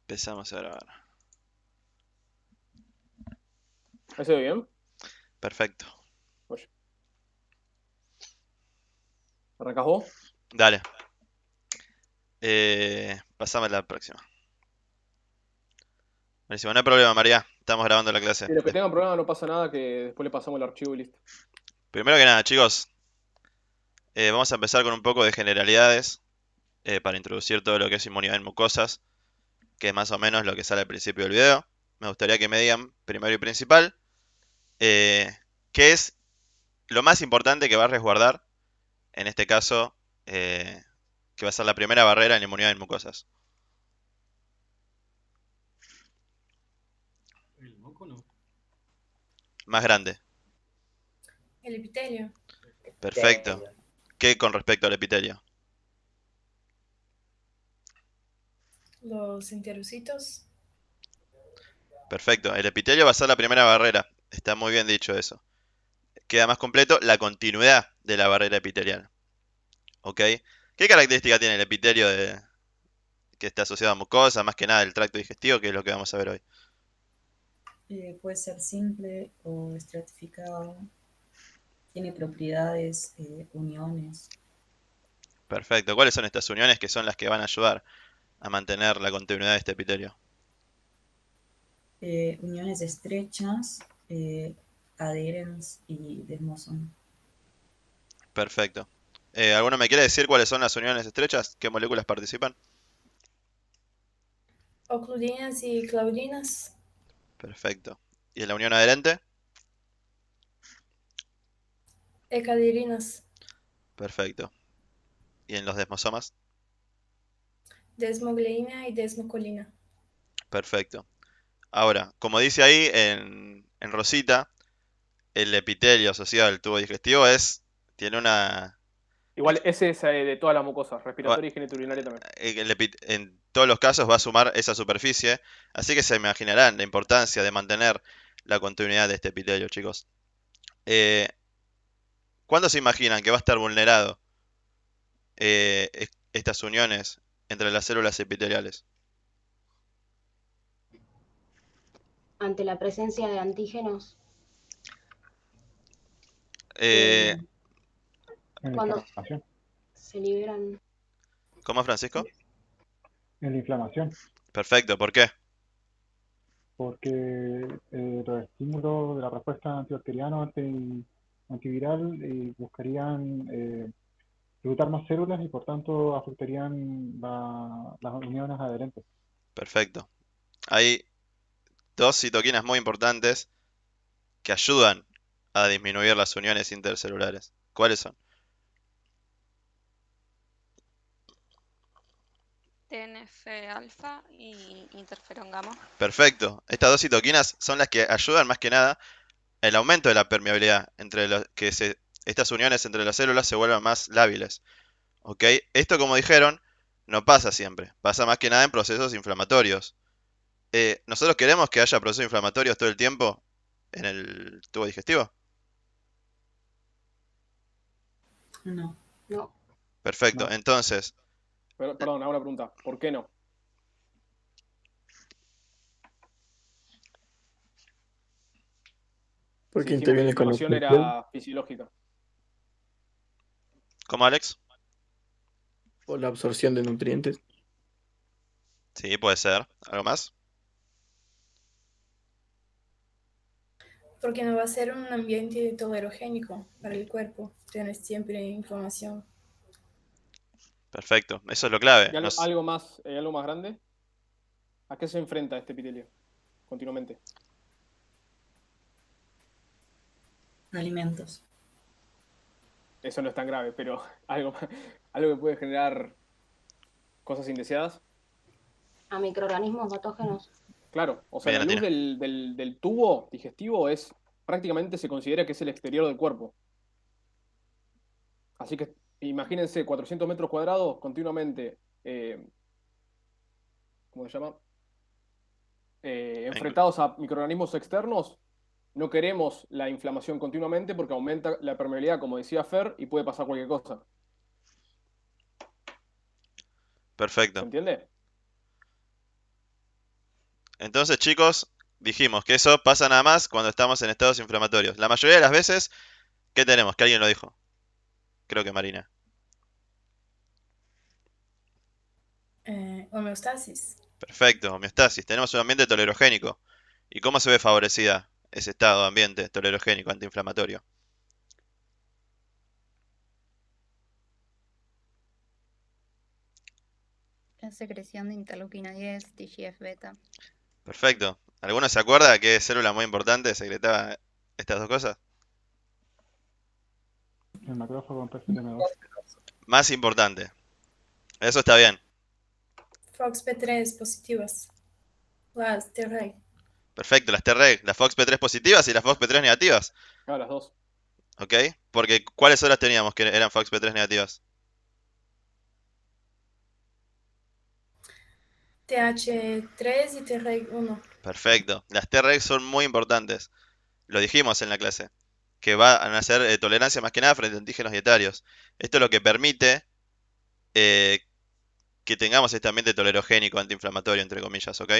Empezamos a grabar. ¿Me se ve bien? Perfecto. Oye. ¿Arrancás vos? Dale. Pasame a la próxima. Buenísimo, no hay problema, María. Estamos grabando la clase. Si los que tengan problema no pasa nada, que después le pasamos el archivo y listo. Primero que nada, chicos, vamos a empezar con un poco de generalidades para introducir todo lo que es inmunidad en mucosas, que es más o menos lo que sale al principio del video. Me gustaría que me digan, primero y principal, eh, qué es lo más importante que va a resguardar, en este caso, que va a ser la primera barrera en inmunidad en mucosas. El moco no. Más grande. El epitelio, Perfecto. ¿Qué con respecto al epitelio? los enterocitos, Perfecto. El epitelio va a ser la primera barrera. Está muy bien dicho eso. Queda más completo la continuidad de la barrera epitelial. ¿Ok? ¿Qué característica tiene el epitelio que está asociado a mucosa, más que nada el tracto digestivo, que es lo que vamos a ver hoy? Puede ser simple o estratificado. Tiene propiedades, uniones. Perfecto. ¿Cuáles son estas uniones que son las que van a ayudar a mantener la continuidad de este epitelio? Uniones estrechas, adherens y desmoson. Perfecto. ¿Alguno me quiere decir cuáles son las uniones estrechas? ¿Qué moléculas participan? ocludinas y claudinas, Perfecto. ¿Y en la unión adherente? ecadirinas, Perfecto. ¿Y en los desmosomas? desmogleina y desmocolina. Perfecto. Ahora, como dice ahí en rosita, el epitelio asociado al tubo digestivo tiene una, Igual ese es de todas las mucosas, va- respiratoria y genitourinaria también. en todos los casos va a sumar esa superficie, así que se imaginarán la importancia de mantener la continuidad de este epitelio, chicos. Eh, ¿Cuándo se imaginan que va a estar vulnerado estas uniones entre las células epiteliales? Ante la presencia de antígenos, Eh, eh, En la cuando inflamación. se liberan, ¿Cómo, Francisco? En la inflamación, Perfecto, ¿por qué? porque los estímulos de la respuesta antibacteriana antiviral buscarían reclutar más células y por tanto afectarían las uniones adherentes. Perfecto. Hay dos citoquinas muy importantes que ayudan a disminuir las uniones intercelulares. ¿Cuáles son? TNF-alfa y interferón gamma. Perfecto. Estas dos citoquinas son las que ayudan más que nada el aumento de la permeabilidad estas uniones entre las células se vuelvan más lábiles. ¿Ok? Esto, como dijeron, no pasa siempre. Pasa más que nada en procesos inflamatorios. ¿Nosotros queremos que haya procesos inflamatorios todo el tiempo en el tubo digestivo? No. no, Perfecto. No, Entonces, Pero, perdón, hago una pregunta. ¿Por qué no? Si Porque dijimos que la interviene con la inflamación absorción era fisiológica. ¿cómo, Alex? o la absorción de nutrientes. Sí, puede ser. ¿Algo más? Porque no va a ser un ambiente tolerogénico para el cuerpo. Tienes siempre inflamación. Perfecto. Eso es lo clave. ¿Y algo más grande? ¿A qué se enfrenta este epitelio continuamente? Alimentos. Eso no es tan grave, pero algo que puede generar cosas indeseadas. a microorganismos patógenos, Claro, o sea, Bien, la luz Andina. del tubo digestivo prácticamente se considera que es el exterior del cuerpo. Así que imagínense 400 metros cuadrados continuamente, ¿cómo se llama? Inclu- Enfrentados a microorganismos externos. No queremos la inflamación continuamente porque aumenta la permeabilidad, como decía Fer, y puede pasar cualquier cosa. ¿Se Perfecto. entiende? Entonces, chicos, dijimos que eso pasa nada más cuando estamos en estados inflamatorios. La mayoría de las veces, ¿qué tenemos? Que alguien lo dijo. Creo que Marina. Homeostasis. Perfecto, homeostasis. Tenemos un ambiente tolerogénico. ¿Y cómo se ve favorecida ese estado de ambiente tolerogénico antiinflamatorio? La secreción de interleuquina 10, TGF-beta. Perfecto. ¿Alguno se acuerda de qué célula muy importante secretaba estas dos cosas? El macrófago en PCTM2. Más importante. Eso está bien. FOXP3 positivas. Las T-reg. Perfecto, las Treg, las FOXP3 positivas y las FOXP3 negativas. Ah, las dos. ¿Ok? Porque ¿cuáles otras teníamos que eran FOXP3 negativas? TH3 y T-reg 1. Perfecto. Las Treg son muy importantes. Lo dijimos en la clase. Que van a hacer tolerancia más que nada frente a antígenos dietarios. Esto es lo que permite eh, que tengamos este ambiente tolerogénico, antiinflamatorio, entre comillas, ¿ok?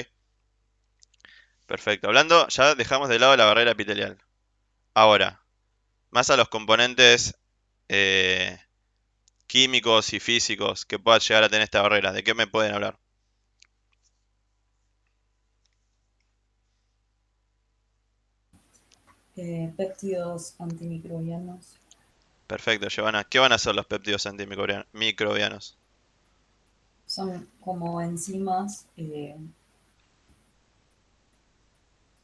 Perfecto. Hablando, ya dejamos de lado la barrera epitelial. Ahora, más a los componentes eh, químicos y físicos que pueda llegar a tener esta barrera. ¿De qué me pueden hablar? Péptidos antimicrobianos. Perfecto, Giovanna. ¿Qué van a hacer los péptidos antimicrobianos? Son como enzimas,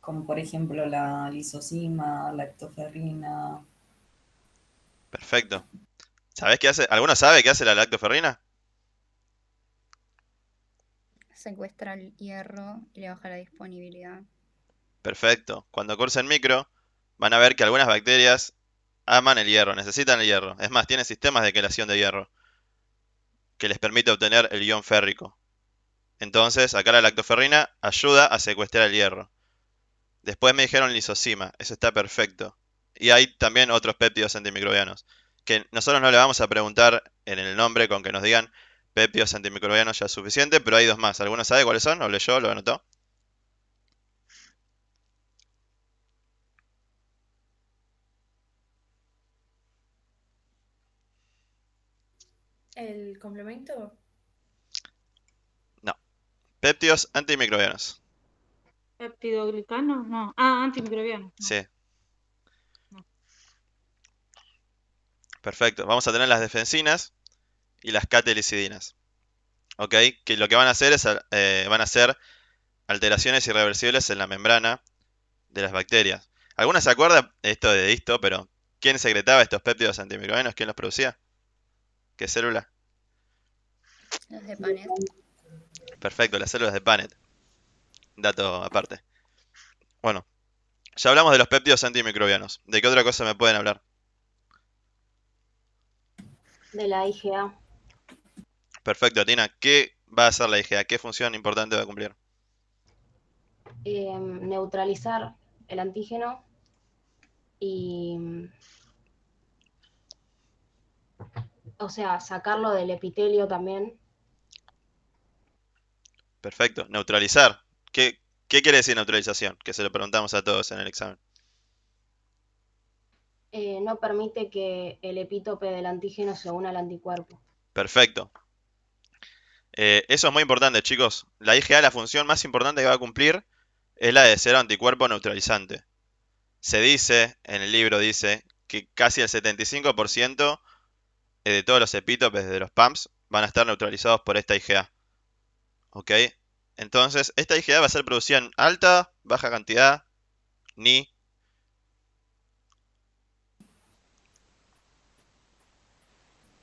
como por ejemplo la lisozima, lactoferrina. Perfecto. ¿Sabés qué hace? ¿Alguno sabe qué hace la lactoferrina? Secuestra el hierro y le baja la disponibilidad. Perfecto. Cuando cursen micro, van a ver que algunas bacterias aman el hierro, necesitan el hierro. Es más, tienen sistemas de quelación de hierro que les permite obtener el ion férrico. Entonces, acá la lactoferrina ayuda a secuestrar el hierro. Después me dijeron lisozima, eso está perfecto. Y hay también otros péptidos antimicrobianos, que nosotros no le vamos a preguntar en el nombre, con que nos digan péptidos antimicrobianos ya es suficiente, pero hay dos más. ¿Alguno sabe cuáles son? ¿Lo leyó? ¿Lo anotó? El complemento. No. Péptidos antimicrobianos. ¿Peptidoglicano? No. Ah, antimicrobiano. Sí, No. perfecto. Vamos a tener las defensinas y las catelicidinas. ¿Ok? Que lo que van a hacer es van a hacer alteraciones irreversibles en la membrana de las bacterias. ¿Alguna se acuerda esto de esto, pero quién secretaba estos péptidos antimicrobianos? ¿Quién los producía? ¿Qué célula? Los de Panet. Perfecto, las células de Panet. Dato aparte. Bueno, ya hablamos de los péptidos antimicrobianos. ¿De qué otra cosa me pueden hablar? De la IgA. Perfecto, Tina. ¿Qué va a hacer la IgA? ¿Qué función importante va a cumplir? Neutralizar el antígeno y, o sea, sacarlo del epitelio también. Perfecto, neutralizar. ¿Qué quiere decir neutralización? Que se lo preguntamos a todos en el examen. No permite que el epítope del antígeno se una al anticuerpo. Perfecto. Eso es muy importante, chicos. La IgA, la función más importante que va a cumplir es la de ser anticuerpo neutralizante. Se dice, en el libro dice, que casi el 75% de todos los epítopes de los PAMPs van a estar neutralizados por esta IgA. ¿Ok? Entonces, esta IgA va a ser producida en alta, baja cantidad, ni...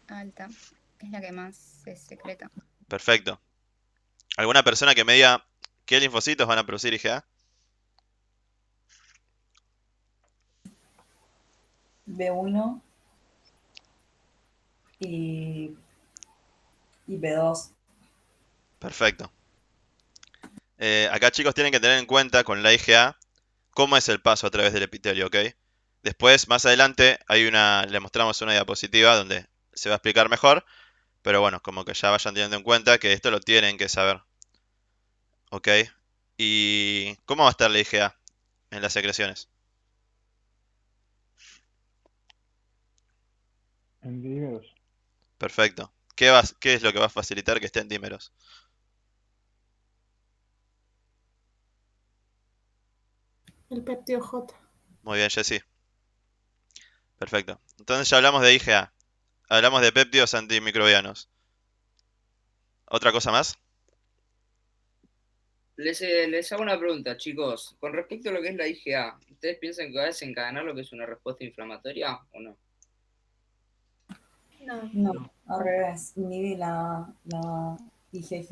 Alta. Es la que más se secreta. Perfecto. ¿Alguna persona que me diga qué linfocitos van a producir IgA? B1 y, y B2. Perfecto. Acá, chicos, tienen que tener en cuenta con la IgA cómo es el paso a través del epitelio, ¿ok? Después, más adelante, le mostramos una diapositiva donde se va a explicar mejor, pero bueno, como que ya vayan teniendo en cuenta que esto lo tienen que saber, ¿ok? ¿Y cómo va a estar la IgA en las secreciones? En dímeros. Perfecto. ¿Qué es lo que va a facilitar que esté en dímeros? El péptido J. Muy bien, Jessy. Perfecto. Entonces ya hablamos de IgA. Hablamos de péptidos antimicrobianos. ¿Otra cosa más? Les hago una pregunta, chicos. Con respecto a lo que es la IgA, ¿ustedes piensan que va a desencadenar lo que es una respuesta inflamatoria o no? No. No, al revés. Inhibe la IgG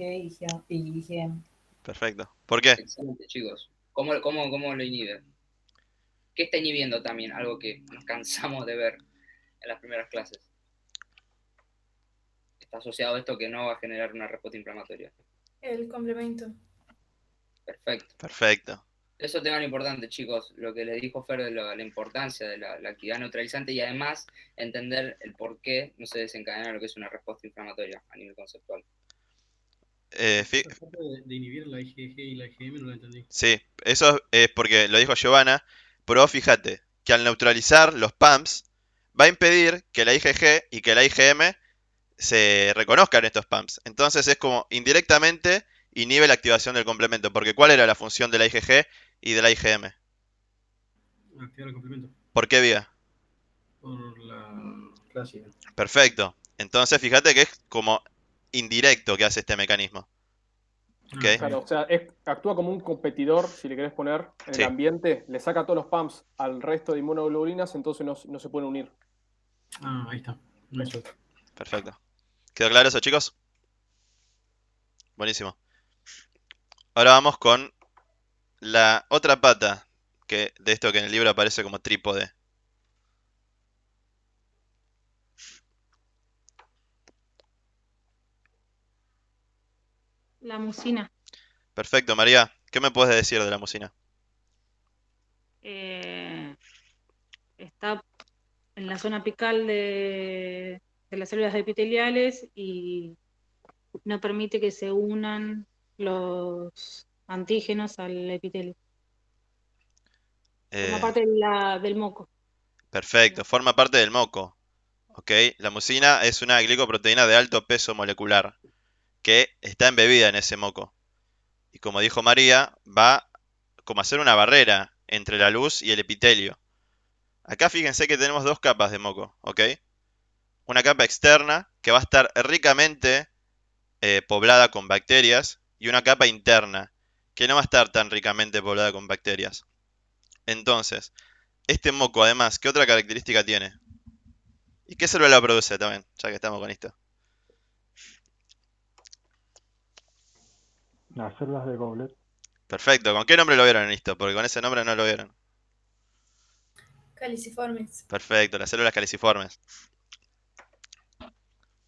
y IgM. Perfecto. ¿Por qué? Excelente, chicos. ¿Cómo lo inhibe? ¿Qué está inhibiendo también? Algo que nos cansamos de ver en las primeras clases. Está asociado a esto que no va a generar una respuesta inflamatoria. El complemento. Perfecto. Perfecto. Eso tema lo importante, chicos, lo que les dijo Fer de la importancia de la actividad neutralizante y además entender el por qué no se desencadena lo que es una respuesta inflamatoria a nivel conceptual. Fi- Esa parte de inhibir la IgG y la IgM no la entendí. Sí, eso es porque lo dijo Giovanna, pero vos fíjate que al neutralizar los PAMPs va a impedir que la IgG y que la IgM se reconozcan estos PAMPs. Entonces es como indirectamente inhibe la activación del complemento, porque ¿cuál era la función de la IgG y de la IgM? Activar el complemento ¿Por qué vía? por la clásica. Perfecto. Entonces fíjate que es como indirecto que hace este mecanismo. ¿Ok? Claro, o sea, actúa como un competidor, si le querés poner, en Sí. el ambiente, le saca todos los pumps al resto de inmunoglobulinas, entonces no se pueden unir. Ah, ahí está. Eso. Perfecto. ¿Quedó claro eso, chicos? Buenísimo. Ahora vamos con la otra pata de esto que en el libro aparece como trípode. La mucina. Perfecto, María. ¿Qué me puedes decir de la mucina? Está en la zona apical de las células epiteliales y no permite que se unan los antígenos al epitelio. Forma Eh, parte del moco. perfecto, forma parte del moco. ¿Ok? La mucina es una glicoproteína de alto peso molecular que está embebida en ese moco. Y como dijo María, va como a hacer una barrera entre la luz y el epitelio. Acá fíjense que tenemos dos capas de moco, ¿ok? Una capa externa que va a estar ricamente poblada con bacterias y una capa interna que no va a estar tan ricamente poblada con bacterias. Entonces, este moco además, ¿qué otra característica tiene? ¿Y qué célula lo produce también? Ya que estamos con esto. Las células de Goblet. Perfecto, ¿con qué nombre lo vieron en esto? Porque con ese nombre no lo vieron. Caliciformes. Perfecto, las células caliciformes.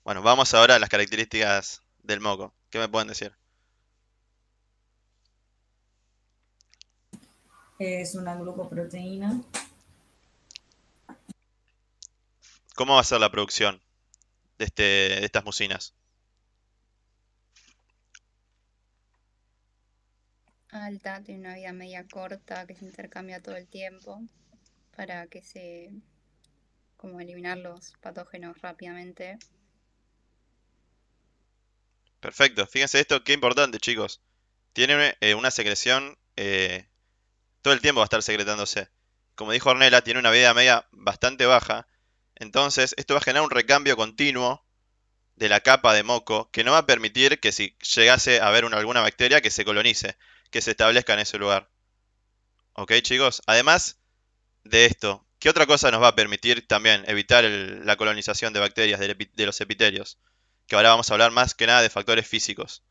Bueno, vamos ahora a las características del moco. ¿Qué me pueden decir? Es una glucoproteína. ¿Cómo va a ser la producción de estas mucinas? Alta, tiene una vida media corta que se intercambia todo el tiempo para que como eliminar los patógenos rápidamente. Perfecto, fíjense esto, qué importante, chicos. Tiene una secreción, todo el tiempo va a estar secretándose. Como dijo Ornella, tiene una vida media bastante baja. Entonces, esto va a generar un recambio continuo de la capa de moco que no va a permitir que si llegase a haber alguna bacteria que se colonice, que se establezca en ese lugar. ¿Ok, chicos? Además de esto, ¿qué otra cosa nos va a permitir también evitar la colonización de bacterias de los epitelios? Que ahora vamos a hablar más que nada de factores físicos.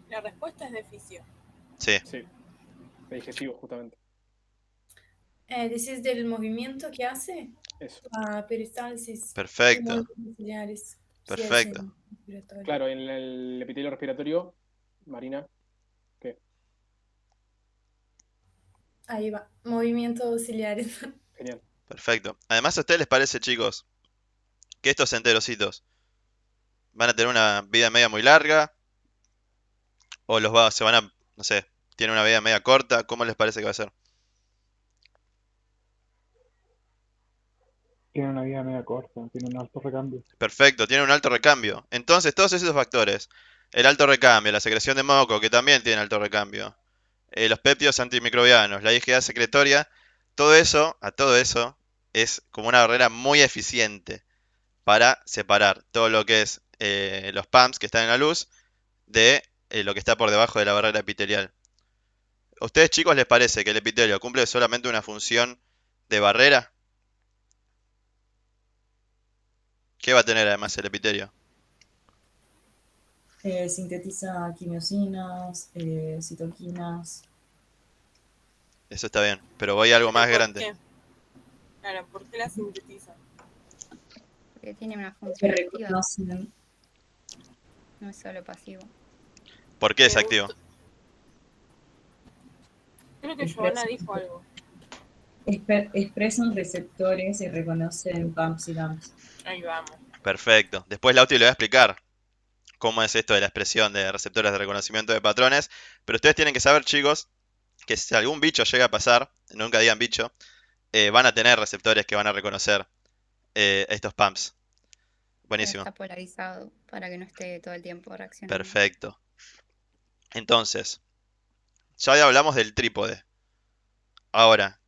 La respuesta es de fisio. Sí. Sí, digestivo, justamente. ¿Decís del movimiento que hace? Eso. La peristalsis. Perfecto. Ciliares. Perfecto. Claro, en el epitelio respiratorio, Marina, ¿qué? Ahí va. Movimientos ciliares. Genial. Perfecto. Además, ¿a ustedes les parece, chicos, que estos enterocitos van a tener una vida media muy larga? ¿O se van a, no sé, tienen una vida media corta? ¿Cómo les parece que va a ser? Tiene una vida media corta, tiene un alto recambio. Perfecto, tienen un alto recambio. Entonces, todos esos factores, el alto recambio, la secreción de moco, que también tiene alto recambio, los péptidos antimicrobianos, la IgA secretoria, todo eso es como una barrera muy eficiente para separar todo lo que es los PAMPs que están en la luz de lo que está por debajo de la barrera epitelial. ¿A ustedes, chicos, les parece que el epitelio cumple solamente una función de barrera? ¿Qué va a tener además el epitelio? Sintetiza quimiosinas, citoquinas. Eso está bien, pero voy a algo más ¿Por grande. qué? Claro, ¿por qué la sintetiza? Porque tiene una Que función activa, reconocen. no es solo pasivo. ¿Por qué es activo? Creo que Joana dijo algo. Expresan receptores y reconocen PAMPs y DAMPs. Ahí vamos. Perfecto. Después Lauti le va a explicar cómo es esto de la expresión de receptores de reconocimiento de patrones. Pero ustedes tienen que saber, chicos, que si algún bicho llega a pasar, nunca digan bicho, van a tener receptores que van a reconocer estos PAMPs. Pero Buenísimo. está polarizado para que no esté todo el tiempo reaccionando. Perfecto. Entonces, ya hablamos del trípode. Ahora,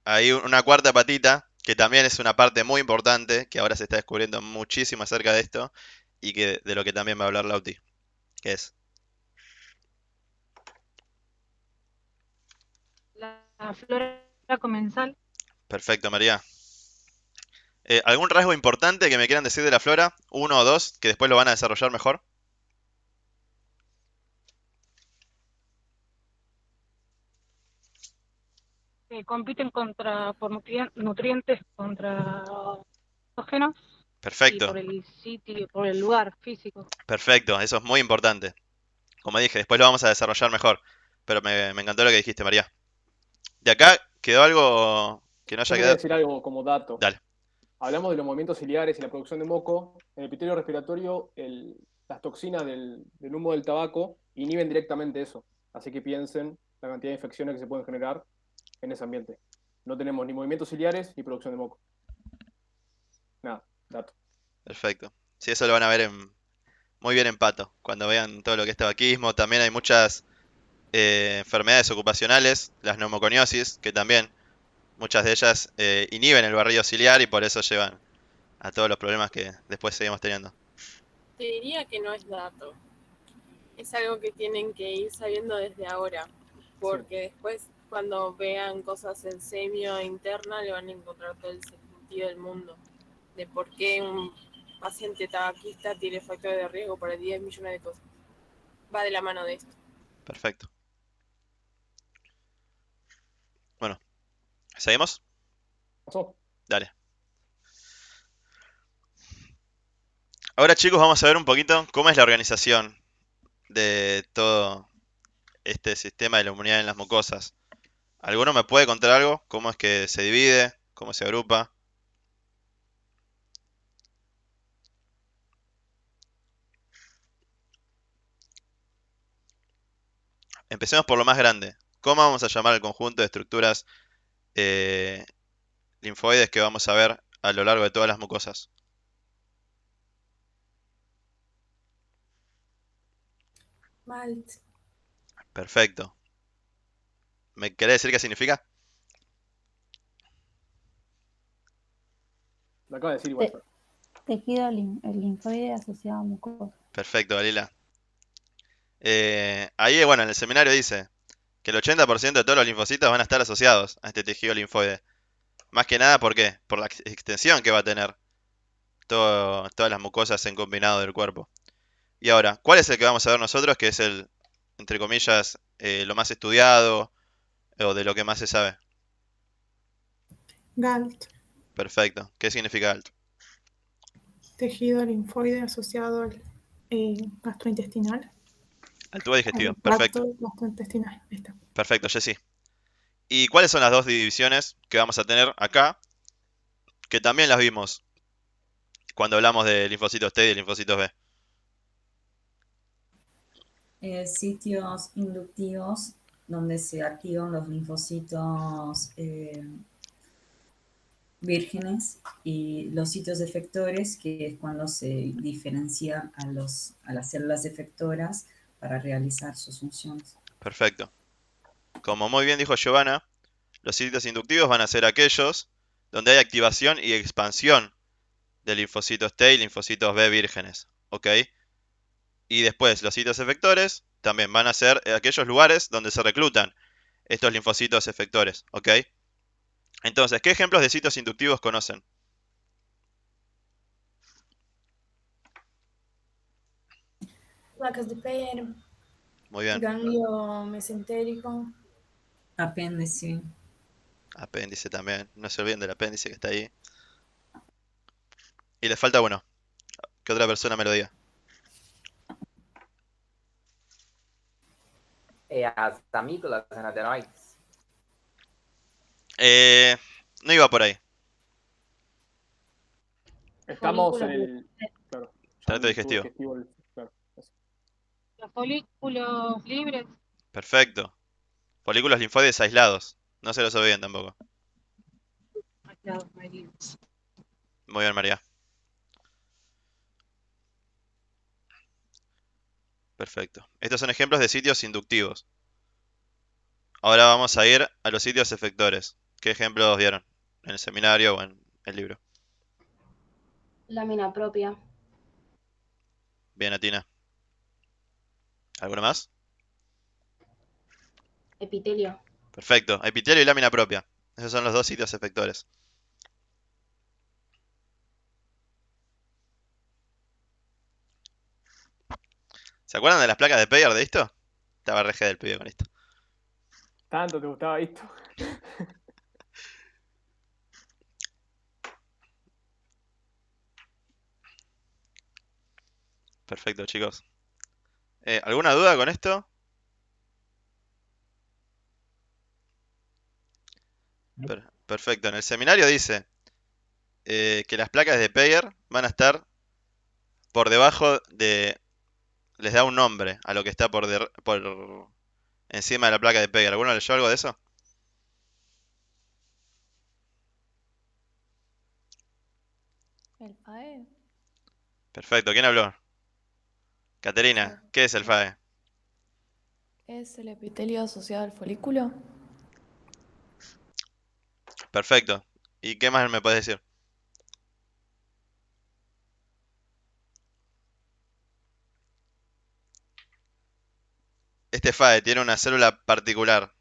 hay una cuarta patita, que también es una parte muy importante, que ahora se está descubriendo muchísimo acerca de esto, y de lo que también va a hablar Lauti, que es... La flora comensal. Perfecto, María. ¿Algún rasgo importante que me quieran decir de la flora? Uno o dos, que después lo van a desarrollar mejor. Compiten por nutrientes contra patógenos y Perfecto, por el sitio, por el lugar físico. perfecto, eso es muy importante. Como dije, después lo vamos a desarrollar mejor, pero me encantó lo que dijiste, María. De acá quedó algo que no Yo haya quería quedado. decir algo como dato. Dale. Hablamos de los movimientos ciliares y la producción de moco. En el epitelio respiratorio, las toxinas del humo del tabaco inhiben directamente eso. Así que piensen la cantidad de infecciones que se pueden generar en ese ambiente. No tenemos ni movimientos ciliares ni producción de moco. Nada, dato. Perfecto. Sí, eso lo van a ver muy bien en Pato, cuando vean todo lo que es tabaquismo. También hay muchas enfermedades ocupacionales, las neumoconiosis, que también muchas de ellas inhiben el barrido ciliar y por eso llevan a todos los problemas que después seguimos teniendo. Te diría que no es dato. Es algo que tienen que ir sabiendo desde ahora. Porque después, cuando vean cosas en semio interna, le van a encontrar todo el sentido del mundo. De por qué un paciente tabaquista tiene factores de riesgo para 10 millones de cosas. Va de la mano de esto. Perfecto. Bueno, ¿seguimos? ¿Pasó? Dale. Ahora, chicos, vamos a ver un poquito cómo es la organización de todo este sistema de la inmunidad en las mucosas. ¿Alguno me puede contar algo? ¿Cómo es que se divide? ¿Cómo se agrupa? Empecemos por lo más grande. ¿Cómo vamos a llamar al conjunto de estructuras linfoides que vamos a ver a lo largo de todas las mucosas? Malt. Perfecto. ¿Me querés decir qué significa? Lo acaba de decir igual. Tejido linfoide asociado a mucosa. Perfecto, Dalila. Ahí, bueno, en el seminario dice que el 80% de todos los linfocitos van a estar asociados a este tejido linfoide. Más que nada, ¿por qué? Por la extensión que va a tener todas las mucosas en combinado del cuerpo. Y ahora, ¿cuál es el que vamos a ver nosotros? Que es el, entre comillas, lo más estudiado o de lo que más se sabe. GALT, Perfecto. ¿Qué significa GALT? tejido linfoide asociado al gastrointestinal. Al tubo digestivo. Al Perfecto. tracto gastrointestinal. Ahí está. Perfecto, Jessy. ¿Y cuáles son las dos divisiones que vamos a tener acá que también las vimos cuando hablamos de linfocitos T y de linfocitos B. Sitios inductivos donde se activan los linfocitos vírgenes y los sitios efectores, que es cuando se diferencian a las células efectoras para realizar sus funciones. Perfecto. Como muy bien dijo Giovanna, los sitios inductivos van a ser aquellos donde hay activación y expansión de linfocitos T y linfocitos B vírgenes, ¿ok? Y después los sitios efectores también van a ser aquellos lugares donde se reclutan estos linfocitos efectores, ¿ok? Entonces, ¿qué ejemplos de sitios inductivos conocen? Placas de Peyer, Muy bien. ganglio mesentérico. Apéndice. Apéndice también. No se olviden del apéndice que está ahí. Y le falta uno. Que otra persona me lo diga. Hasta amígdalas en adenoides. No iba por ahí. Estamos en el. Claro. Trato digestivo. Claro, eso. Los folículos libres. Perfecto. Folículos linfoides aislados. No se los olviden tampoco. Muy bien, María. Perfecto. Estos son ejemplos de sitios inductivos. Ahora vamos a ir a los sitios efectores. ¿Qué ejemplos dieron? ¿En el seminario o en el libro? Lámina propia. Bien, Atina. ¿Alguno más? Epitelio. Perfecto. Epitelio y lámina propia. Esos son los dos sitios efectores. ¿Se acuerdan de las placas de Peyer de esto? Estaba RG del pibe con esto. ¿Tanto te gustaba esto? Perfecto, chicos. ¿Alguna duda con esto? Perfecto. En el seminario dice que las placas de Peyer van a estar por debajo de... Les da un nombre a lo que está por encima de la placa de Peyer. ¿Alguno leyó algo de eso? El FAE Perfecto. ¿Quién habló? Caterina, ¿qué es el FAE? es el epitelio asociado al folículo. Perfecto. ¿Y qué más me puedes decir? Este FAE tiene una célula particular.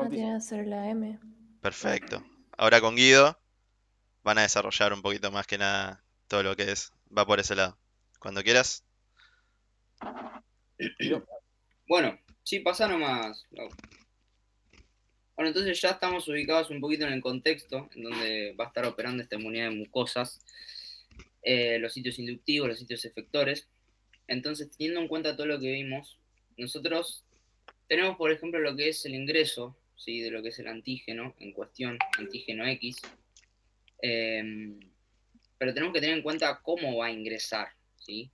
Tiene que ser la M. Perfecto. Ahora con Guido van a desarrollar un poquito más que nada todo lo que es. Va por ese lado. Cuando quieras. Bueno, sí, pasa nomás. Bueno, entonces ya estamos ubicados un poquito en el contexto en donde va a estar operando esta inmunidad de mucosas, los sitios inductivos, los sitios efectores. Entonces, teniendo en cuenta todo lo que vimos, nosotros tenemos, por ejemplo, lo que es el ingreso, ¿sí? De lo que es el antígeno en cuestión, antígeno X, pero tenemos que tener en cuenta cómo va a ingresar, ¿sí?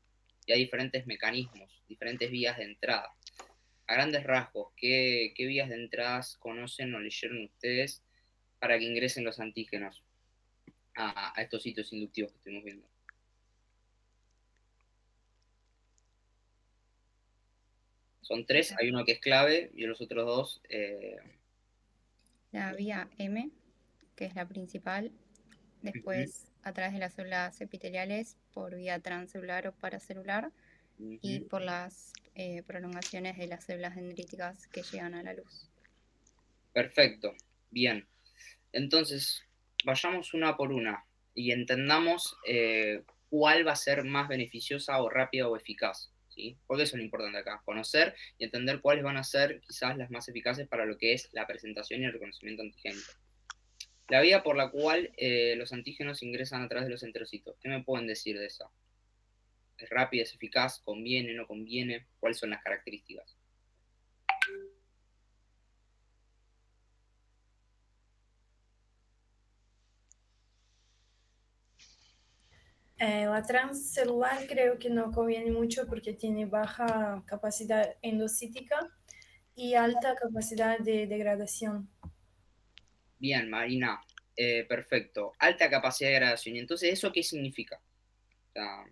Y hay diferentes mecanismos, diferentes vías de entrada. A grandes rasgos, ¿qué vías de entradas conocen o leyeron ustedes para que ingresen los antígenos a estos sitios inductivos que estuvimos viendo? Son tres, hay uno que es clave y los otros dos... La vía M, que es la principal, después a través de las células epiteliales por vía transcelular o paracelular y por las prolongaciones de las células dendríticas que llegan a la luz. Perfecto, bien. Entonces, vayamos una por una y entendamos cuál va a ser más beneficiosa o rápida o eficaz, ¿sí? Porque eso es lo importante acá, conocer y entender cuáles van a ser quizás las más eficaces para lo que es la presentación y el reconocimiento antigénico. La vía por la cual los antígenos ingresan a través de los enterocitos, ¿qué me pueden decir de esa? ¿Es rápida, es eficaz? ¿Conviene, no conviene? ¿Cuáles son las características? La transcelular creo que no conviene mucho porque tiene baja capacidad endocítica y alta capacidad de degradación. Bien, Marina. Perfecto. Alta capacidad de degradación. ¿Y entonces eso qué significa? O sea,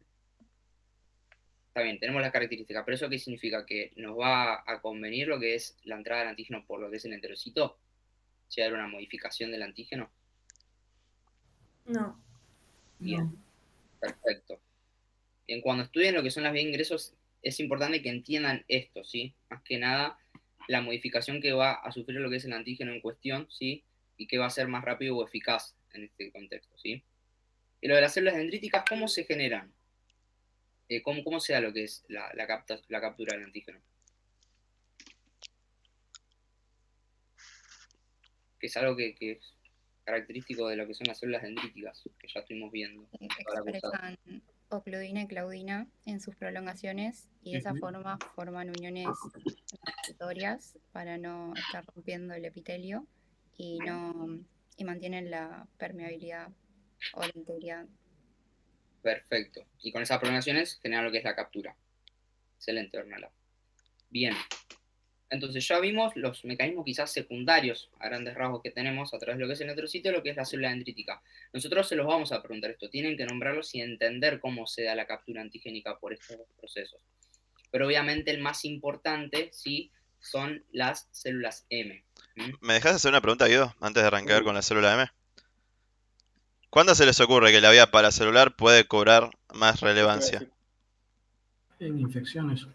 está bien, tenemos las características, pero ¿eso qué significa? ¿Que nos va a convenir lo que es la entrada del antígeno por lo que es el enterocito? ¿Si hay una modificación del antígeno? No. Bien, perfecto. Bien, cuando estudien lo que son las vías de ingresos, es importante que entiendan esto, ¿sí? Más que nada, la modificación que va a sufrir lo que es el antígeno en cuestión, ¿sí? Y que va a ser más rápido o eficaz en este contexto, ¿sí? Y lo de las células dendríticas, ¿cómo se generan? ¿Cómo se da lo que es la captura del antígeno? Que es algo que es característico de lo que son las células dendríticas, que ya estuvimos viendo. Expresan ocludina y claudina en sus prolongaciones y de esa forma forman uniones transitorias para no estar rompiendo el epitelio y mantienen la permeabilidad o la integridad. Perfecto. Y con esas prolongaciones generan lo que es la captura. Excelente, Ornella. Bien. Entonces ya vimos los mecanismos quizás secundarios a grandes rasgos que tenemos a través de lo que es el neutrocito, lo que es la célula dendrítica. Nosotros se los vamos a preguntar esto, tienen que nombrarlos y entender cómo se da la captura antigénica por estos procesos. Pero obviamente el más importante, sí, son las células M. ¿Me dejas hacer una pregunta, Guido, antes de arrancar con la célula M? ¿Cuándo se les ocurre que la vía paracelular puede cobrar más relevancia? En infecciones.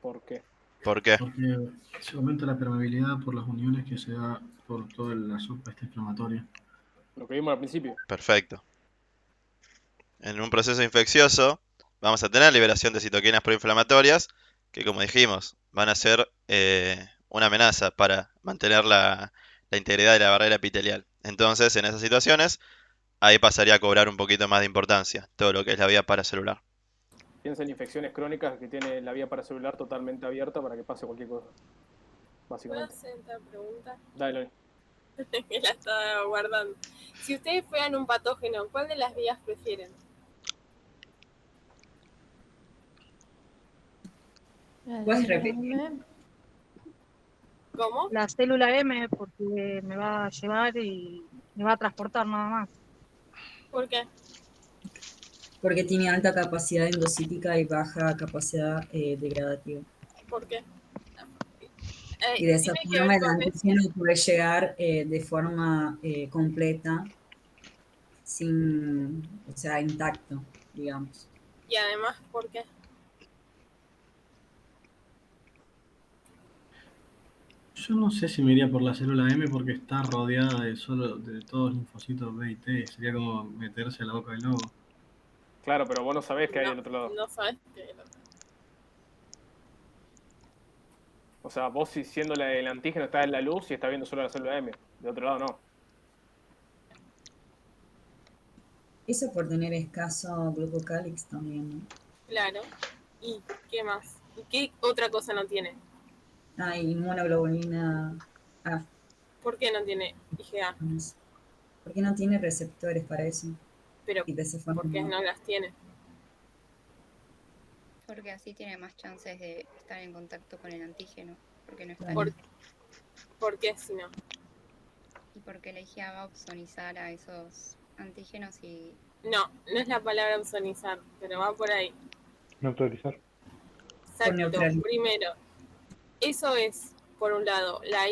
¿Por qué? ¿Por qué? Porque se aumenta la permeabilidad por las uniones que se da por toda la sopa inflamatoria. Lo que vimos al principio. Perfecto. En un proceso infeccioso vamos a tener liberación de citoquinas proinflamatorias que, como dijimos, van a ser una amenaza para mantener la integridad de la barrera epitelial. Entonces, en esas situaciones, ahí pasaría a cobrar un poquito más de importancia todo lo que es la vía paracelular. Piensa en infecciones crónicas que tiene la vía paracelular totalmente abierta para que pase cualquier cosa. Básicamente. ¿Puedo hacer otra pregunta? Dale. Que la estaba guardando. Si ustedes fueran un patógeno, ¿cuál de las vías prefieren? ¿Puedes repetir? ¿Cómo? La célula M, porque me va a llevar y me va a transportar nada más. ¿Por qué? Porque tiene alta capacidad endocítica y baja capacidad degradativa. ¿Por qué? Y de esa ¿tiene que forma ver el con antígeno puede llegar de forma completa, o sea, intacto, digamos. Y además, ¿por qué? Yo no sé si me iría por la célula M porque está rodeada de todos los linfocitos B y T. Sería como meterse a la boca del lobo. Claro, pero vos no sabés qué hay del otro lado. No sabes qué hay del otro lado. O sea, vos siendo el antígeno estás en la luz y estás viendo solo la célula M. De otro lado no. Eso por tener escaso glucocálix también, ¿no? Claro. ¿Y qué más? ¿Y qué otra cosa no tiene? Inmunoglobulina A. ¿Por qué no tiene IgA? Porque no tiene receptores para eso. Pero, y de esa forma ¿por qué no las tiene? Porque así tiene más chances de estar en contacto con el antígeno. Porque no está ¿Por qué si no? Y porque la IgA va a opsonizar a esos antígenos y... No es la palabra opsonizar, pero va por ahí. Neutralizar. Exacto. Primero, eso es, por un lado, la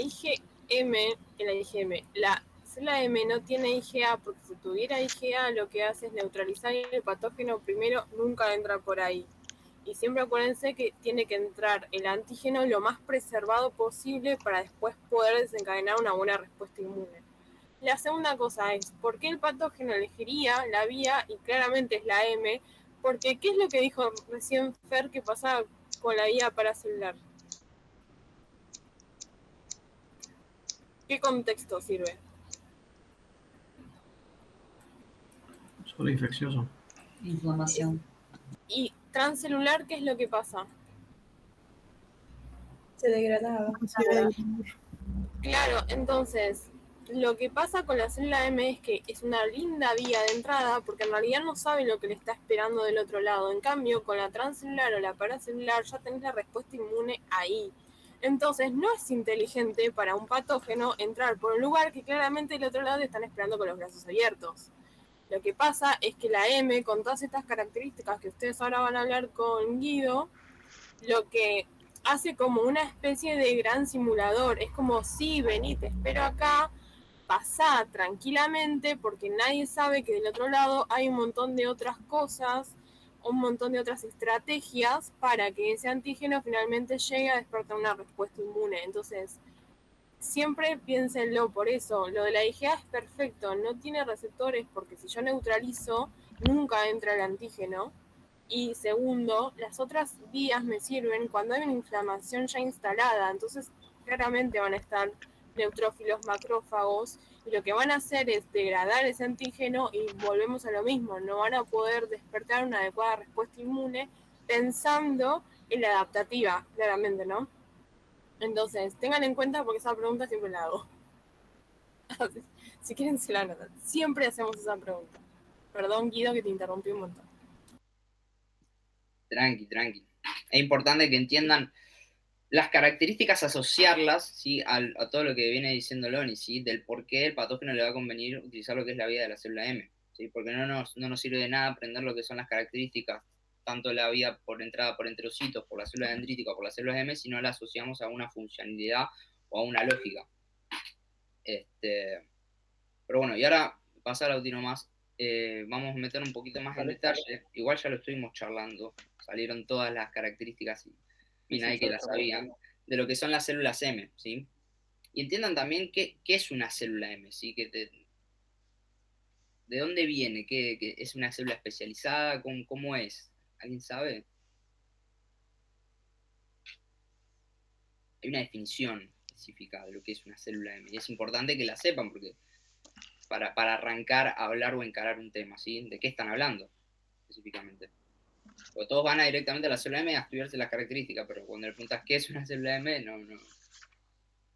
célula M no tiene IgA, porque si tuviera IgA lo que hace es neutralizar el patógeno primero, nunca entra por ahí. Y siempre acuérdense que tiene que entrar el antígeno lo más preservado posible para después poder desencadenar una buena respuesta inmune. La segunda cosa es, ¿por qué el patógeno elegiría la vía? Y claramente es la M, porque ¿qué es lo que dijo recién Fer que pasaba con la vía paracelular? ¿Qué contexto sirve? Solo infeccioso. Inflamación. ¿Y transcelular qué es lo que pasa? Se degradaba. Claro, entonces, lo que pasa con la célula M es que es una linda vía de entrada porque en realidad no sabe lo que le está esperando del otro lado. En cambio, con la transcelular o la paracelular ya tenés la respuesta inmune ahí. Entonces, no es inteligente para un patógeno entrar por un lugar que claramente del otro lado le están esperando con los brazos abiertos. Lo que pasa es que la M, con todas estas características que ustedes ahora van a hablar con Guido, lo que hace como una especie de gran simulador. Es como, sí, vení, te espero acá, pasá tranquilamente, porque nadie sabe que del otro lado hay un montón de otras cosas, un montón de otras estrategias para que ese antígeno finalmente llegue a despertar una respuesta inmune. Entonces, siempre piénsenlo por eso. Lo de la IgA es perfecto, no tiene receptores porque si yo neutralizo, nunca entra el antígeno. Y segundo, las otras vías me sirven cuando hay una inflamación ya instalada, entonces claramente van a estar neutrófilos, macrófagos, y lo que van a hacer es degradar ese antígeno y volvemos a lo mismo, no van a poder despertar una adecuada respuesta inmune pensando en la adaptativa, claramente, ¿no? Entonces, tengan en cuenta porque esa pregunta siempre la hago. Si quieren se la anotan. Siempre hacemos esa pregunta. Perdón, Guido, que te interrumpí un montón. Tranqui. Es importante que entiendan las características, asociarlas, ¿sí? a todo lo que viene diciendo Loni, ¿sí? Del por qué el patógeno le va a convenir utilizar lo que es la vía de la célula M, ¿sí? Porque no nos sirve de nada aprender lo que son las características, tanto la vía por entrada por enterocitos, por la célula dendrítica o por las células M, si no la asociamos a una funcionalidad o a una lógica. Pero bueno, y ahora pasar a último nomás, vamos a meter un poquito más en detalle. Igual ya lo estuvimos charlando, salieron todas las características y nadie que las sabía, de lo que son las células M, ¿sí? Y entiendan también qué es una célula M, ¿sí? ¿De dónde viene? ¿Qué es una célula especializada? ¿Cómo es? ¿Alguien sabe? Hay una definición específica de lo que es una célula M, y es importante que la sepan, porque para arrancar a hablar o encarar un tema, ¿sí? ¿De qué están hablando específicamente? Porque todos van directamente a la célula M a estudiarse las características, pero cuando le preguntas qué es una célula M,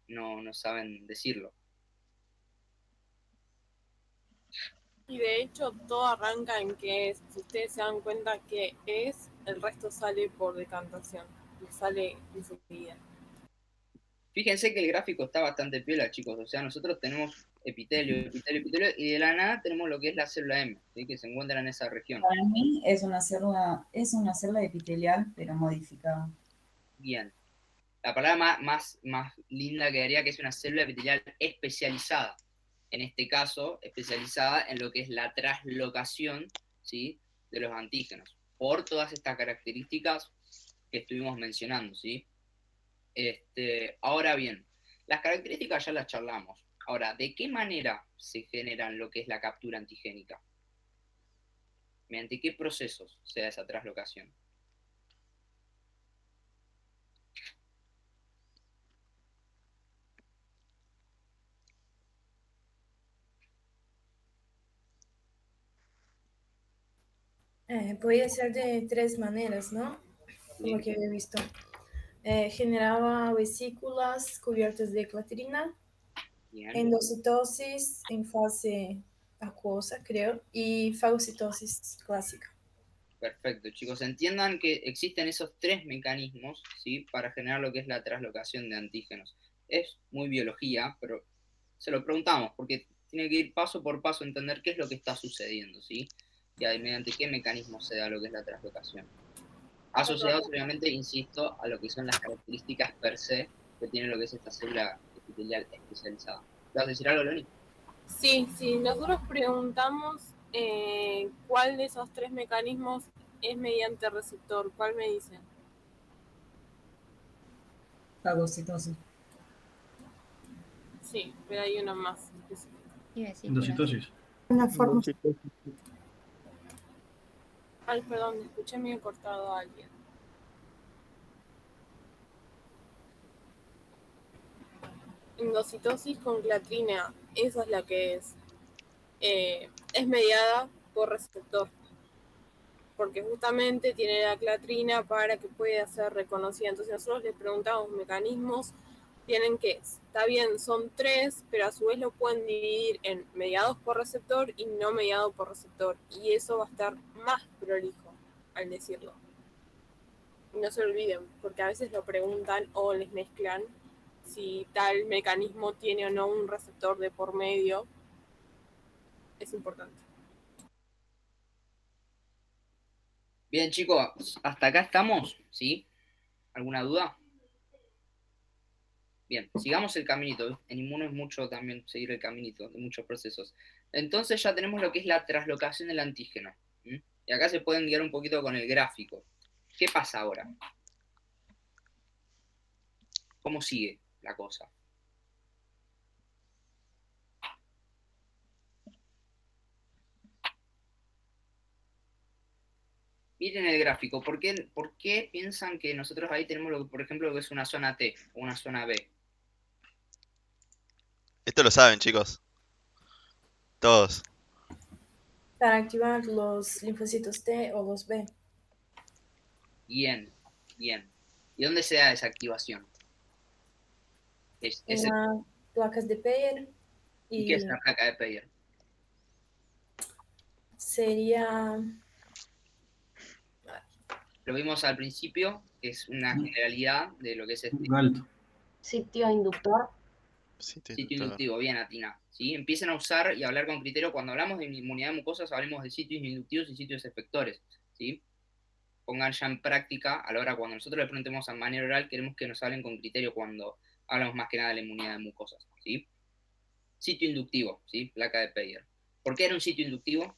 no saben decirlo. Y de hecho todo arranca en que es, si ustedes se dan cuenta que es, el resto sale por decantación, sale enseguida. Fíjense que el gráfico está bastante piola, chicos. O sea, nosotros tenemos epitelio, y de la nada tenemos lo que es la célula M, ¿sí? Que se encuentra en esa región. Para mí es una célula epitelial, pero modificada. Bien. La palabra más linda quedaría que es una célula epitelial especializada. En este caso, especializada en lo que es la traslocación, ¿sí? De los antígenos, por todas estas características que estuvimos mencionando, ¿sí? Ahora bien, las características ya las charlamos. Ahora, ¿de qué manera se generan lo que es la captura antigénica? ¿Mediante qué procesos se da esa traslocación? Puede ser de tres maneras, ¿no? Lo que he visto. Generaba vesículas cubiertas de clatrina, endocitosis en fase acuosa, creo, y fagocitosis clásica. Perfecto, chicos. Entiendan que existen esos tres mecanismos, ¿sí? Para generar lo que es la traslocación de antígenos. Es muy biología, pero se lo preguntamos porque tiene que ir paso por paso a entender qué es lo que está sucediendo, ¿sí? Y mediante qué mecanismo se da lo que es la traslocación. Asociados, obviamente, insisto, a lo que son las características per se que tiene lo que es esta célula epitelial especializada. ¿Vas a decir algo, Loni? Sí, nosotros preguntamos cuál de esos tres mecanismos es mediante receptor, ¿cuál me dicen? Fagocitosis. Sí, pero hay una más específica. Endocitosis. Una forma. Ay, perdón, escuché medio cortado a alguien. Endocitosis con clatrina, esa es la que es. Es mediada por receptor, porque justamente tiene la clatrina para que pueda ser reconocida. Entonces nosotros les preguntamos mecanismos tienen que, está bien, son 3, pero a su vez lo pueden dividir en mediados por receptor y no mediados por receptor. Y eso va a estar más prolijo al decirlo. Y no se olviden, porque a veces lo preguntan o les mezclan si tal mecanismo tiene o no un receptor de por medio. Es importante. Bien, chicos, hasta acá estamos, ¿sí? ¿Alguna duda? Bien, sigamos el caminito. En inmuno es mucho también seguir el caminito de muchos procesos. Entonces ya tenemos lo que es la traslocación del antígeno. ¿Mm? Y acá se pueden guiar un poquito con el gráfico. ¿Qué pasa ahora? ¿Cómo sigue la cosa? Miren el gráfico. ¿Por qué piensan que nosotros ahí tenemos, por ejemplo, lo que es una zona T o una zona B? Esto lo saben, chicos. Todos. Para activar los linfocitos T o los B. Bien, bien. ¿Y dónde se da esa activación? En las placas de Peyer. ¿Y qué es la placa de Peyer? Sería... Lo vimos al principio, que es una generalidad de lo que es este sitio inductor. sitio inductivo. Bien, Atina. ¿Sí? Empiecen a usar y a hablar con criterio. Cuando hablamos de inmunidad de mucosas, hablemos de sitios inductivos y sitios efectores. ¿Sí? Pongan ya en práctica, a la hora cuando nosotros le preguntemos a manera oral, queremos que nos hablen con criterio cuando hablamos más que nada de la inmunidad de mucosas. ¿Sí? Sitio inductivo, ¿sí? Placa de Peyer. ¿Por qué era un sitio inductivo?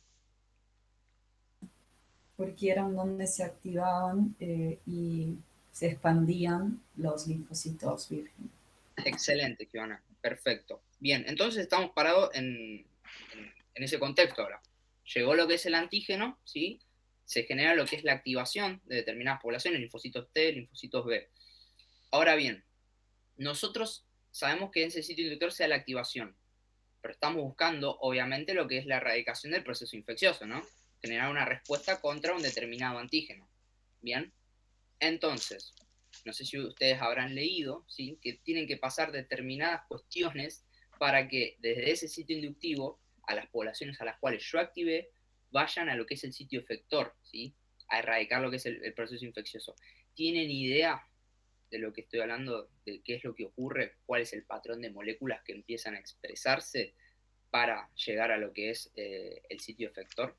Porque eran donde se activaban y se expandían los linfocitos vírgenes. Excelente, Giovanna. Perfecto. Bien, entonces estamos parados en ese contexto ahora. Llegó lo que es el antígeno, ¿sí? Se genera lo que es la activación de determinadas poblaciones, linfocitos T, linfocitos B. Ahora bien, nosotros sabemos que en ese sitio inductor se da la activación, pero estamos buscando, obviamente, lo que es la erradicación del proceso infeccioso, ¿no? Generar una respuesta contra un determinado antígeno. Bien, entonces, no sé si ustedes habrán leído, ¿sí? Que tienen que pasar determinadas cuestiones para que desde ese sitio inductivo a las poblaciones a las cuales yo activé vayan a lo que es el sitio efector, ¿sí? A erradicar lo que es el proceso infeccioso. ¿Tienen idea de lo que estoy hablando, de qué es lo que ocurre, cuál es el patrón de moléculas que empiezan a expresarse para llegar a lo que es el sitio efector?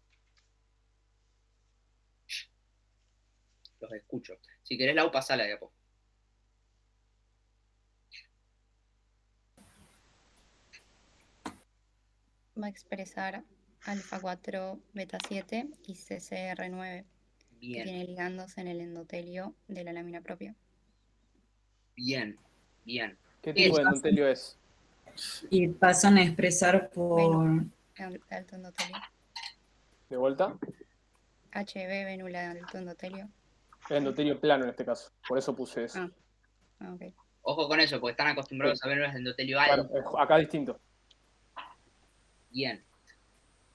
Los escucho. Si querés, Lau, pasala de a poco. Va a expresar alfa 4, beta 7 y CCR9. Bien. Que tiene ligandos en el endotelio de la lámina propia. Bien, bien. ¿Qué tipo de endotelio es? Y pasan a expresar por... Alto endotelio. ¿De vuelta? HB venula alto endotelio. El endotelio plano en este caso. Por eso puse eso. Okay. Ojo con eso, porque están acostumbrados a ver el endotelio alto. Claro, acá es distinto. Bien.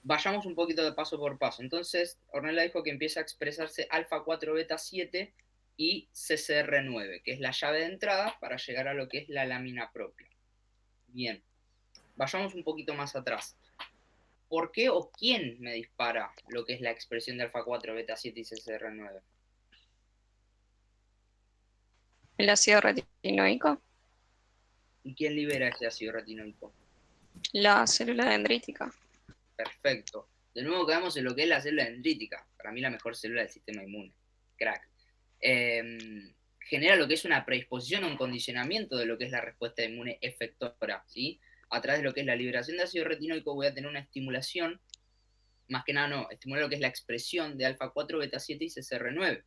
Vayamos un poquito de paso por paso. Entonces, Ornella dijo que empieza a expresarse alfa 4 beta 7 y CCR9, que es la llave de entrada para llegar a lo que es la lámina propia. Bien. Vayamos un poquito más atrás. ¿Por qué o quién me dispara lo que es la expresión de alfa 4 beta 7 y CCR9? ¿El ácido retinoico? ¿Y quién libera ese ácido retinoico? La célula dendrítica. Perfecto. De nuevo quedamos en lo que es la célula dendrítica. Para mí la mejor célula del sistema inmune. Crack. Genera lo que es una predisposición o un condicionamiento de lo que es la respuesta inmune efectora, ¿sí? A través de lo que es la liberación de ácido retinoico voy a tener una estimulación, más que nada no, estimular lo que es la expresión de alfa 4, beta 7 y CCR9,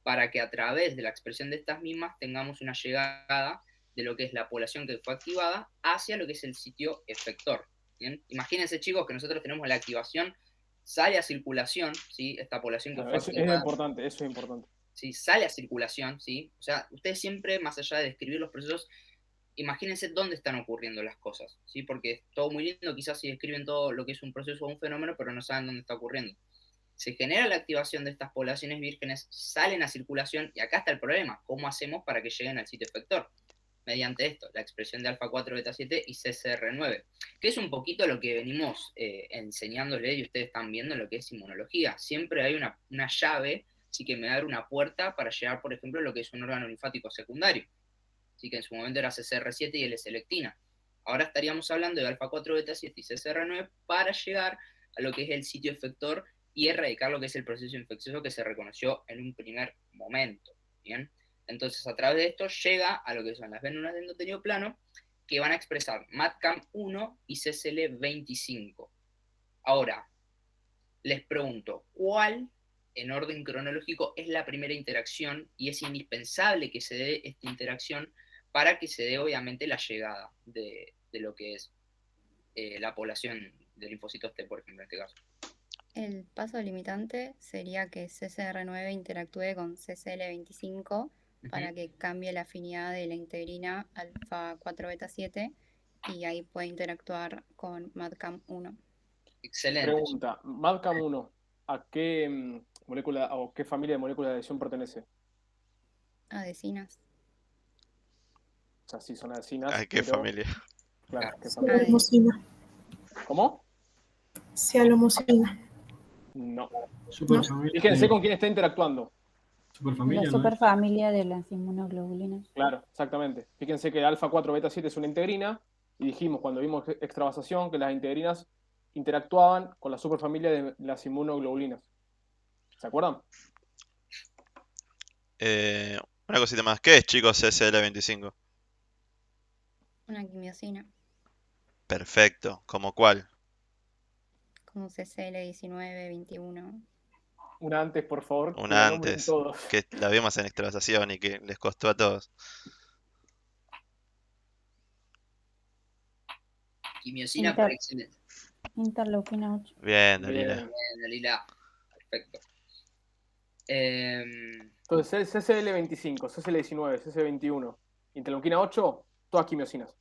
para que a través de la expresión de estas mismas tengamos una llegada de lo que es la población que fue activada hacia lo que es el sitio efector. ¿Bien? Imagínense, chicos, que nosotros tenemos la activación, sale a circulación, ¿sí? Esta población que fue activada. Eso es importante. ¿Sí? Sale a circulación, ¿sí? O sea, ustedes siempre, más allá de describir los procesos, imagínense dónde están ocurriendo las cosas, ¿sí? Porque es todo muy lindo, quizás si describen todo lo que es un proceso o un fenómeno, pero no saben dónde está ocurriendo. Se genera la activación de estas poblaciones vírgenes, salen a circulación, y acá está el problema, ¿cómo hacemos para que lleguen al sitio efector? mediante esto, la expresión de alfa 4, beta 7 y CCR9, que es un poquito lo que venimos enseñándoles y ustedes están viendo en lo que es inmunología. Siempre hay una llave, así que me abre una puerta para llegar, por ejemplo, a lo que es un órgano linfático secundario. Así que en su momento era CCR7 y L-selectina. Ahora estaríamos hablando de alfa 4, beta 7 y CCR9 para llegar a lo que es el sitio efector y erradicar lo que es el proceso infeccioso que se reconoció en un primer momento. ¿Bien? Entonces, a través de esto llega a lo que son las vénulas de endotelio plano, que van a expresar MADCAM1 y CCL25. Ahora, les pregunto, ¿cuál, en orden cronológico, es la primera interacción? Y es indispensable que se dé esta interacción para que se dé, obviamente, la llegada de lo que es la población de linfocitos T, por ejemplo, en este caso. El paso limitante sería que CCR9 interactúe con CCL25 para que cambie la afinidad de la integrina alfa 4 beta 7 y ahí puede interactuar con MADCAM1. Excelente. Pregunta, MADCAM1, ¿a qué molécula o qué familia de moléculas de adhesión pertenece? Adhesinas. O sea, sí son adhesinas. ¿A qué familia? Claro, ¿qué Cialomocina. familia? ¿Cómo? Cialomocina. No. Superfamilia. Fíjense con quién está interactuando. Superfamilia, La ¿no? superfamilia de las inmunoglobulinas. Claro, exactamente. Fíjense que alfa 4 beta 7 es una integrina y dijimos cuando vimos extravasación que las integrinas interactuaban con la superfamilia de las inmunoglobulinas. ¿Se acuerdan? Una cosita más. ¿Qué es, chicos, CCL25? Una quimiosina, Perfecto. ¿Cómo cuál? como CCL19, 21. Una antes, por favor, que Una la nombren antes, todos. que la vimos en extravasación y que les costó a todos. Quimiosina por excelencia. Interleuquina 8. Bien, Dalila. Bien, Dalila. Perfecto. Entonces, CCL25, CCL19, CCL21, interleuquina 8, todas quimiosinas.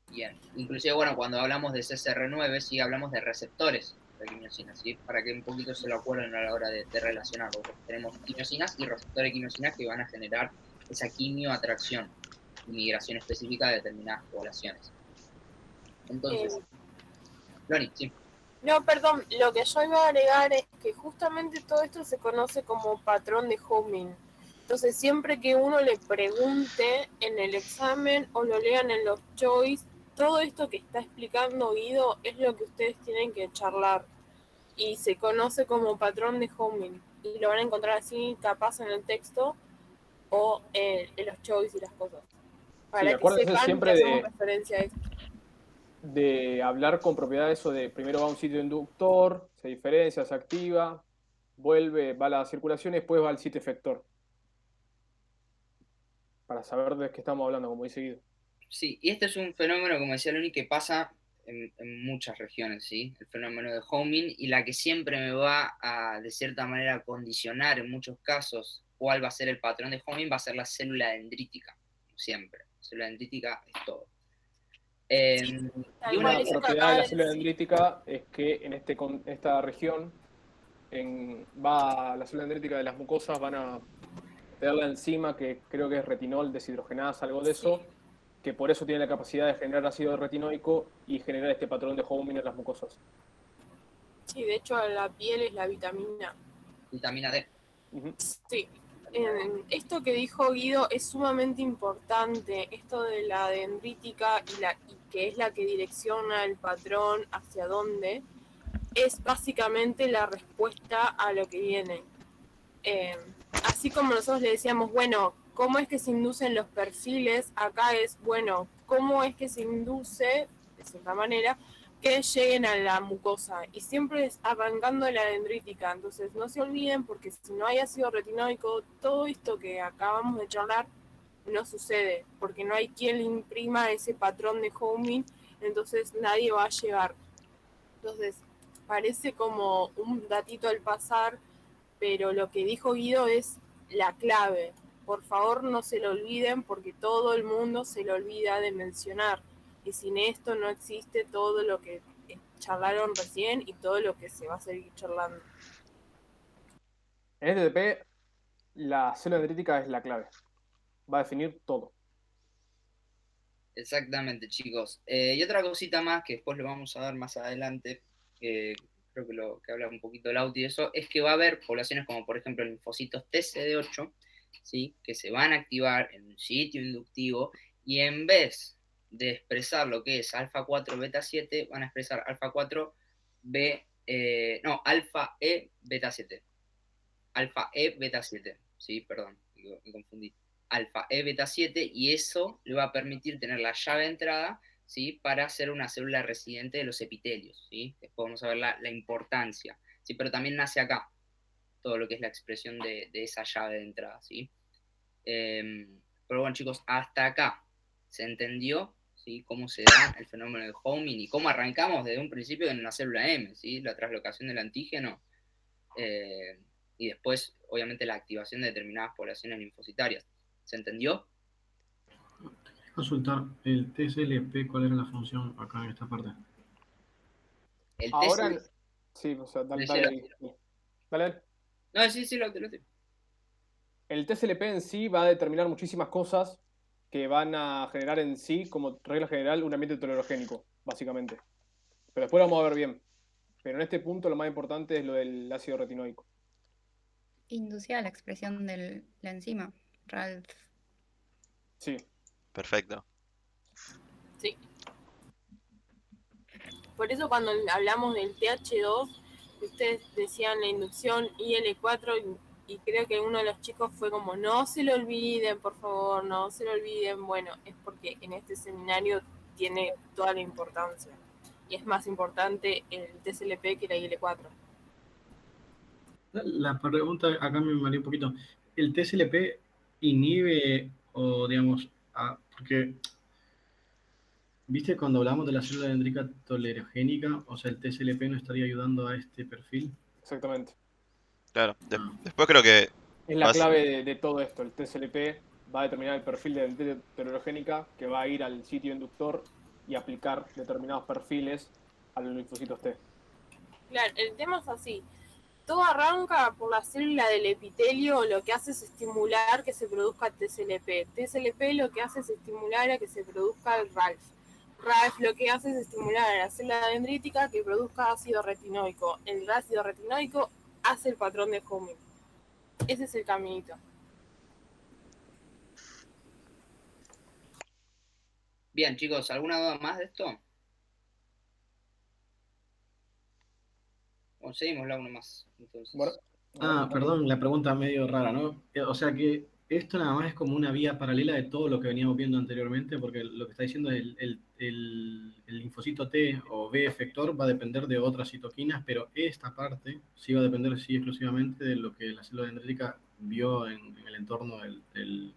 Bien. Inclusive, bueno, cuando hablamos de CCR9, sí hablamos de receptores de quimiosinas, ¿sí? Para que un poquito se lo acuerden a la hora de relacionarlo. Tenemos quimiosinas y receptores de quimiosinas que van a generar esa quimioatracción y migración específica de determinadas poblaciones. Entonces, Loni, sí. No, perdón, lo que yo iba a agregar es que justamente todo esto se conoce como patrón de homing. Entonces, siempre que uno le pregunte en el examen o lo lean en los choice, todo esto que está explicando Guido es lo que ustedes tienen que charlar. Y se conoce como patrón de homing. Y lo van a encontrar así, capaz en el texto o en los choice y las cosas. Para que acuérdense sepan siempre que hacemos referencia a esto. de hablar con propiedad eso de primero va a un sitio inductor, se diferencia, se activa, vuelve, va a la circulación y después va al sitio efector. Para saber de qué estamos hablando, como dice Guido. Sí, y este es un fenómeno, como decía Loni, que pasa en muchas regiones, ¿sí? El fenómeno de homing, y la que siempre me va a, de cierta manera, condicionar en muchos casos cuál va a ser el patrón de homing, va a ser la célula dendrítica, siempre. La célula dendrítica es todo. Y una propiedad de la célula dendrítica es que en esta región la célula dendrítica de las mucosas van a tener la enzima que creo que es retinol deshidrogenasa, algo de eso, que por eso tiene la capacidad de generar ácido retinoico y generar este patrón de homing en las mucosas. Sí, de hecho la piel es la vitamina. Vitamina D. Sí. Esto que dijo Guido es sumamente importante, esto de la dendrítica y que es la que direcciona el patrón hacia dónde, es básicamente la respuesta a lo que viene. Así como nosotros le decíamos, bueno, ¿cómo es que se inducen los perfiles? Acá es, bueno, ¿cómo es que se induce, de cierta manera, que lleguen a la mucosa? Y siempre es arrancando la dendrítica. Entonces, no se olviden, porque si no hay ácido retinoico, todo esto que acabamos de charlar no sucede, porque no hay quien le imprima ese patrón de homing, entonces nadie va a llegar. Entonces, parece como un datito al pasar, pero lo que dijo Guido es la clave. Por favor, no se lo olviden, porque todo el mundo se lo olvida de mencionar. Y sin esto no existe todo lo que charlaron recién y todo lo que se va a seguir charlando. En este TP La célula dendrítica es la clave. Va a definir todo. Exactamente, chicos. Y otra cosita más que después lo vamos a ver más adelante, creo que lo que habla un poquito Lauti de eso, es que va a haber poblaciones como por ejemplo linfocitos TCD8, ¿sí? Que se van a activar en un sitio inductivo y en vez de expresar lo que es alfa 4 beta 7, van a expresar alfa 4 alfa E beta 7. Alfa E beta 7, ¿sí? Perdón, me confundí. Alfa E beta 7, y eso le va a permitir tener la llave de entrada, ¿sí? Para hacer una célula residente de los epitelios, ¿sí? Después vamos a ver la importancia, ¿sí? Pero también nace acá todo lo que es la expresión de esa llave de entrada, ¿sí? Pero bueno, chicos, hasta acá se entendió, ¿sí? Cómo se da el fenómeno de homing y cómo arrancamos desde un principio en una célula M, ¿sí? La traslocación del antígeno, y después, obviamente, la activación de determinadas poblaciones linfocitarias. ¿Se entendió? Consultar el TSLP, ¿cuál era la función acá en esta parte? El Ahora, TSLP. sí, o sea, dale. Dale. No, sí, lo tengo. El TSLP en sí va a determinar muchísimas cosas que van a generar en sí, como regla general, un ambiente tolerogénico, básicamente. Pero después lo vamos a ver bien. Pero en este punto lo más importante es lo del ácido retinoico. Inducía la expresión de la enzima, Ralph. Sí. Perfecto. Sí. Por eso cuando hablamos del TH2, ustedes decían la inducción IL4 y creo que uno de los chicos fue como, no se lo olviden, por favor, no se lo olviden. Bueno, es porque en este seminario tiene toda la importancia. Y es más importante el TSLP que la IL4. La pregunta acá me mareó un poquito. ¿El TSLP inhibe o, digamos, porque, viste, cuando hablamos de la célula dendrítica tolerogénica, o sea, el TSLP no estaría ayudando a este perfil? Exactamente. Claro. Después creo que Es la clave de todo esto. El TSLP va a determinar el perfil de dendritis heterogénica que va a ir al sitio inductor y aplicar determinados perfiles a los linfocitos T. Claro, el tema es así. Todo arranca por la célula del epitelio, lo que hace es estimular que se produzca TSLP. TSLP lo que hace es estimular a que se produzca el RALF. RALF lo que hace es estimular a la célula dendrítica que produzca ácido retinoico. El ácido retinoico hace el patrón de homing. Ese es el caminito. Bien, chicos, ¿alguna duda más de esto? O seguimos la uno más. Entonces. Perdón, la pregunta medio rara, ¿no? O sea que esto nada más es como una vía paralela de todo lo que veníamos viendo anteriormente, porque lo que está diciendo es el linfocito T o B efector va a depender de otras citoquinas, pero esta parte sí va a depender exclusivamente de lo que la célula dendrítica vio en el entorno del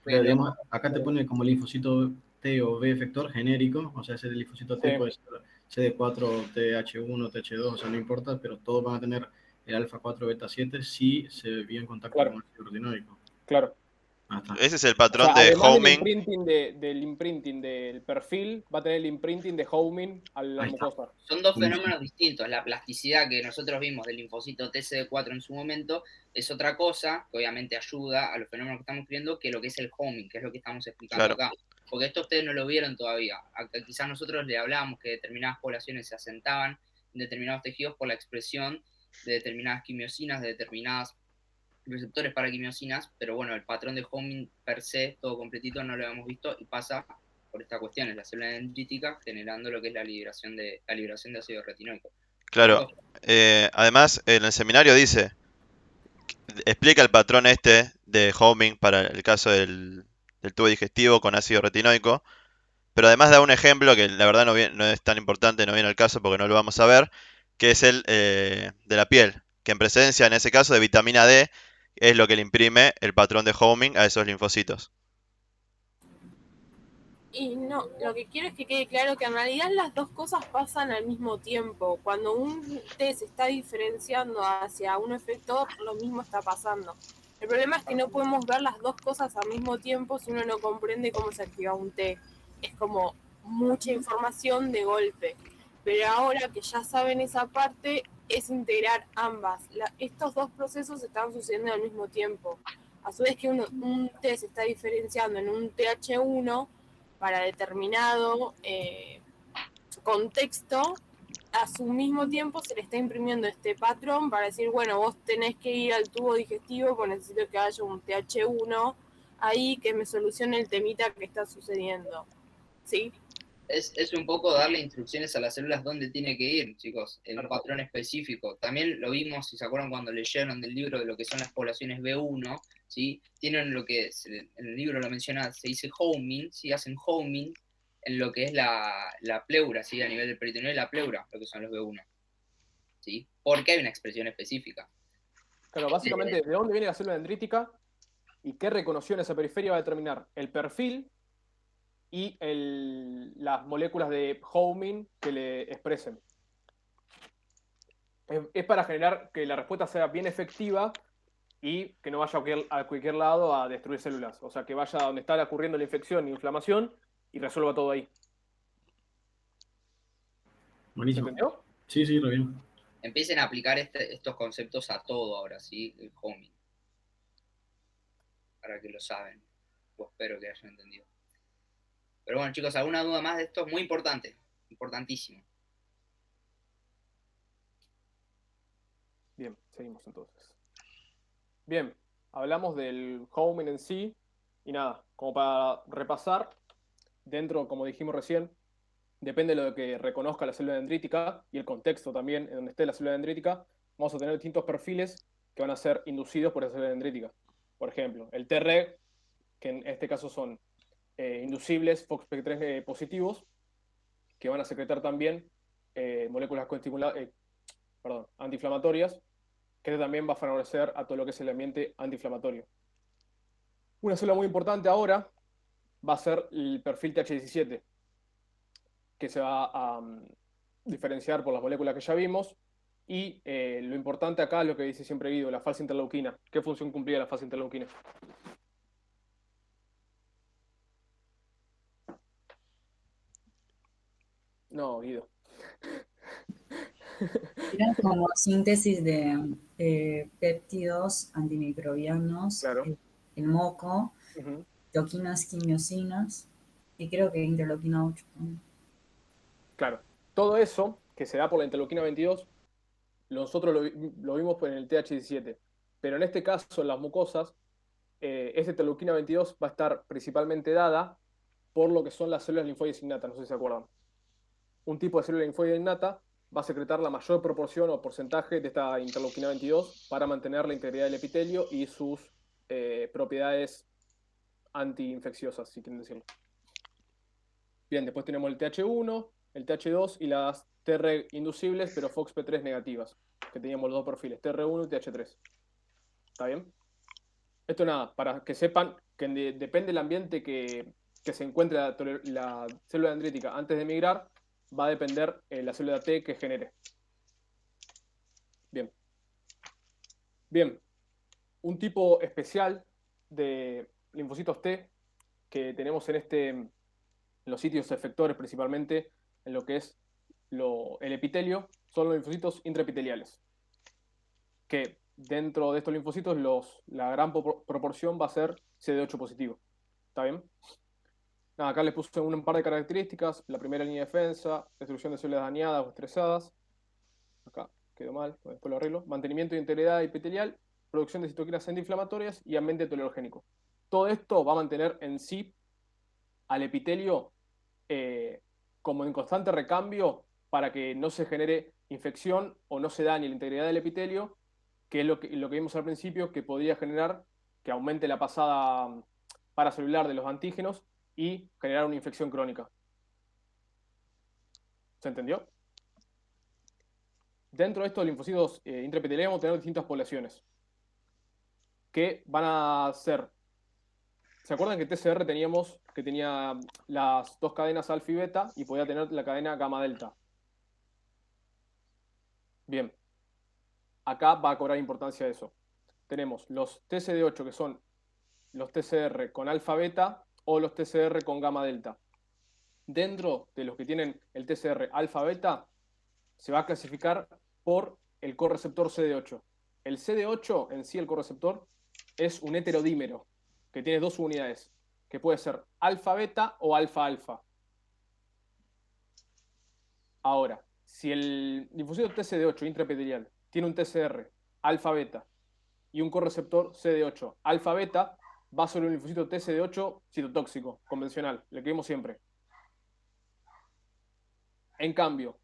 pero, digamos, acá te pone como linfocito T o B efector genérico, o sea, ese linfocito T puede ser CD4, TH1, TH2, o sea, no importa, pero todos van a tener el alfa 4 beta 7 si se vio en contacto con el ácido retinoico. Claro. Ese es el patrón o sea, de además homing. del imprinting del perfil, va a tener el imprinting de homing a la mucosa. Son dos fenómenos distintos. La plasticidad que nosotros vimos del linfocito TCD4 en su momento es otra cosa, que obviamente ayuda a los fenómenos que estamos viendo, que lo que es el homing, que es lo que estamos explicando acá. Porque esto ustedes no lo vieron todavía. Acá quizás nosotros le hablábamos que determinadas poblaciones se asentaban en determinados tejidos por la expresión de determinadas quimiosinas, de determinadas receptores para quimiosinas, pero bueno, el patrón de homing per se, todo completito, no lo hemos visto y pasa por esta cuestión, es la célula dendrítica generando lo que es la liberación de ácido retinoico. Claro, además en el seminario explica el patrón este de homing para el caso del tubo digestivo con ácido retinoico, pero además da un ejemplo que la verdad no es tan importante, no viene al caso porque no lo vamos a ver, que es el de la piel, que en presencia en ese caso de vitamina D es lo que le imprime el patrón de homing a esos linfocitos. Y no, lo que quiero es que quede claro que en realidad las dos cosas pasan al mismo tiempo. Cuando un T se está diferenciando hacia un efector, lo mismo está pasando. El problema es que no podemos ver las dos cosas al mismo tiempo si uno no comprende cómo se activa un T. Es como mucha información de golpe. Pero ahora que ya saben esa parte, es integrar ambas. Estos dos procesos están sucediendo al mismo tiempo. A su vez que un T se está diferenciando en un TH1 para determinado contexto, a su mismo tiempo se le está imprimiendo este patrón para decir, bueno, vos tenés que ir al tubo digestivo, pues necesito que haya un TH1 ahí que me solucione el temita que está sucediendo. ¿Sí? Es un poco darle instrucciones a las células dónde tiene que ir, chicos, en un patrón específico. También lo vimos, si se acuerdan, cuando leyeron del libro de lo que son las poblaciones B1, ¿sí? Tienen lo que, en el libro lo menciona, se dice homing, ¿sí? Hacen homing en lo que es la pleura, ¿sí? A nivel del peritoneo de la pleura, lo que son los B1, ¿sí? Porque hay una expresión específica. Claro, básicamente, ¿de dónde viene la célula dendrítica y qué reconoció en esa periferia va a determinar el perfil y las moléculas de homing que le expresen? Es para generar que la respuesta sea bien efectiva y que no vaya a cualquier lado a destruir células. O sea, que vaya a donde está ocurriendo la infección e inflamación y resuelva todo ahí. Buenísimo. ¿Se entendió? Sí, re bien. Empiecen a aplicar estos conceptos a todo ahora, ¿sí? El homing. Para que lo saben. O espero que hayan entendido. Pero bueno, chicos, ¿alguna duda más de esto? Muy importante. Importantísimo. Bien, seguimos entonces. Bien, hablamos del homing en sí. Y nada, como para repasar, dentro, como dijimos recién, depende de lo que reconozca la célula dendrítica y el contexto también en donde esté la célula dendrítica, vamos a tener distintos perfiles que van a ser inducidos por esa célula dendrítica. Por ejemplo, el Treg, que en este caso son inducibles FOXP3 positivos, que van a secretar también moléculas antiinflamatorias, que también va a favorecer a todo lo que es el ambiente antiinflamatorio. Una célula muy importante ahora va a ser el perfil TH17, que se va a diferenciar por las moléculas que ya vimos. Y lo importante acá es lo que dice siempre Guido, la falsa interleuquina. ¿Qué función cumplía la falsa interleuquina? No, Guido. Era como síntesis de péptidos antimicrobianos, claro. el moco, toquinas, quimiosinas, y creo que interleuquina 8 también. Claro. Todo eso que se da por la interleuquina 22, nosotros lo vimos en el TH17. Pero en este caso, en las mucosas, esta interleuquina 22 va a estar principalmente dada por lo que son las células linfoides innatas, no sé si se acuerdan. Un tipo de célula linfoide innata va a secretar la mayor proporción o porcentaje de esta interleuquina 22 para mantener la integridad del epitelio y sus propiedades antiinfecciosas, si quieren decirlo. Bien, después tenemos el TH1, el TH2 y las Treg inducibles, pero FOXP3 negativas, que teníamos los dos perfiles, TR1 y TH3. ¿Está bien? Esto nada, para que sepan que depende del ambiente que se encuentre la célula dendrítica antes de migrar, va a depender la célula T que genere. Bien. Bien. Un tipo especial de linfocitos T que tenemos en los sitios efectores, principalmente en lo que es el epitelio, son los linfocitos intraepiteliales. Que dentro de estos linfocitos la gran proporción va a ser CD8 positivo. ¿Está bien? Nada, acá les puse un par de características. La primera línea de defensa, destrucción de células dañadas o estresadas. Acá quedó mal, después lo arreglo. Mantenimiento de integridad epitelial, producción de citoquinas antiinflamatorias y ambiente tolerogénico. Todo esto va a mantener en sí al epitelio como en constante recambio para que no se genere infección o no se dañe la integridad del epitelio, que es lo que vimos al principio, que podría generar que aumente la pasada paracelular de los antígenos y generar una infección crónica. ¿Se entendió? Dentro de estos linfocitos intraepiteliales vamos a tener distintas poblaciones que van a ser... ¿Se acuerdan que TCR tenía las dos cadenas alfa y beta y podía tener la cadena gamma delta? Bien. Acá va a cobrar importancia eso. Tenemos los TCD8, que son los TCR con alfa beta o los TCR con gamma delta. Dentro de los que tienen el TCR alfa beta, se va a clasificar por el correceptor CD8. El CD8 en sí, el correceptor, es un heterodímero que tiene dos unidades, que puede ser alfa-beta o alfa-alfa. Ahora, si el linfocito TCD8 intraepitelial tiene un TCR alfa-beta y un correceptor CD8 alfa-beta, va sobre un linfocito TCD8 citotóxico, convencional, el que vemos siempre. En cambio,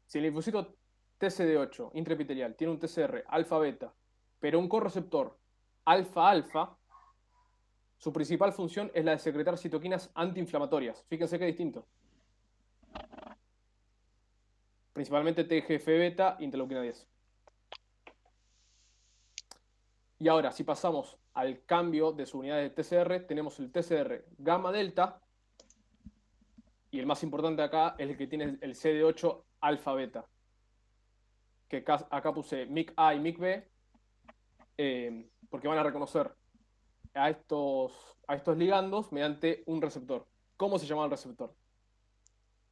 si el linfocito TCD8 intraepitelial tiene un TCR alfa-beta, pero un correceptor alfa-alfa, su principal función es la de secretar citoquinas antiinflamatorias. Fíjense qué distinto. Principalmente TGF-beta, interleuquina 10. Y ahora, si pasamos al cambio de su unidad de TCR, tenemos el TCR gamma delta, y el más importante acá es el que tiene el CD8 alfa beta, que acá puse MIC A y MIC B, porque van a reconocer a estos ligandos mediante un receptor. ¿Cómo se llama el receptor?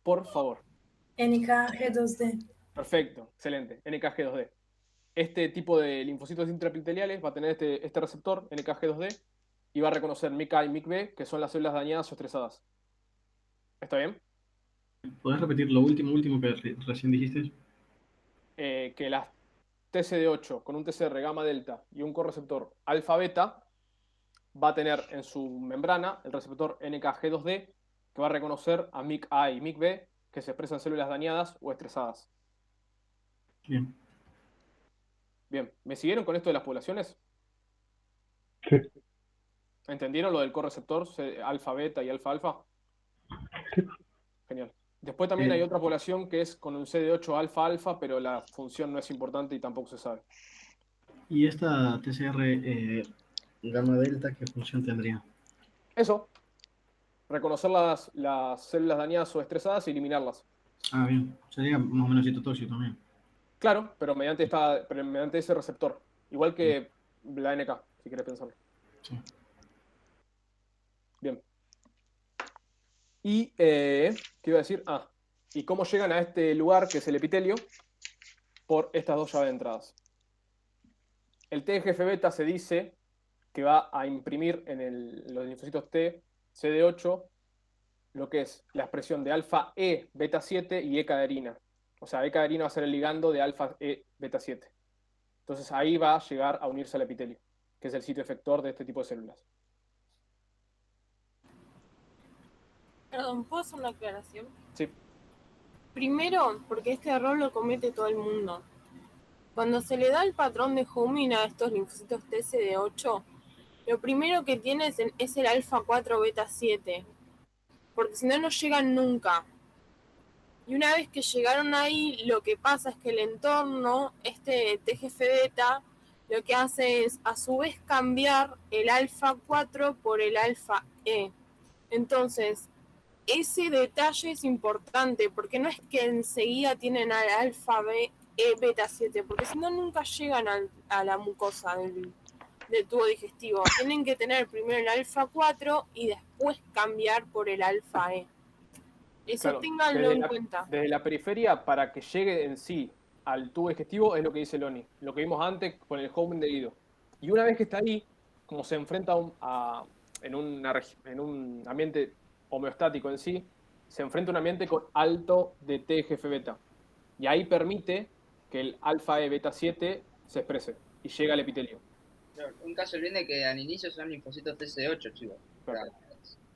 Por favor. NKG2D. Perfecto, excelente. NKG2D. Este tipo de linfocitos intraepiteliales va a tener este receptor, NKG2D, y va a reconocer MIC A y MIC B, que son las células dañadas o estresadas. ¿Está bien? ¿Podés repetir lo último que recién dijiste? Que las TCD8 con un TCR gamma delta y un correceptor alfa beta va a tener en su membrana el receptor NKG2D, que va a reconocer a MIC A y MIC B, que se expresan células dañadas o estresadas. Bien. Bien, ¿me siguieron con esto de las poblaciones? Sí. ¿Entendieron lo del correceptor alfa beta y alfa alfa? Genial. Después también hay otra población que es con un CD8 alfa alfa, pero la función no es importante y tampoco se sabe. ¿Y esta TCR gamma delta qué función tendría? Eso. Reconocer las células dañadas o estresadas y eliminarlas. Ah, bien. Sería más o menos citotóxico también. Claro, pero mediante ese receptor. Igual que la NK, si querés pensarlo. Sí. Bien. Y, ¿qué iba a decir? ¿Y cómo llegan a este lugar que es el epitelio? Por estas dos llaves de entradas. El TGF-beta se dice que va a imprimir en los linfocitos T, CD8, lo que es la expresión de alfa E beta 7 y E-caderina. O sea, E-caderina va a ser el ligando de alfa E beta 7. Entonces ahí va a llegar a unirse al epitelio, que es el sitio efector de este tipo de células. Perdón, ¿puedo hacer una aclaración? Sí. Primero, porque este error lo comete todo el mundo. Cuando se le da el patrón de homing a estos linfocitos TCD8, lo primero que tiene es el alfa 4 beta 7, porque si no, no llegan nunca. Y una vez que llegaron ahí, lo que pasa es que el entorno, este TGF-beta, lo que hace es a su vez cambiar el alfa 4 por el alfa E. Entonces, ese detalle es importante, porque no es que enseguida tienen al alfa E beta 7, porque si no nunca llegan a la mucosa del tubo digestivo. Tienen que tener primero el alfa 4 y después cambiar por el alfa E. Eso Claro, ténganlo en cuenta. Desde la periferia, para que llegue en sí al tubo digestivo, es lo que dice Loni. Lo que vimos antes con el homing de Guido. Y una vez que está ahí, como se enfrenta en un ambiente homeostático en sí, se enfrenta a un ambiente con alto de TGF-beta. Y ahí permite que el alfa E beta 7 se exprese y llega al epitelio. Nunca se olviden que al inicio son linfocitos TC8, chicos.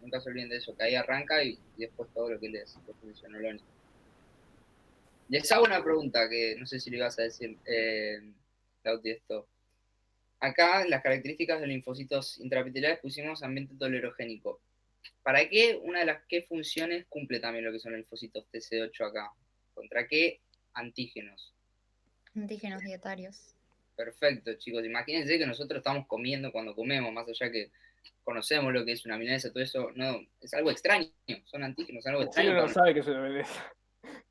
Nunca se olviden de eso, que ahí arranca y después todo lo que les mencionó Loni. Les hago una pregunta que no sé si le ibas a decir, Lauti, esto. Acá en las características de linfocitos intraepiteliales pusimos ambiente tolerogénico. ¿Para qué? Una de las qué funciones cumple también lo que son los linfocitos TC8 acá. ¿Contra qué antígenos? Antígenos dietarios. Perfecto, chicos. Imagínense que nosotros estamos comiendo cuando comemos, más allá que conocemos lo que es una milanesa, todo eso, no, es algo extraño. Son antígenos, algo extraño. No sabe que es una milanesa.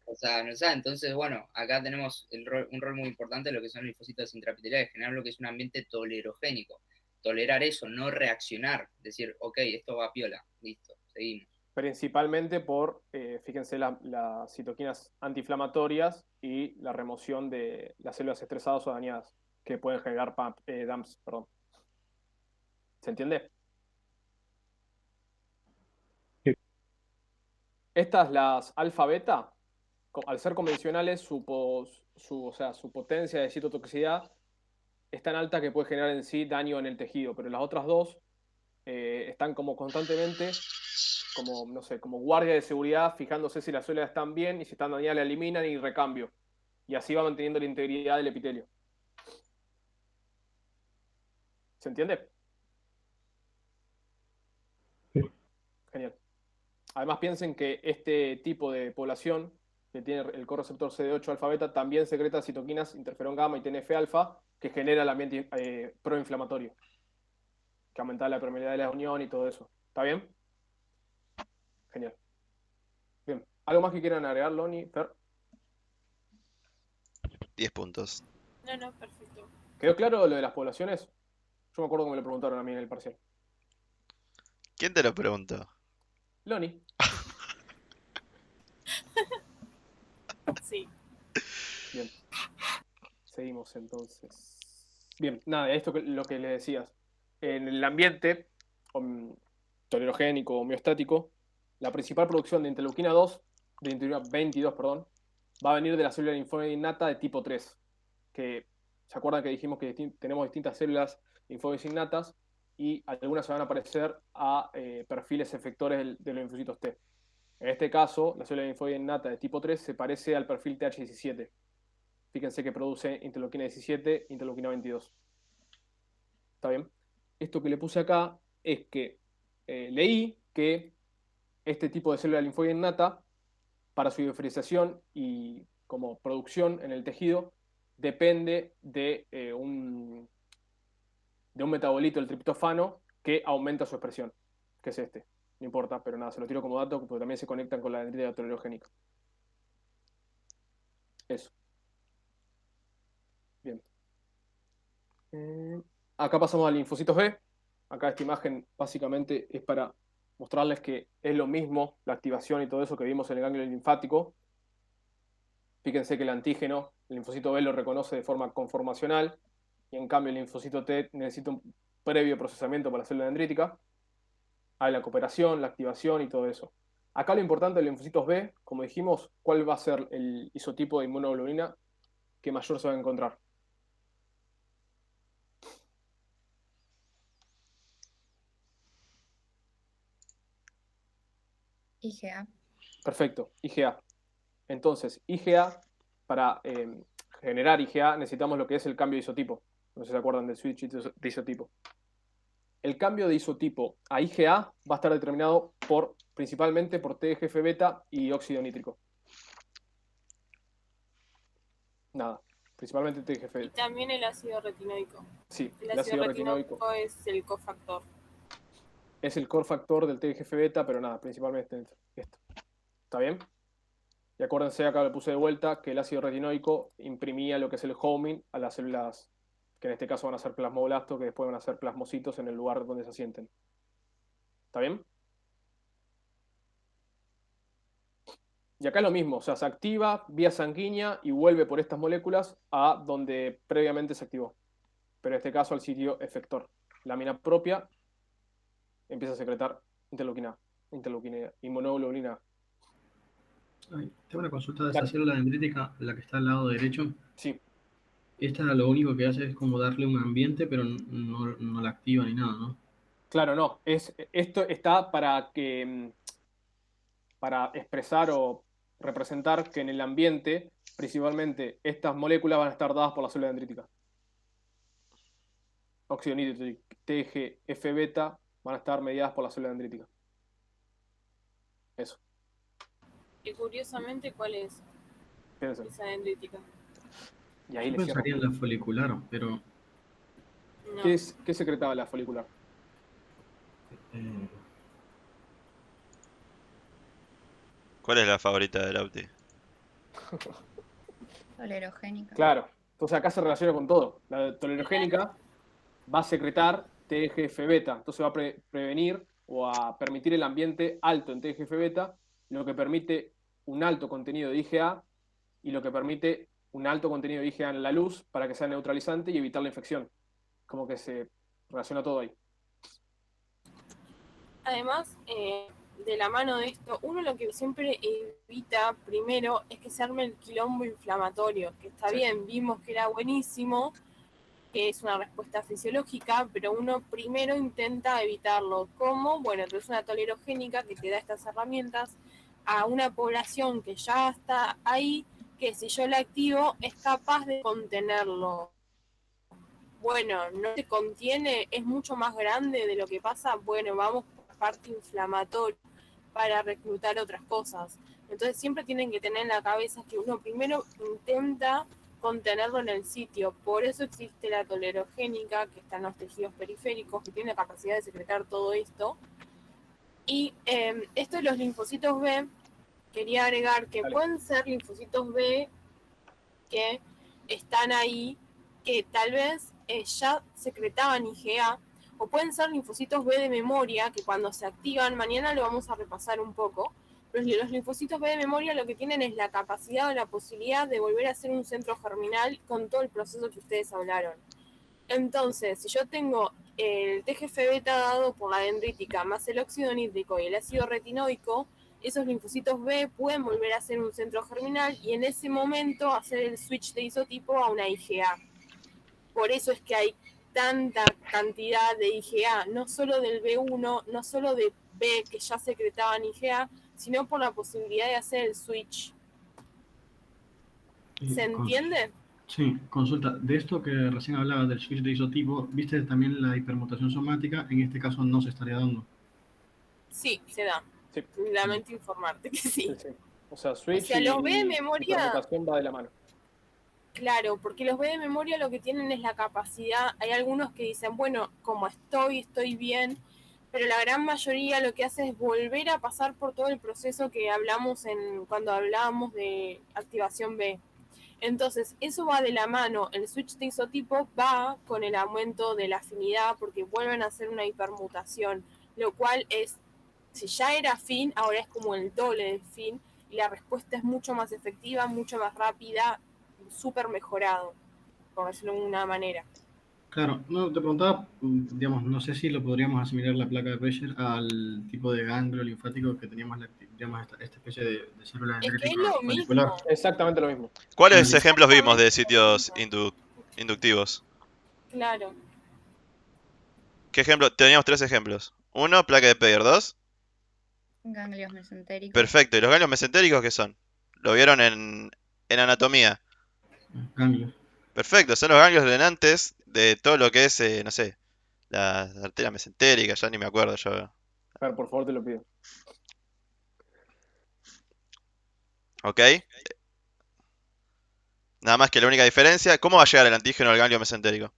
O sea, no sabe. Entonces, bueno, acá tenemos un rol muy importante de lo que son los linfocitos intraepiteliales, generar lo que es un ambiente tolerogénico. Tolerar eso, no reaccionar. Decir, ok, esto va a piola, listo, seguimos. Principalmente por, fíjense, las citoquinas antiinflamatorias y la remoción de las células estresadas o dañadas que pueden generar DAMPs. Perdón. ¿Se entiende? Sí. Estas, las alfa-beta, al ser convencionales, su potencia de citotoxicidad es tan alta que puede generar en sí daño en el tejido, pero las otras dos están como constantemente, como, no sé, como guardia de seguridad, fijándose si las células están bien y si están dañadas la eliminan y recambio. Y así va manteniendo la integridad del epitelio. ¿Se entiende? Sí. Genial. Además piensen que este tipo de población que tiene el correceptor CD8 alfa beta también secreta citoquinas interferón gamma y TNF alfa que genera el ambiente proinflamatorio, que aumenta la permeabilidad de la unión y todo eso. ¿Está bien? Genial. Bien. ¿Algo más que quieran agregar, Loni, Fer? 10 puntos. No, perfecto. ¿Quedó claro lo de las poblaciones? Yo me acuerdo que me lo preguntaron a mí en el parcial. ¿Quién te lo preguntó? Loni. Sí. Bien. Seguimos entonces. Bien, nada, esto lo que le decías. En el ambiente tolerogénico o homeostático, la principal producción de interleuquina 2, de interleuquina 22, perdón, va a venir de la célula linfóide innata de tipo 3, que se acuerdan que dijimos que tenemos distintas células linfóides innatas y algunas se van a parecer a perfiles efectores de los linfocitos T. En este caso, la célula linfóide innata de tipo 3 se parece al perfil TH17. Fíjense que produce interleuquina 17, interleuquina 22. ¿Está bien? Esto que le puse acá es que leí que este tipo de célula linfóide innata, para su diferenciación y como producción en el tejido, depende de un metabolito, el triptofano, que aumenta su expresión, que es este. No importa, pero nada, se lo tiro como dato porque también se conectan con la dendrita tolerogénica. Eso. Bien. Acá pasamos a linfocitos B. Acá esta imagen básicamente es para mostrarles que es lo mismo la activación y todo eso que vimos en el ganglio linfático. Fíjense que el antígeno, el linfocito B lo reconoce de forma conformacional y en cambio el linfocito T necesita un previo procesamiento para la célula dendrítica. Hay la cooperación, la activación y todo eso. Acá lo importante de los linfocitos B, como dijimos, ¿cuál va a ser el isotipo de inmunoglobulina que mayor se va a encontrar? IgA. Perfecto, IgA. Entonces, IgA, para generar IgA necesitamos lo que es el cambio de isotipo. No sé si se acuerdan del switch de isotipo. El cambio de isotipo a IgA va a estar determinado principalmente por TGF-beta y óxido nítrico. Nada, principalmente Y TGF-beta. también el ácido retinoico. Sí, El ácido retinoico es el cofactor. Es el cofactor del TGF-beta, pero nada, principalmente esto. ¿Está bien? Y acuérdense, acá le puse de vuelta, que el ácido retinoico imprimía lo que es el homing a las células, que en este caso van a ser plasmoblastos, que después van a ser plasmocitos en el lugar donde se asienten. ¿Está bien? Y acá es lo mismo, o sea, se activa vía sanguínea y vuelve por estas moléculas a donde previamente se activó. Pero en este caso al sitio efector. Lámina propia empieza a secretar interleuquina, inmunoglobulina. Ay, tengo una consulta de Claro. esta célula dendrítica, la que está al lado derecho. Sí. Esta lo único que hace es como darle un ambiente, pero no la activa ni nada, ¿no? Claro, no. Esto está para expresar o representar que en el ambiente, principalmente, estas moléculas van a estar dadas por la célula dendrítica. Óxido nítrico, TGF-beta van a estar mediadas por la célula dendrítica. Eso. Y curiosamente, ¿cuál es? Fíjense. Esa dendrítica. Y ahí Yo le cierro. pensaría en la folicular, pero... No. ¿Qué secretaba la folicular? ¿Cuál es la favorita de Lauti? Tolerogénica. Claro. Entonces acá se relaciona con todo. La tolerogénica va a secretar TGF-beta. Entonces va a prevenir o a permitir el ambiente alto en TGF-beta, lo que permite un alto contenido de IgA y lo que permite un alto contenido de IgA en la luz para que sea neutralizante y evitar la infección. Como que se relaciona todo ahí. Además, de la mano de esto, uno lo que siempre evita primero es que se arme el quilombo inflamatorio, que está bien, vimos que era buenísimo, que es una respuesta fisiológica, pero uno primero intenta evitarlo. ¿Cómo? Bueno, es una tolerogénica que te da estas herramientas a una población que ya está ahí, que si yo la activo es capaz de contenerlo. Bueno, no se contiene, es mucho más grande de lo que pasa, bueno, vamos por parte inflamatoria para reclutar otras cosas. Entonces siempre tienen que tener en la cabeza que uno primero intenta contenerlo en el sitio. Por eso existe la tolerogénica, que está en los tejidos periféricos, que tiene la capacidad de secretar todo esto. Y esto de los linfocitos B, quería agregar que pueden ser linfocitos B que están ahí, que tal vez ya secretaban IgA, o pueden ser linfocitos B de memoria, que cuando se activan, mañana lo vamos a repasar un poco, pero los linfocitos B de memoria lo que tienen es la capacidad o la posibilidad de volver a ser un centro germinal con todo el proceso que ustedes hablaron. Entonces, si yo tengo el TGF-beta dado por la dendrítica más el óxido nítrico y el ácido retinoico, esos linfocitos B pueden volver a ser un centro germinal y en ese momento hacer el switch de isotipo a una IgA. Por eso es que hay tanta cantidad de IgA, no solo del B1, no solo de B que ya secretaban IgA, sino por la posibilidad de hacer el switch. ¿Se entiende? Sí, consulta. De esto que recién hablabas del switch de isotipo, ¿viste también la hipermutación somática? En este caso no se estaría dando. Sí, se da. Sí. Lamento informarte que sí. O sea, switch los B de y memoria hipermutación va de la mano. Claro, porque los B de memoria lo que tienen es la capacidad, hay algunos que dicen, bueno, como estoy bien, pero la gran mayoría lo que hace es volver a pasar por todo el proceso que hablamos cuando hablábamos de activación B. Entonces, eso va de la mano, el switch de isotipo va con el aumento de la afinidad porque vuelven a hacer una hipermutación, lo cual es, si ya era afín, ahora es como el doble del fin y la respuesta es mucho más efectiva, mucho más rápida, súper mejorado, por decirlo de una manera. Claro, no, te preguntaba, digamos, no sé si lo podríamos asimilar la placa de Becher al tipo de ganglio linfático que teníamos, digamos, esta especie de célula dendrítica es lo folicular. mismo. Exactamente lo mismo. ¿Cuáles ejemplos vimos de sitios inductivos? Claro. ¿Qué ejemplo? Teníamos 3 ejemplos. 1, placa de Peyer. 2, Ganglios mesentéricos. perfecto. ¿Y los ganglios mesentéricos qué son? Lo vieron en anatomía. Ganglios. Perfecto, son los ganglios drenantes de todo lo que es, no sé, la arteria mesentérica, ya ni me acuerdo yo. A ver, por favor, te lo pido. ¿Ok? Nada más que la única diferencia, ¿cómo va a llegar el antígeno al ganglio mesentérico?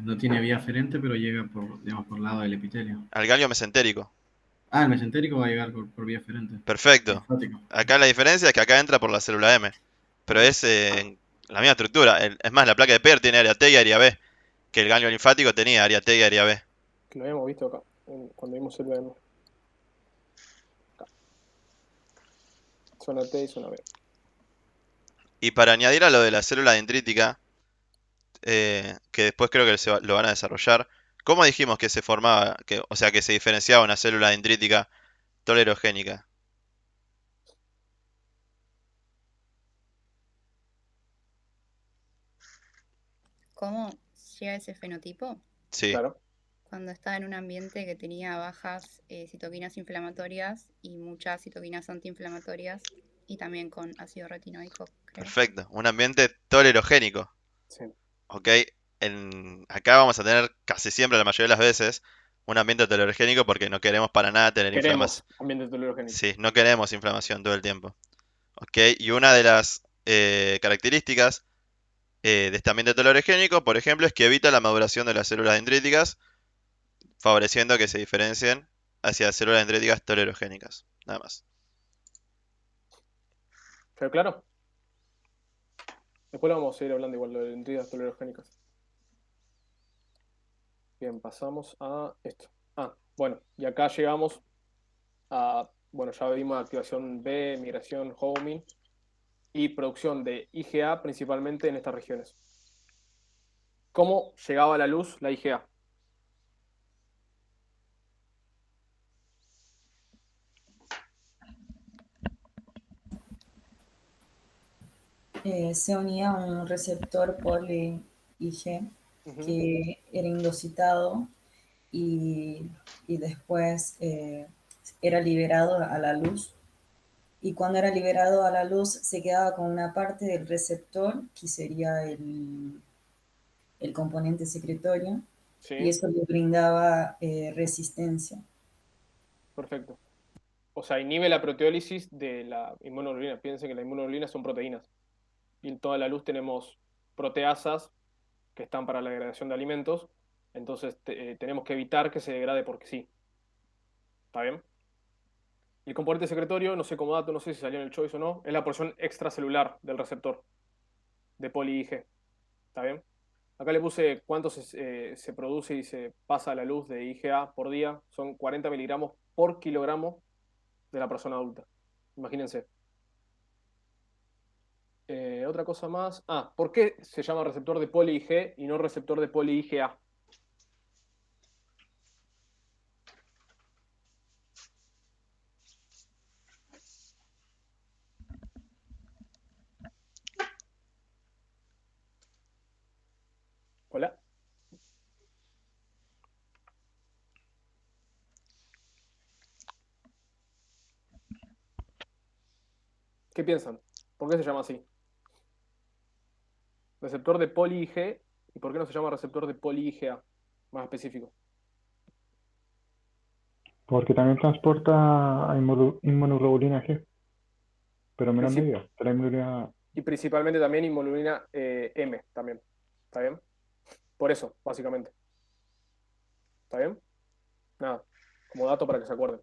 No tiene vía aferente, pero llega por, digamos, por el lado del epitelio. Al ganglio mesentérico. Ah, el mesentérico va a llegar por vía aferente. Perfecto. Linfático. Acá la diferencia es que acá entra por la célula M. Pero es la misma estructura. Es más, la placa de Peyer tiene área T y área B. Que el ganglio linfático tenía área T y área B. Que lo habíamos visto acá, cuando vimos célula M. Acá. Zona T y zona B. Y para añadir a lo de la célula dendrítica, que después creo que lo van a desarrollar, ¿cómo dijimos que se formaba, o sea, que se diferenciaba una célula dendrítica tolerogénica? ¿Cómo llega ese fenotipo? Sí. Claro. Cuando estaba en un ambiente que tenía bajas citoquinas inflamatorias y muchas citoquinas antiinflamatorias y también con ácido retinoico, creo. Perfecto, un ambiente tolerogénico. Sí. Ok, acá vamos a tener casi siempre, la mayoría de las veces, un ambiente tolerogénico porque no queremos para nada tener inflamación. Ambiente tolerogénico. Sí, no queremos inflamación todo el tiempo. Ok, y una de las características de este ambiente tolerogénico, por ejemplo, es que evita la maduración de las células dendríticas, favoreciendo que se diferencien hacia células dendríticas tolerogénicas. Nada más. ¿Pero claro? Después lo vamos a ir hablando igual de dendritas tolerogénicas. Bien, pasamos a esto. Bueno, y acá llegamos a, bueno, ya vimos activación B, migración, homing y producción de IgA principalmente en estas regiones. ¿Cómo llegaba a la luz la IgA? Se unía a un receptor poli-IG que era indocitado y después era liberado a la luz. Y cuando era liberado a la luz se quedaba con una parte del receptor, que sería el componente secretorio, Sí. y eso le brindaba resistencia. Perfecto. O sea, inhibe la proteólisis de la inmunoglobulina. Piensen que las inmunoglobulinas son proteínas. Y en toda la luz tenemos proteasas que están para la degradación de alimentos. Entonces tenemos que evitar que se degrade porque sí. ¿Está bien? Y el componente secretorio, no sé como dato, no sé si salió en el choice o no, es la porción extracelular del receptor de poli-IG. ¿Está bien? Acá le puse cuánto se produce y se pasa a la luz de IgA por día. Son 40 miligramos por kilogramo de la persona adulta. Imagínense. Otra cosa más. ¿Por qué se llama receptor de poli-IG y no receptor de poli-IgA? Hola. ¿Qué piensan? ¿Por qué se llama así? Receptor de poli-IG. ¿Y por qué no se llama receptor de poli-IgA? Más específico. Porque también transporta a inmunoglobulina G, pero menos medida. La inmunoglobulina... Y principalmente también inmunoglobulina M también. ¿Está bien? Por eso, básicamente. ¿Está bien? Nada. Como dato para que se acuerden.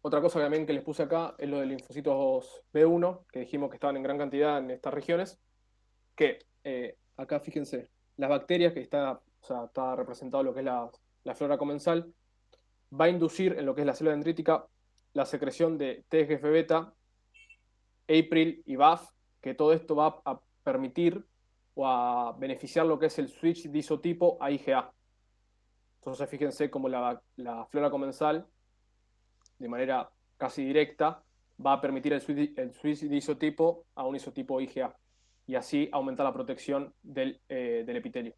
Otra cosa también que les puse acá es lo de linfocitos B1, que dijimos que estaban en gran cantidad en estas regiones. Que acá fíjense, las bacterias que está representado lo que es la flora comensal, va a inducir en lo que es la célula dendrítica la secreción de TGF-beta, April y BAF, que todo esto va a permitir o a beneficiar lo que es el switch de isotipo a IgA. Entonces fíjense cómo la flora comensal, de manera casi directa, va a permitir el switch de isotipo a un isotipo IgA y así aumentar la protección del epitelio.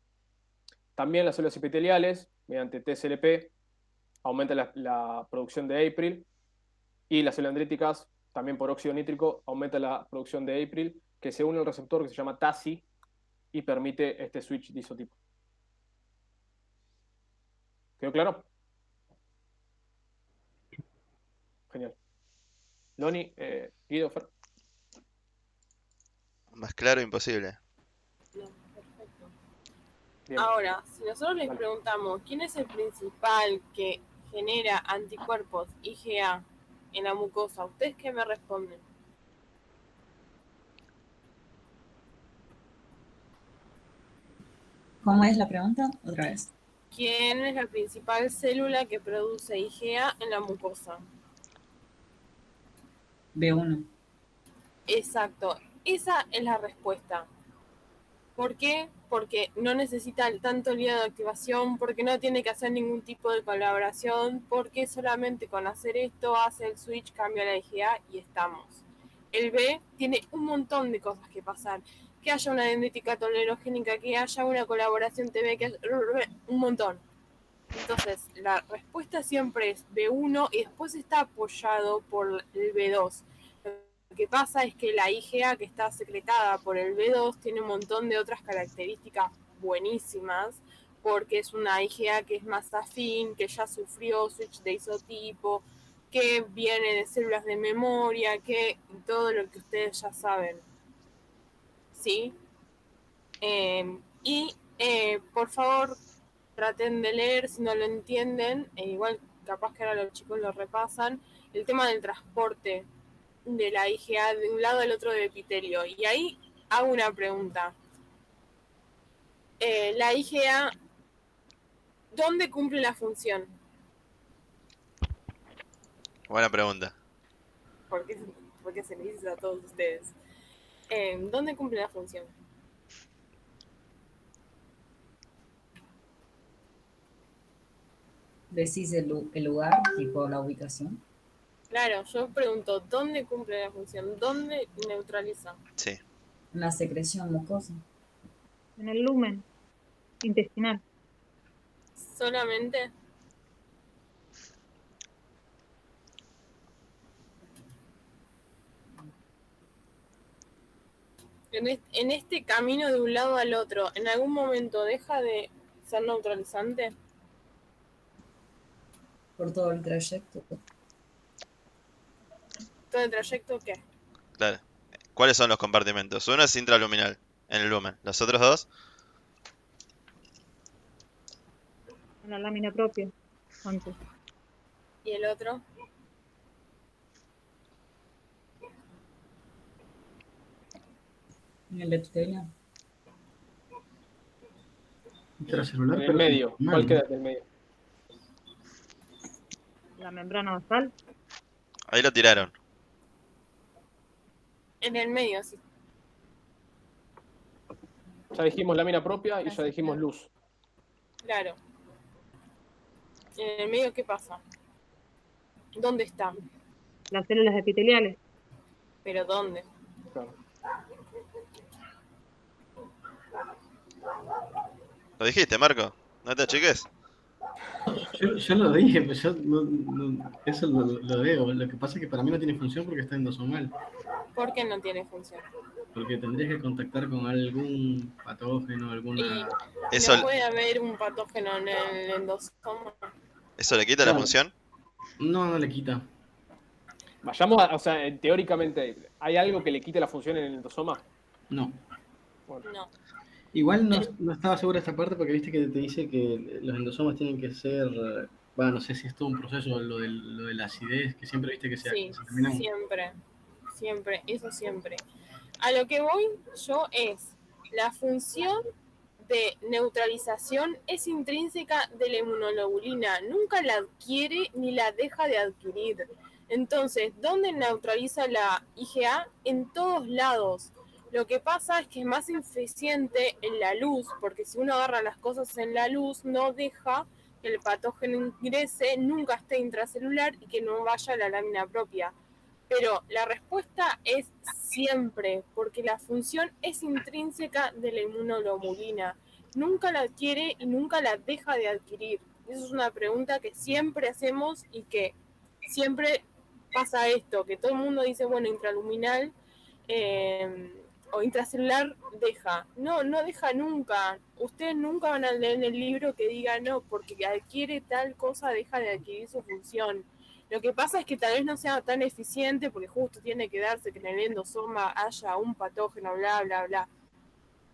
También las células epiteliales, mediante TSLP, aumentan la producción de April y las células dendríticas, también por óxido nítrico, aumenta la producción de April, que se une al receptor que se llama TACI y permite este switch de isotipo. ¿Quedó claro? Genial. Loni, Guido, Fer. Más claro imposible. No, perfecto. Bien. Ahora, si nosotros les preguntamos quién es el principal que genera anticuerpos IgA en la mucosa, ¿ustedes qué me responden? ¿Cómo es la pregunta? Otra vez. ¿Quién es la principal célula que produce IgA en la mucosa? B1. Exacto, esa es la respuesta. ¿Por qué? Porque no necesita tanto lío de activación, porque no tiene que hacer ningún tipo de colaboración, porque solamente con hacer esto hace el switch, cambia la IgA y estamos. El B tiene un montón de cosas que pasar. Que haya una dendrítica tolerogénica, que haya una colaboración TB, que haya un montón. Entonces, la respuesta siempre es B1 y después está apoyado por el B2. Lo que pasa es que la IgA que está secretada por el B2 tiene un montón de otras características buenísimas, porque es una IgA que es más afín, que ya sufrió switch de isotipo, que viene de células de memoria, que todo lo que ustedes ya saben. ¿Sí? Por favor, traten de leer si no lo entienden, igual capaz que ahora los chicos lo repasan, el tema del transporte de la IgA de un lado al otro del epitelio. Y ahí hago una pregunta. La IgA ¿Dónde cumple la función? Buena pregunta. Porque se les dice a todos ustedes. ¿Dónde cumple la función? ¿Decís el lugar, tipo la ubicación? Claro, yo pregunto, ¿dónde cumple la función? ¿Dónde neutraliza? Sí. Una secreción mucosa. En el lumen intestinal. ¿Solamente? En este camino de un lado al otro, ¿en algún momento deja de ser neutralizante? Por todo el trayecto. ¿Todo el trayecto qué? Claro. ¿Cuáles son los compartimentos? Uno es intraluminal, en el lumen. Los otros dos, En la lámina propia. Antes. ¿Y el otro? En el epitelio. Intracelular, En el pero medio. mal, ¿Cuál ¿no? queda en el medio? La membrana basal. ahí lo tiraron. En el medio, sí. Ya dijimos lámina propia y ya dijimos luz. Claro. ¿En el medio qué pasa? ¿Dónde está? Las células epiteliales. ¿Pero dónde? Claro. Lo dijiste, Marco. No te achiques. Yo lo dije, pero yo eso lo veo. Lo que pasa es que para mí no tiene función porque está endosomal. ¿Por qué no tiene función? Porque tendrías que contactar con algún patógeno, alguna... Eso, ¿No puede haber un patógeno en el endosoma? ¿Eso le quita la función? No le quita. Vayamos o sea, teóricamente, ¿hay algo que le quite la función en el endosoma? No. Bueno. No. Igual no estaba seguro de esta parte porque viste que te dice que los endosomas tienen que ser... Bueno, no sé si es todo un proceso, lo de la acidez, que siempre viste que se terminan... Siempre, eso siempre. A lo que voy yo es, la función de neutralización es intrínseca de la inmunoglobulina, nunca la adquiere ni la deja de adquirir. Entonces, ¿dónde neutraliza la IgA? En todos lados. Lo que pasa es que es más eficiente en la luz, porque si uno agarra las cosas en la luz, no deja que el patógeno ingrese, nunca esté intracelular y que no vaya a la lámina propia. Pero la respuesta es siempre, porque la función es intrínseca de la inmunoglobulina. Nunca la adquiere y nunca la deja de adquirir. Esa es una pregunta que siempre hacemos y que siempre pasa esto, que todo el mundo dice, bueno, intraluminal o intracelular deja. No deja nunca. Ustedes nunca van a leer en el libro que diga, no, porque adquiere tal cosa, deja de adquirir su función. Lo que pasa es que tal vez no sea tan eficiente porque justo tiene que darse que en el endosoma haya un patógeno, bla, bla, bla.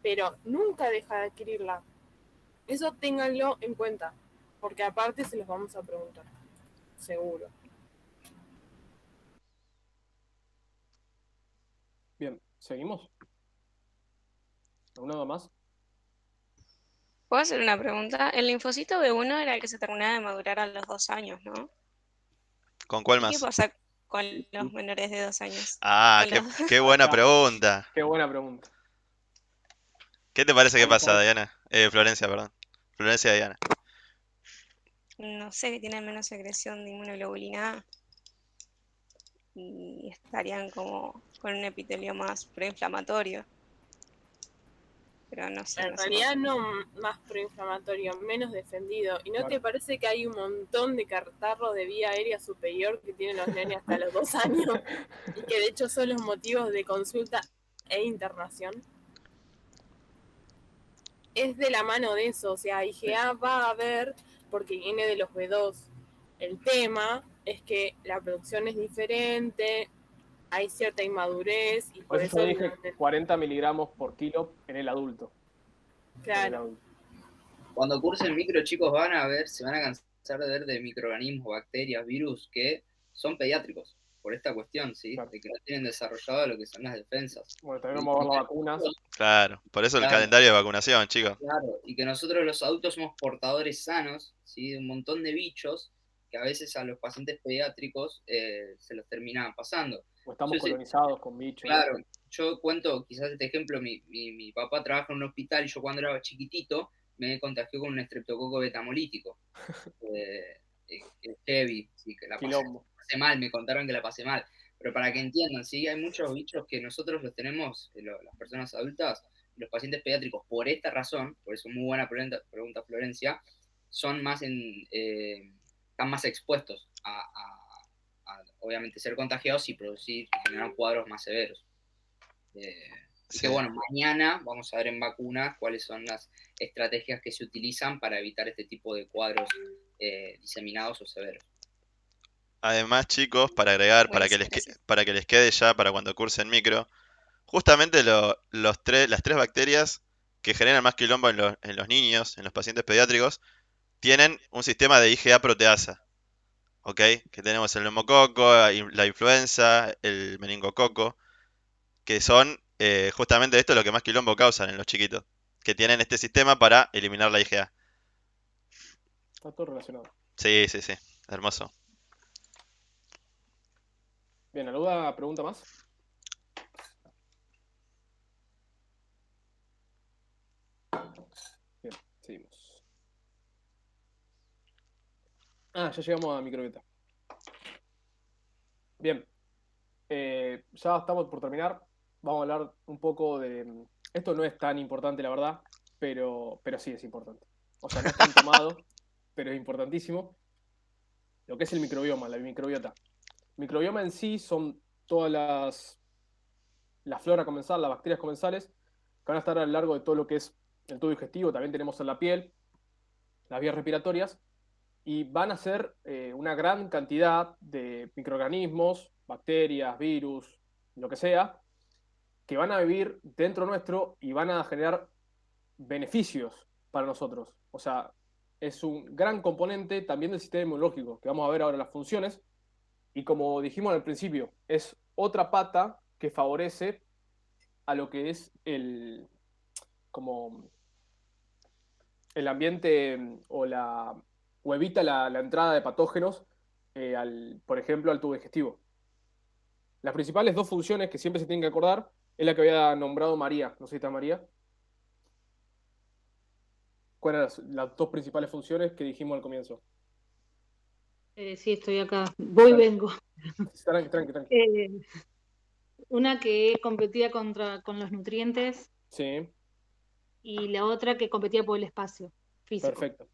Pero nunca deja de adquirirla. Eso ténganlo en cuenta, porque aparte se los vamos a preguntar. Seguro. Bien, ¿seguimos? ¿Alguna más? ¿Puedo hacer una pregunta? El linfocito B1 era el que se terminaba de madurar a los 2 años, ¿no? ¿Con cuál ¿Y qué más? pasa con los menores de 2 años? Ah, qué buena pregunta. Qué buena pregunta. ¿Qué te parece que pasa, Diana? Florencia, perdón. Florencia y Diana. No sé, que tienen menos secreción de inmunoglobulina A y estarían como con un epitelio más proinflamatorio. Pero no sé. En realidad no más proinflamatorio, menos defendido. ¿Y no te parece que hay un montón de catarros de vía aérea superior que tienen los nenes hasta los 2 años? Y que de hecho son los motivos de consulta e internación. Es de la mano de eso, o sea, IgA va a haber, porque viene de los B2. El tema es que la producción es diferente, hay cierta inmadurez y Por eso yo dije 40 miligramos por kilo en el adulto. Claro. Cuando cursen micro, chicos, se van a cansar de ver de microorganismos, bacterias, virus que son pediátricos. por esta cuestión, ¿sí? De que no tienen desarrollado lo que son las defensas. Bueno, también vamos a ver las vacunas. Claro, por eso el Claro. calendario de vacunación, chicos. Claro, y que nosotros los adultos somos portadores sanos, ¿sí? De un montón de bichos que a veces a los pacientes pediátricos se los terminan pasando. O estamos Yo sé- colonizados con bichos. Claro, yo cuento quizás este ejemplo, mi papá trabaja en un hospital y yo cuando era chiquitito me contagió con un estreptococo betamolítico. Es heavy, sí, que la Quilombo. pasé mal, me contaron que la pasé mal. Pero para que entiendan, sí, hay muchos bichos que nosotros los tenemos, las personas adultas, los pacientes pediátricos, por esta razón, por eso muy buena pregunta Florencia, son más están más expuestos a obviamente ser contagiados y producir y generar cuadros más severos. Así que bueno, mañana vamos a ver en vacunas cuáles son las estrategias que se utilizan para evitar este tipo de cuadros diseminados o severos. Además, chicos, para agregar, para que les quede ya para cuando cursen micro, justamente las tres bacterias que generan más quilombo en los niños, en los pacientes pediátricos, tienen un sistema de IgA proteasa. ¿Ok? Que tenemos el neumococo, la influenza, el meningococo, que son justamente esto lo que más quilombo causan en los chiquitos, que tienen este sistema para eliminar la IgA. Está todo relacionado. Sí, hermoso. Bien, ¿alguna pregunta más? Bien, seguimos. Ya llegamos a microbiota. Bien, ya estamos por terminar. Vamos a hablar un poco de... Esto no es tan importante, la verdad, pero sí es importante. O sea, no es tan tomado, pero es importantísimo. Lo que es el microbioma, la microbiota. Microbioma en sí son todas la flora comensal, las bacterias comensales, que van a estar a lo largo de todo lo que es el tubo digestivo. También tenemos en la piel, las vías respiratorias, y van a ser una gran cantidad de microorganismos, bacterias, virus, lo que sea, que van a vivir dentro nuestro y van a generar beneficios para nosotros. O sea, es un gran componente también del sistema inmunológico, que vamos a ver ahora las funciones. Y como dijimos al principio, es otra pata que favorece a lo que es el ambiente o evita la entrada de patógenos, por ejemplo, al tubo digestivo. Las principales dos funciones que siempre se tienen que acordar es la que había nombrado María. No sé si está María. ¿Cuáles eran las dos principales funciones que dijimos al comienzo? Sí, estoy acá. Voy y vengo. Tranqui. Una que competía con los nutrientes. Sí. Y la otra que competía por el espacio físico. Perfecto.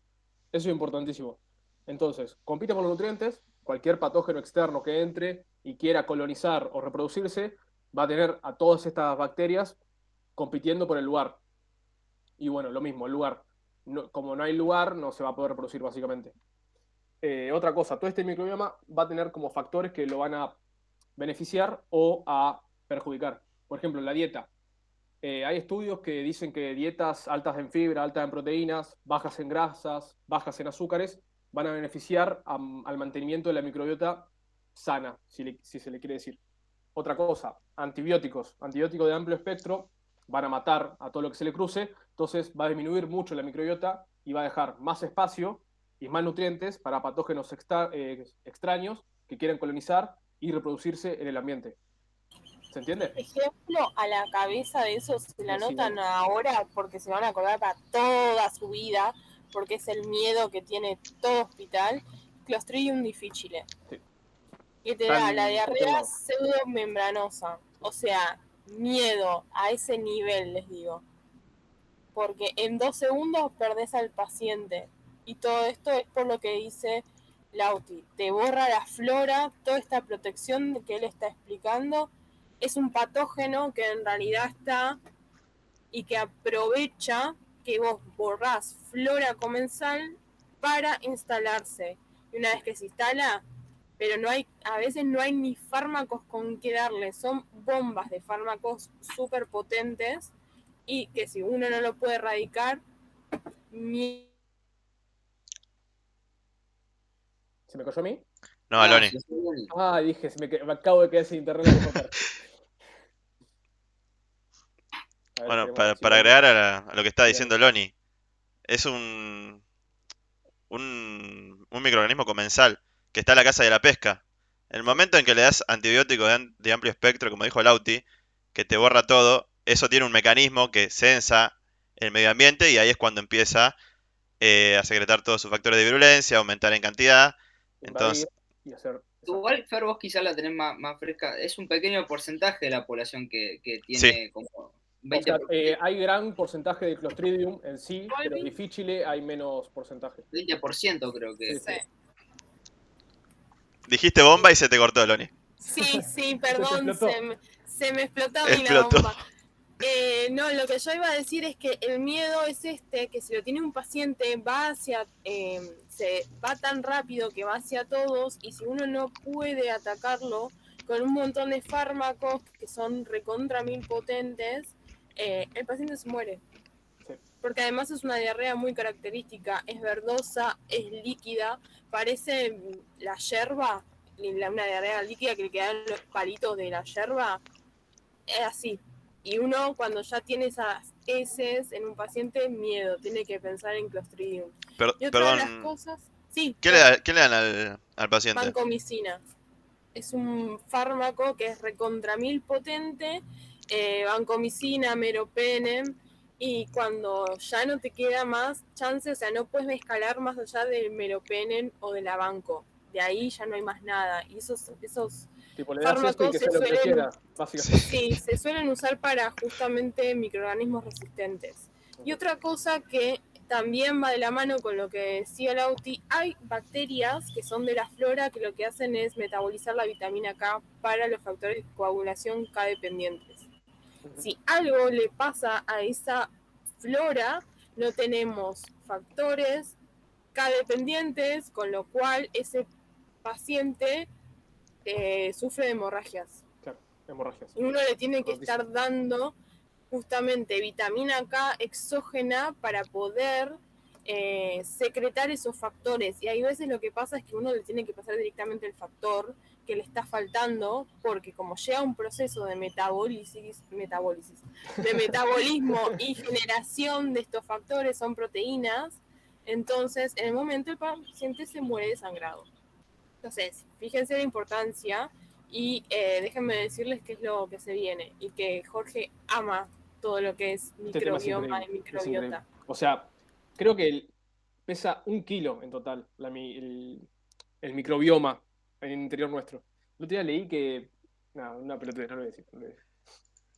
Eso es importantísimo. Entonces, compite por los nutrientes. Cualquier patógeno externo que entre y quiera colonizar o reproducirse va a tener a todas estas bacterias compitiendo por el lugar. Y bueno, lo mismo, el lugar. Como no hay lugar, no se va a poder reproducir básicamente. Otra cosa, todo este microbioma va a tener como factores que lo van a beneficiar o a perjudicar. Por ejemplo, la dieta. Hay estudios que dicen que dietas altas en fibra, altas en proteínas, bajas en grasas, bajas en azúcares, van a beneficiar al mantenimiento de la microbiota sana, si se le quiere decir. Otra cosa, antibióticos de amplio espectro van a matar a todo lo que se le cruce, entonces va a disminuir mucho la microbiota y va a dejar más espacio y más nutrientes para patógenos extraños que quieran colonizar y reproducirse en el ambiente. ¿Se entiende? Ejemplo a la cabeza de eso se la anotan ahora porque se van a acordar para toda su vida, porque es el miedo que tiene todo hospital. Clostridium difficile. Sí. Que te da la diarrea pseudomembranosa. O sea, miedo a ese nivel, les digo. Porque en 2 segundos perdés al paciente. Y todo esto es por lo que dice Lauti. Te borra la flora, toda esta protección que él está explicando. Es un patógeno que en realidad está y que aprovecha que vos borrás flora comensal para instalarse. Y una vez que se instala, pero a veces no hay ni fármacos con que darle, son bombas de fármacos súper potentes y que si uno no lo puede erradicar, ¿Se me cayó a mí? No, a Loni. Ah, dije, me acabo de quedar sin internet. Bueno, para agregar a lo que está diciendo Loni, es un microorganismo comensal que está en la casa de la pesca. El momento en que le das antibióticos de amplio espectro, como dijo Lauti, que te borra todo, eso tiene un mecanismo que censa el medio ambiente y ahí es cuando empieza a secretar todos sus factores de virulencia, aumentar en cantidad. Entonces, y hacer... Igual, Fer, vos quizás la tenés más fresca. Es un pequeño porcentaje de la población que tiene como 20%. O sea, hay gran porcentaje de Clostridium en sí, pero en Difficile hay menos porcentaje. 20% creo que. Sí. Dijiste bomba y se te cortó, Loni. Sí, perdón, se me explotó a mí la Explotó. bomba. No, lo que yo iba a decir es que el miedo es que si lo tiene un paciente se va tan rápido que va hacia todos, y si uno no puede atacarlo con un montón de fármacos que son recontra mil potentes, el paciente se muere. Sí. Porque además es una diarrea muy característica, es verdosa, es líquida, parece la yerba, una diarrea líquida que le quedan los palitos de la yerba, es así. Y uno cuando ya tiene esas heces en un paciente, miedo, tiene que pensar en Clostridium. Y otra de las cosas... Sí, ¿Qué le dan al paciente? Vancomicina. Es un fármaco que es recontra mil potente, vancomicina, meropenem, y cuando ya no te queda más chance, o sea, no puedes escalar más allá del meropenem o de la vanco. De ahí ya no hay más nada. Y esos tipo, le das esto y fármacos que sea lo que quiera, básicamente. sí, se suelen usar para justamente microorganismos resistentes. Y otra cosa que también va de la mano con lo que decía Lauti, hay bacterias que son de la flora que lo que hacen es metabolizar la vitamina K para los factores de coagulación K dependientes. Si algo le pasa a esa flora, no tenemos factores K dependientes, con lo cual ese paciente sufre de hemorragias. Claro, hemorragias. Y uno le tiene que estar dando justamente vitamina K exógena para poder secretar esos factores. Y hay veces lo que pasa es que uno le tiene que pasar directamente el factor que le está faltando, porque como llega un proceso de de metabolismo y generación de estos factores, son proteínas, entonces en el momento el paciente se muere desangrado. Entonces, fíjense la importancia y déjenme decirles qué es lo que se viene y que Jorge ama todo lo que es microbioma y microbiota. O sea, creo que pesa 1 kilo en total el microbioma en el interior nuestro. El otro día leí que... No, una pelotudez, no lo voy a decir.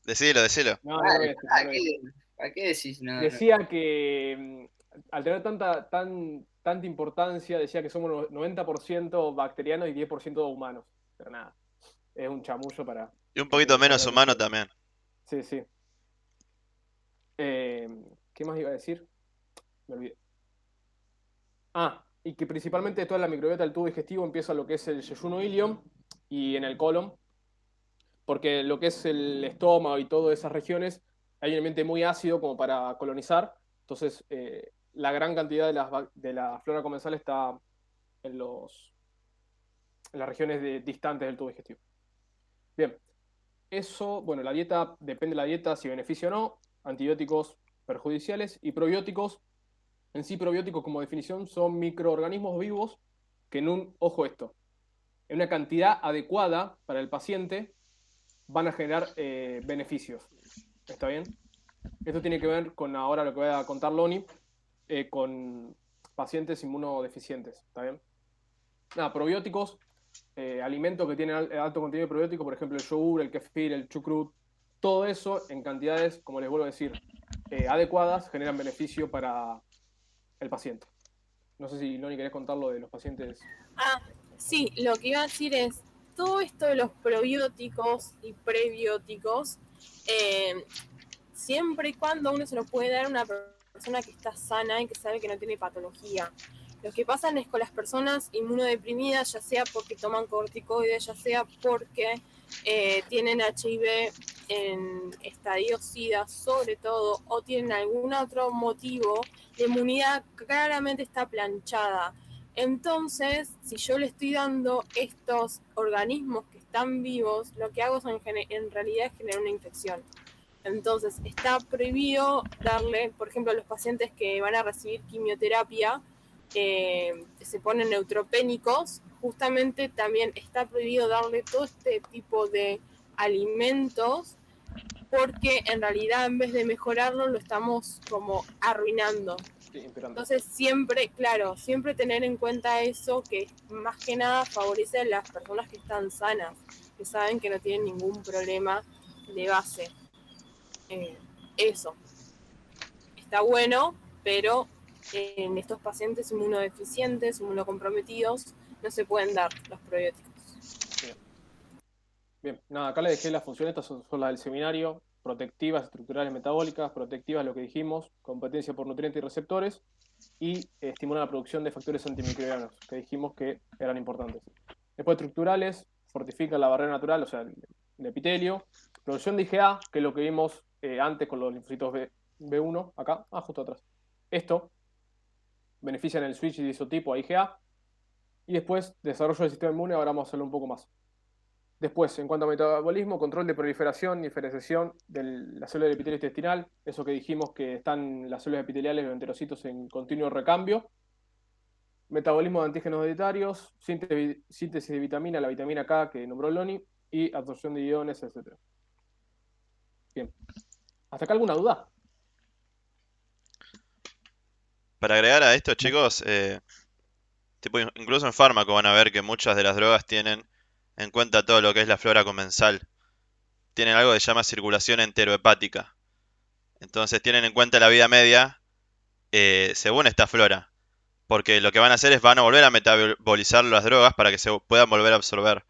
Decilo. No, no lo voy a decir. ¿A qué decís? No, decía que al tener tanta importancia, decía que somos 90% bacterianos y 10% humanos. Pero nada, es un chamullo para... Y un poquito menos humano también. Sí. ¿Qué más iba a decir? Me olvidé. Y que principalmente toda la microbiota del tubo digestivo empieza lo que es el yeyuno ilium y en el colon, porque lo que es el estómago y todas esas regiones hay un ambiente muy ácido como para colonizar, entonces la gran cantidad de la flora comensal está en las regiones distantes del tubo digestivo. Bien, eso, bueno, la dieta, depende de la dieta si beneficia o no, antibióticos perjudiciales y probióticos. En sí, probióticos como definición son microorganismos vivos que en en una cantidad adecuada para el paciente van a generar beneficios. ¿Está bien? Esto tiene que ver con ahora lo que voy a contar Loni, con pacientes inmunodeficientes. ¿Está bien? Nada, probióticos, alimentos que tienen alto contenido probiótico, por ejemplo el yogur, el kefir, el chucrut, todo eso en cantidades, como les vuelvo a decir, adecuadas, generan beneficio para el paciente. No sé si Loni querés contar lo de los pacientes. Sí, lo que iba a decir es, todo esto de los probióticos y prebióticos, siempre y cuando uno se lo puede dar a una persona que está sana y que sabe que no tiene patología. Lo que pasa es con las personas inmunodeprimidas, ya sea porque toman corticoides, ya sea porque tienen HIV en estadio SIDA sobre todo, o tienen algún otro motivo, la inmunidad claramente está planchada. Entonces, si yo le estoy dando estos organismos que están vivos, lo que hago es en realidad es generar una infección. Entonces, está prohibido darle, por ejemplo, a los pacientes que van a recibir quimioterapia, se ponen neutropénicos, justamente también está prohibido darle todo este tipo de alimentos, porque en realidad en vez de mejorarlo lo estamos como arruinando. Entonces siempre, claro, siempre tener en cuenta eso, que más que nada favorece a las personas que están sanas, que saben que no tienen ningún problema de base. Eso está bueno, pero en estos pacientes inmunodeficientes, inmunocomprometidos, no se pueden dar los probióticos. Bien, nada, acá le dejé las funciones, estas son las del seminario: protectivas, estructurales, metabólicas. Protectivas, lo que dijimos, competencia por nutrientes y receptores, y estimulan la producción de factores antimicrobianos, que dijimos que eran importantes. Después, estructurales, fortifican la barrera natural, o sea, el epitelio. Producción de IgA, que es lo que vimos antes con los linfocitos B1, acá, justo atrás. Esto beneficia en el switch de isotipo a IgA. Y después, desarrollo del sistema inmune, ahora vamos a hacerlo un poco más. Después, en cuanto a metabolismo, control de proliferación y diferenciación de la célula del epitelio intestinal, eso que dijimos que están las células epiteliales, los enterocitos, en continuo recambio. Metabolismo de antígenos dietarios, síntesis de vitamina, la vitamina K que nombró Loni, y absorción de iones, etc. Bien. ¿Hasta acá alguna duda? Para agregar a esto, chicos, incluso en fármaco van a ver que muchas de las drogas tienen en cuenta todo lo que es la flora comensal. Tienen algo que se llama circulación enterohepática. Entonces tienen en cuenta la vida media según esta flora. Porque lo que van a hacer es van a volver a metabolizar las drogas para que se puedan volver a absorber.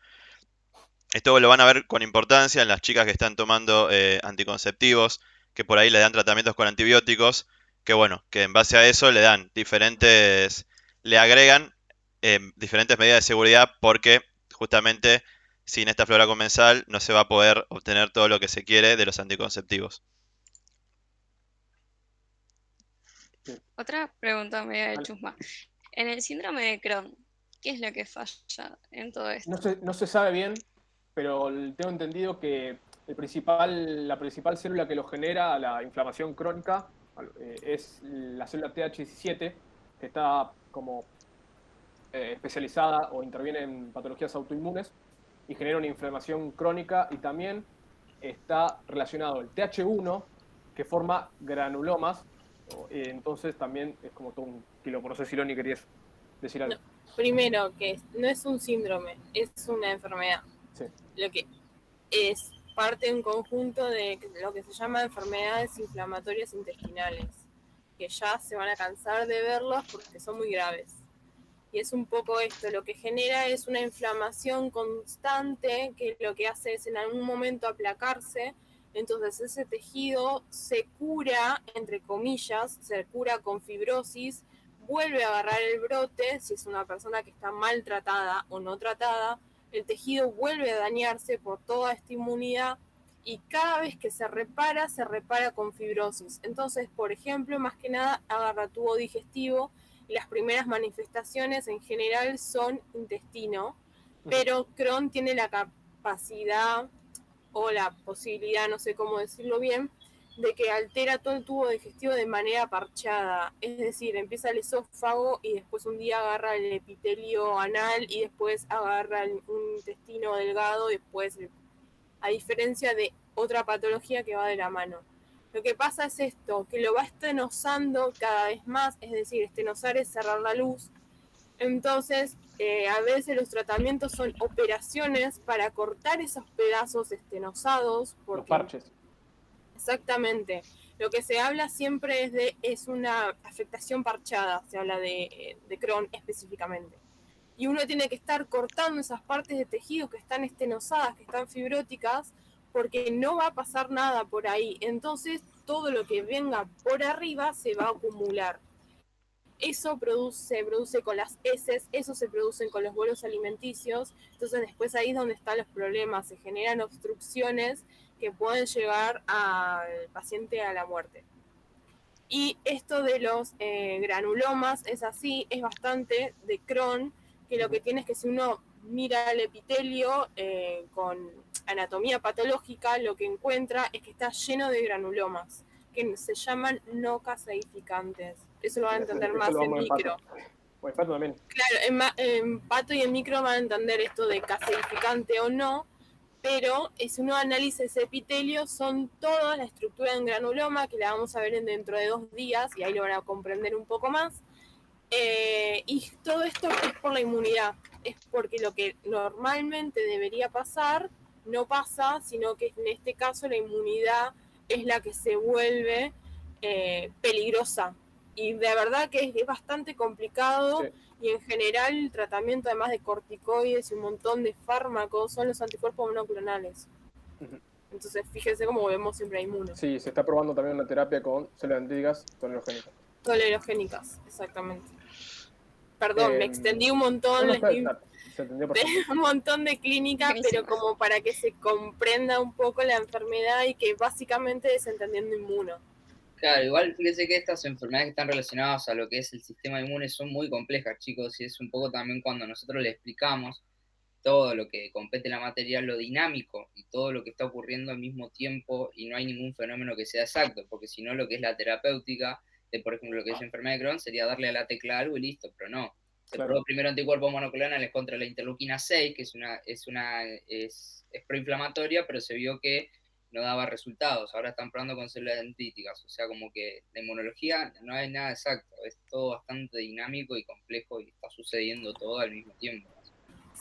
Esto lo van a ver con importancia en las chicas que están tomando anticonceptivos, que por ahí le dan tratamientos con antibióticos, que bueno, que en base a eso le agregan diferentes medidas de seguridad, porque justamente sin esta flora comensal no se va a poder obtener todo lo que se quiere de los anticonceptivos. Otra pregunta media de chusma. En el síndrome de Crohn, ¿qué es lo que falla en todo esto? No se sabe bien, pero tengo entendido que la principal célula que lo genera, la inflamación crónica, es la célula TH17, que está como especializada o interviene en patologías autoinmunes y genera una inflamación crónica, y también está relacionado el TH1, que forma granulomas. Entonces también es como todo un quilombo. No sé si Loni querías decir algo. No, primero, que no es un síndrome, es una enfermedad. Sí. Lo que es parte de un conjunto de lo que se llama enfermedades inflamatorias intestinales, que ya se van a cansar de verlos porque son muy graves. Y es un poco esto, lo que genera es una inflamación constante, que lo que hace es en algún momento aplacarse. Entonces ese tejido se cura, entre comillas, se cura con fibrosis, vuelve a agarrar el brote, si es una persona que está maltratada o no tratada, el tejido vuelve a dañarse por toda esta inmunidad, y cada vez que se repara con fibrosis. Entonces, por ejemplo, más que nada agarra tubo digestivo, y las primeras manifestaciones en general son intestino, pero Crohn tiene la capacidad o la posibilidad, no sé cómo decirlo bien, de que altera todo el tubo digestivo de manera parchada. Es decir, empieza el esófago y después un día agarra el epitelio anal y después agarra un intestino delgado y después, a diferencia de otra patología que va de la mano. Lo que pasa es esto, que lo va estenosando cada vez más, es decir, estenosar es cerrar la luz. Entonces, a veces los tratamientos son operaciones para cortar esos pedazos estenosados. Los parches. Exactamente. Lo que se habla siempre es una afectación parchada, se habla de Crohn específicamente. Y uno tiene que estar cortando esas partes de tejido que están estenosadas, que están fibróticas, porque no va a pasar nada por ahí. Entonces, todo lo que venga por arriba se va a acumular. Eso se produce con las heces, eso se produce con los bolos alimenticios. Entonces, después ahí es donde están los problemas. Se generan obstrucciones que pueden llevar al paciente a la muerte. Y esto de los granulomas es así, es bastante de Crohn, que lo que tiene es que si uno mira el epitelio con anatomía patológica, lo que encuentra es que está lleno de granulomas, que se llaman no caseificantes. Eso lo van a entender Eso más lo en vamos micro. O en pato también. Claro, en pato y en micro van a entender esto de caseificante o no, pero si uno analiza ese epitelio, son toda la estructura en granuloma, que la vamos a ver dentro de 2 días, y ahí lo van a comprender un poco más. Y todo esto es por la inmunidad, es porque lo que normalmente debería pasar, no pasa, sino que en este caso la inmunidad es la que se vuelve peligrosa. Y de verdad que es bastante complicado, sí. Y en general el tratamiento, además de corticoides y un montón de fármacos, son los anticuerpos monoclonales. Entonces fíjense cómo vemos siempre a inmunes. Sí, se está probando también una terapia con células dendríticas tolerogénicas. Tolerogénicas, exactamente. Perdón, me extendí un montón, les di un montón de clínica, pero como para que se comprenda un poco la enfermedad y que básicamente es entendiendo inmuno. Claro, igual fíjense que estas enfermedades que están relacionadas a lo que es el sistema inmune son muy complejas, chicos, y es un poco también cuando nosotros le explicamos todo lo que compete la materia, lo dinámico y todo lo que está ocurriendo al mismo tiempo, y no hay ningún fenómeno que sea exacto, porque si no lo que es la terapéutica, por ejemplo, lo que es enfermedad de Crohn, sería darle a la tecla algo y listo, pero no. Se probó primero anticuerpos monoclonales contra la interleuquina 6, que es proinflamatoria, pero se vio que no daba resultados. Ahora están probando con células dendríticas, o sea, como que la inmunología no hay nada exacto, es todo bastante dinámico y complejo y está sucediendo todo al mismo tiempo.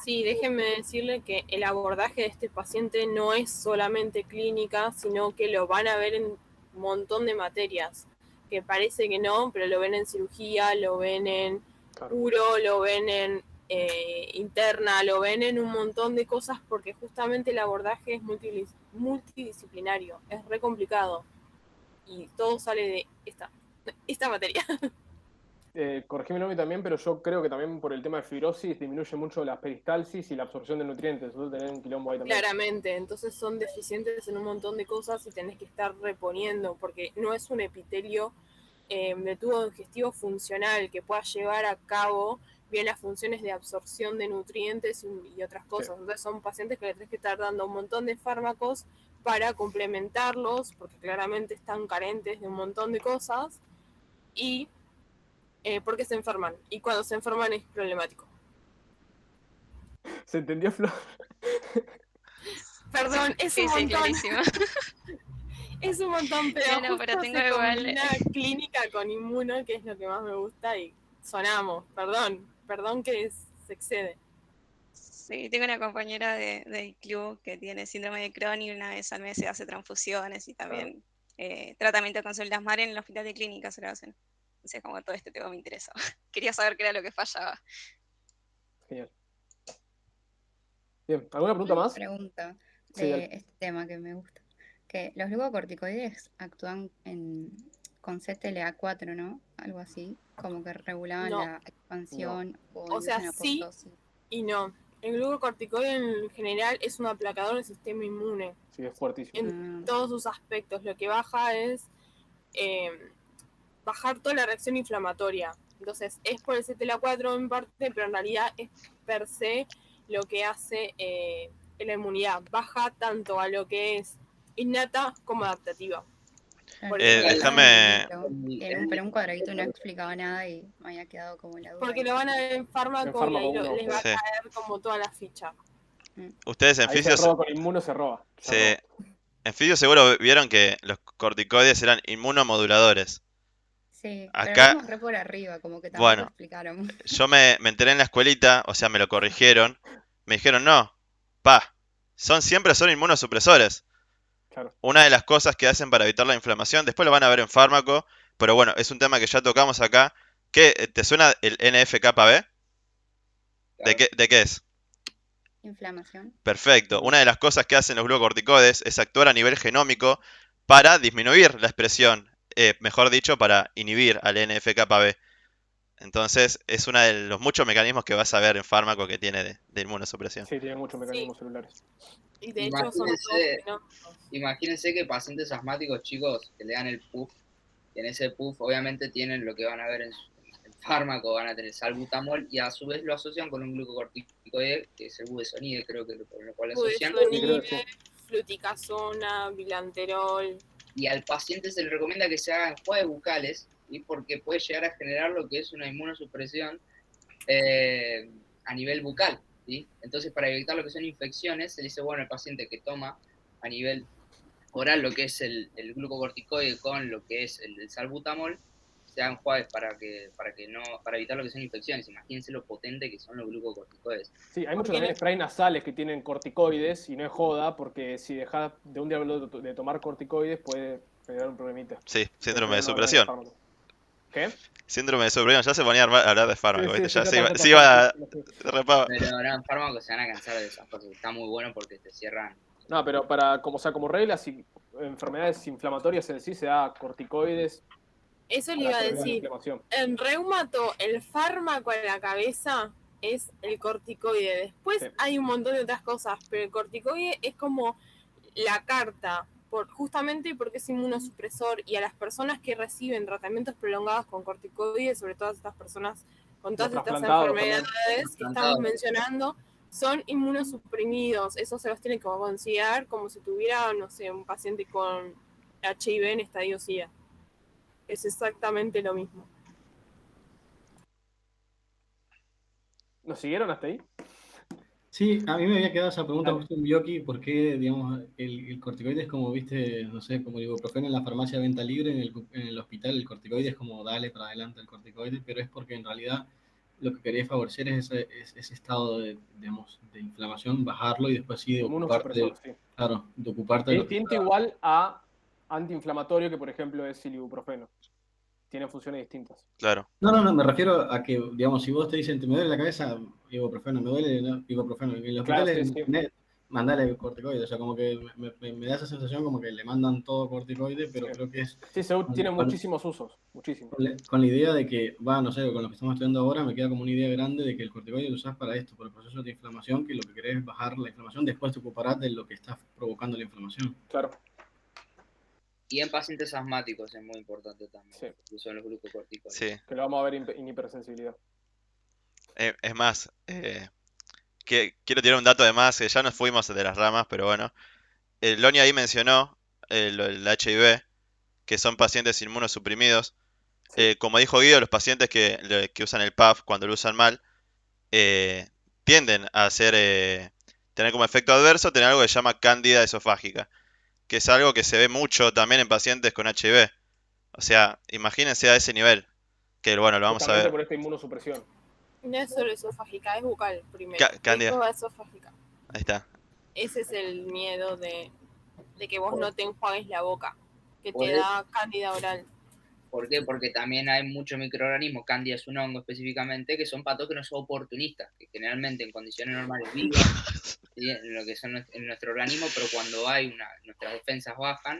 Sí, déjenme decirle que el abordaje de este paciente no es solamente clínica, sino que lo van a ver en un montón de materias, que parece que no, pero lo ven en cirugía, lo ven en uro, lo ven en interna, lo ven en un montón de cosas, porque justamente el abordaje es multidisciplinario, es re complicado, y todo sale de esta materia. Corregime Nomi también, pero yo creo que también por el tema de fibrosis disminuye mucho la peristalsis y la absorción de nutrientes. Eso tenés un quilombo ahí también. Claramente, entonces son deficientes en un montón de cosas y tenés que estar reponiendo, porque no es un epitelio de tubo digestivo funcional que pueda llevar a cabo bien las funciones de absorción de nutrientes y otras cosas. Sí. Entonces son pacientes que le tenés que estar dando un montón de fármacos para complementarlos, porque claramente están carentes de un montón de cosas, y porque se enferman, y cuando se enferman es problemático. ¿Se entendió, Flor? Perdón, es un montón. Clarísimo. Es un montón, pero no, justo tengo se igual combina clínica con inmuno, que es lo que más me gusta, y sonamos. Perdón que se excede. Sí, tengo una compañera del club que tiene síndrome de Crohn y una vez al mes se hace transfusiones y también tratamiento con células madre en el hospital de clínica se lo hacen. Entonces, como todo este tema me interesa. Quería saber qué era lo que fallaba. Genial. Bien, ¿alguna pregunta más? Pregunta de este tema que me gusta. Que los glucocorticoides actúan con CTLA4, ¿no? Algo así, como que regulaban la expansión o sea, sí y no. El glucocorticoide en general es un aplacador del sistema inmune. Sí, es fuertísimo. En todos sus aspectos. Lo que baja es bajar toda la reacción inflamatoria. Entonces, es por el CTLA4 en parte, pero en realidad es per se lo que hace la inmunidad. Baja tanto a lo que es innata como adaptativa. Déjame... Pero un cuadradito no explicaba nada y me había quedado como la duda. Porque lo van a ver en fármaco y ahí les va a caer como toda la ficha. Ustedes en fisios... Se roba con inmuno, se roba. Sí. En fisios seguro vieron que los corticoides eran inmunomoduladores. Sí, acá, pero vamos re por arriba, como que tampoco explicaron. Yo me enteré en la escuelita, o sea, me lo corrigieron. Me dijeron, siempre son inmunosupresores. Claro. Una de las cosas que hacen para evitar la inflamación, después lo van a ver en fármaco, pero bueno, es un tema que ya tocamos acá. ¿Te suena el NF-κB? Claro. ¿De qué es? Inflamación. Perfecto. Una de las cosas que hacen los glucocorticoides es actuar a nivel genómico para disminuir la expresión, mejor dicho, para inhibir al NF-κB. Entonces, es uno de los muchos mecanismos que vas a ver en fármaco que tiene de inmunosupresión. Sí, tiene muchos mecanismos celulares. Y de hecho imagínense que pacientes asmáticos, chicos, que le dan el PUF, Y en ese puff, obviamente, tienen lo que van a ver en el fármaco, van a tener salbutamol, y a su vez lo asocian con un glucocorticoide, que es el budesonide, creo que por lo cual lo asocian. Budesonide, fluticasona, bilanterol. Y al paciente se le recomienda que se hagan enjuagues bucales, ¿sí? Porque puede llegar a generar lo que es una inmunosupresión a nivel bucal, ¿sí? Entonces, para evitar lo que son infecciones, se le dice, bueno, el paciente que toma a nivel oral lo que es el glucocorticoide con lo que es el salbutamol, se hagan enjuagues para evitar lo que son infecciones. Imagínense lo potente que son los glucocorticoides. Sí, hay muchos también sprays nasales que tienen corticoides y no es joda, porque si dejas de un día al otro de tomar corticoides puede generar un problemita. Sí, síndrome de Pero no supresión. fármaco. ¿Qué? Síndrome de supresión, ya se ponía a hablar de fármaco, Sí, ¿viste? sí, Ya sí, se iba a... repaba. Pero ahora en fármacos se van a cansar de esas cosas. Está muy bueno porque te cierran. No, pero como regla, si enfermedades inflamatorias en sí se da corticoides. Eso le iba a decir. En reumato, el fármaco a la cabeza es el corticoide. Después hay un montón de otras cosas, pero el corticoide es como la carta, justamente porque es inmunosupresor, y a las personas que reciben tratamientos prolongados con corticoides, sobre todo estas personas con todas estas enfermedades que estamos mencionando, son inmunosuprimidos. Eso se los tiene que considerar como si tuviera, no sé, un paciente con HIV en estadio SIDA. Es exactamente lo mismo. ¿Nos siguieron hasta ahí? Sí, a mí me había quedado esa pregunta justo en Bioki, ¿por qué, digamos, el corticoide es como, viste, no sé, como el ibuprofeno en la farmacia de venta libre, en el hospital el corticoide es como dale para adelante el corticoide, pero es porque en realidad lo que quería favorecer es ese estado de, digamos, de inflamación, bajarlo y después sí de ocuparte, claro, de ocuparte de Es lo que distinto igual a antiinflamatorio, que por ejemplo es el ibuprofeno. Tienen funciones distintas. Claro. No, me refiero a que, digamos, si vos te dicen, me duele la cabeza, ibuprofeno, me duele, no, ibuprofeno. En los hospitales, mandale corticoide. O sea, como que me da esa sensación como que le mandan todo corticoide, pero creo que es... Sí, tiene muchísimos usos, muchísimos. Con la idea de que, no sé, con lo que estamos estudiando ahora, me queda como una idea grande de que el corticoide lo usás para esto, por el proceso de inflamación, que lo que querés es bajar la inflamación, después te ocuparás de lo que está provocando la inflamación. Claro. Y en pacientes asmáticos es muy importante también. Sí. Que son los glucocorticoides. Sí. Que lo vamos a ver en hipersensibilidad. Es más, quiero tirar un dato de más, que ya nos fuimos de las ramas, pero bueno. Loni ahí mencionó el HIV, que son pacientes inmunosuprimidos. Como dijo Guido, los pacientes que usan el PAF cuando lo usan mal, tienden a tener como efecto adverso tener algo que se llama cándida esofágica, que es algo que se ve mucho también en pacientes con HIV. O sea, imagínense a ese nivel, que bueno, lo vamos a ver. Por esta inmunosupresión. No es solo esofágica, es bucal primero. Cándida. Esofágica. Ahí está. Ese es el miedo de que vos no te enjuagues la boca, que te da cándida oral. ¿Por qué? Porque también hay muchos microorganismos, cándida es un hongo específicamente, que son patógenos oportunistas, que generalmente en condiciones normales viven en lo que son en nuestro organismo, pero cuando nuestras defensas bajan,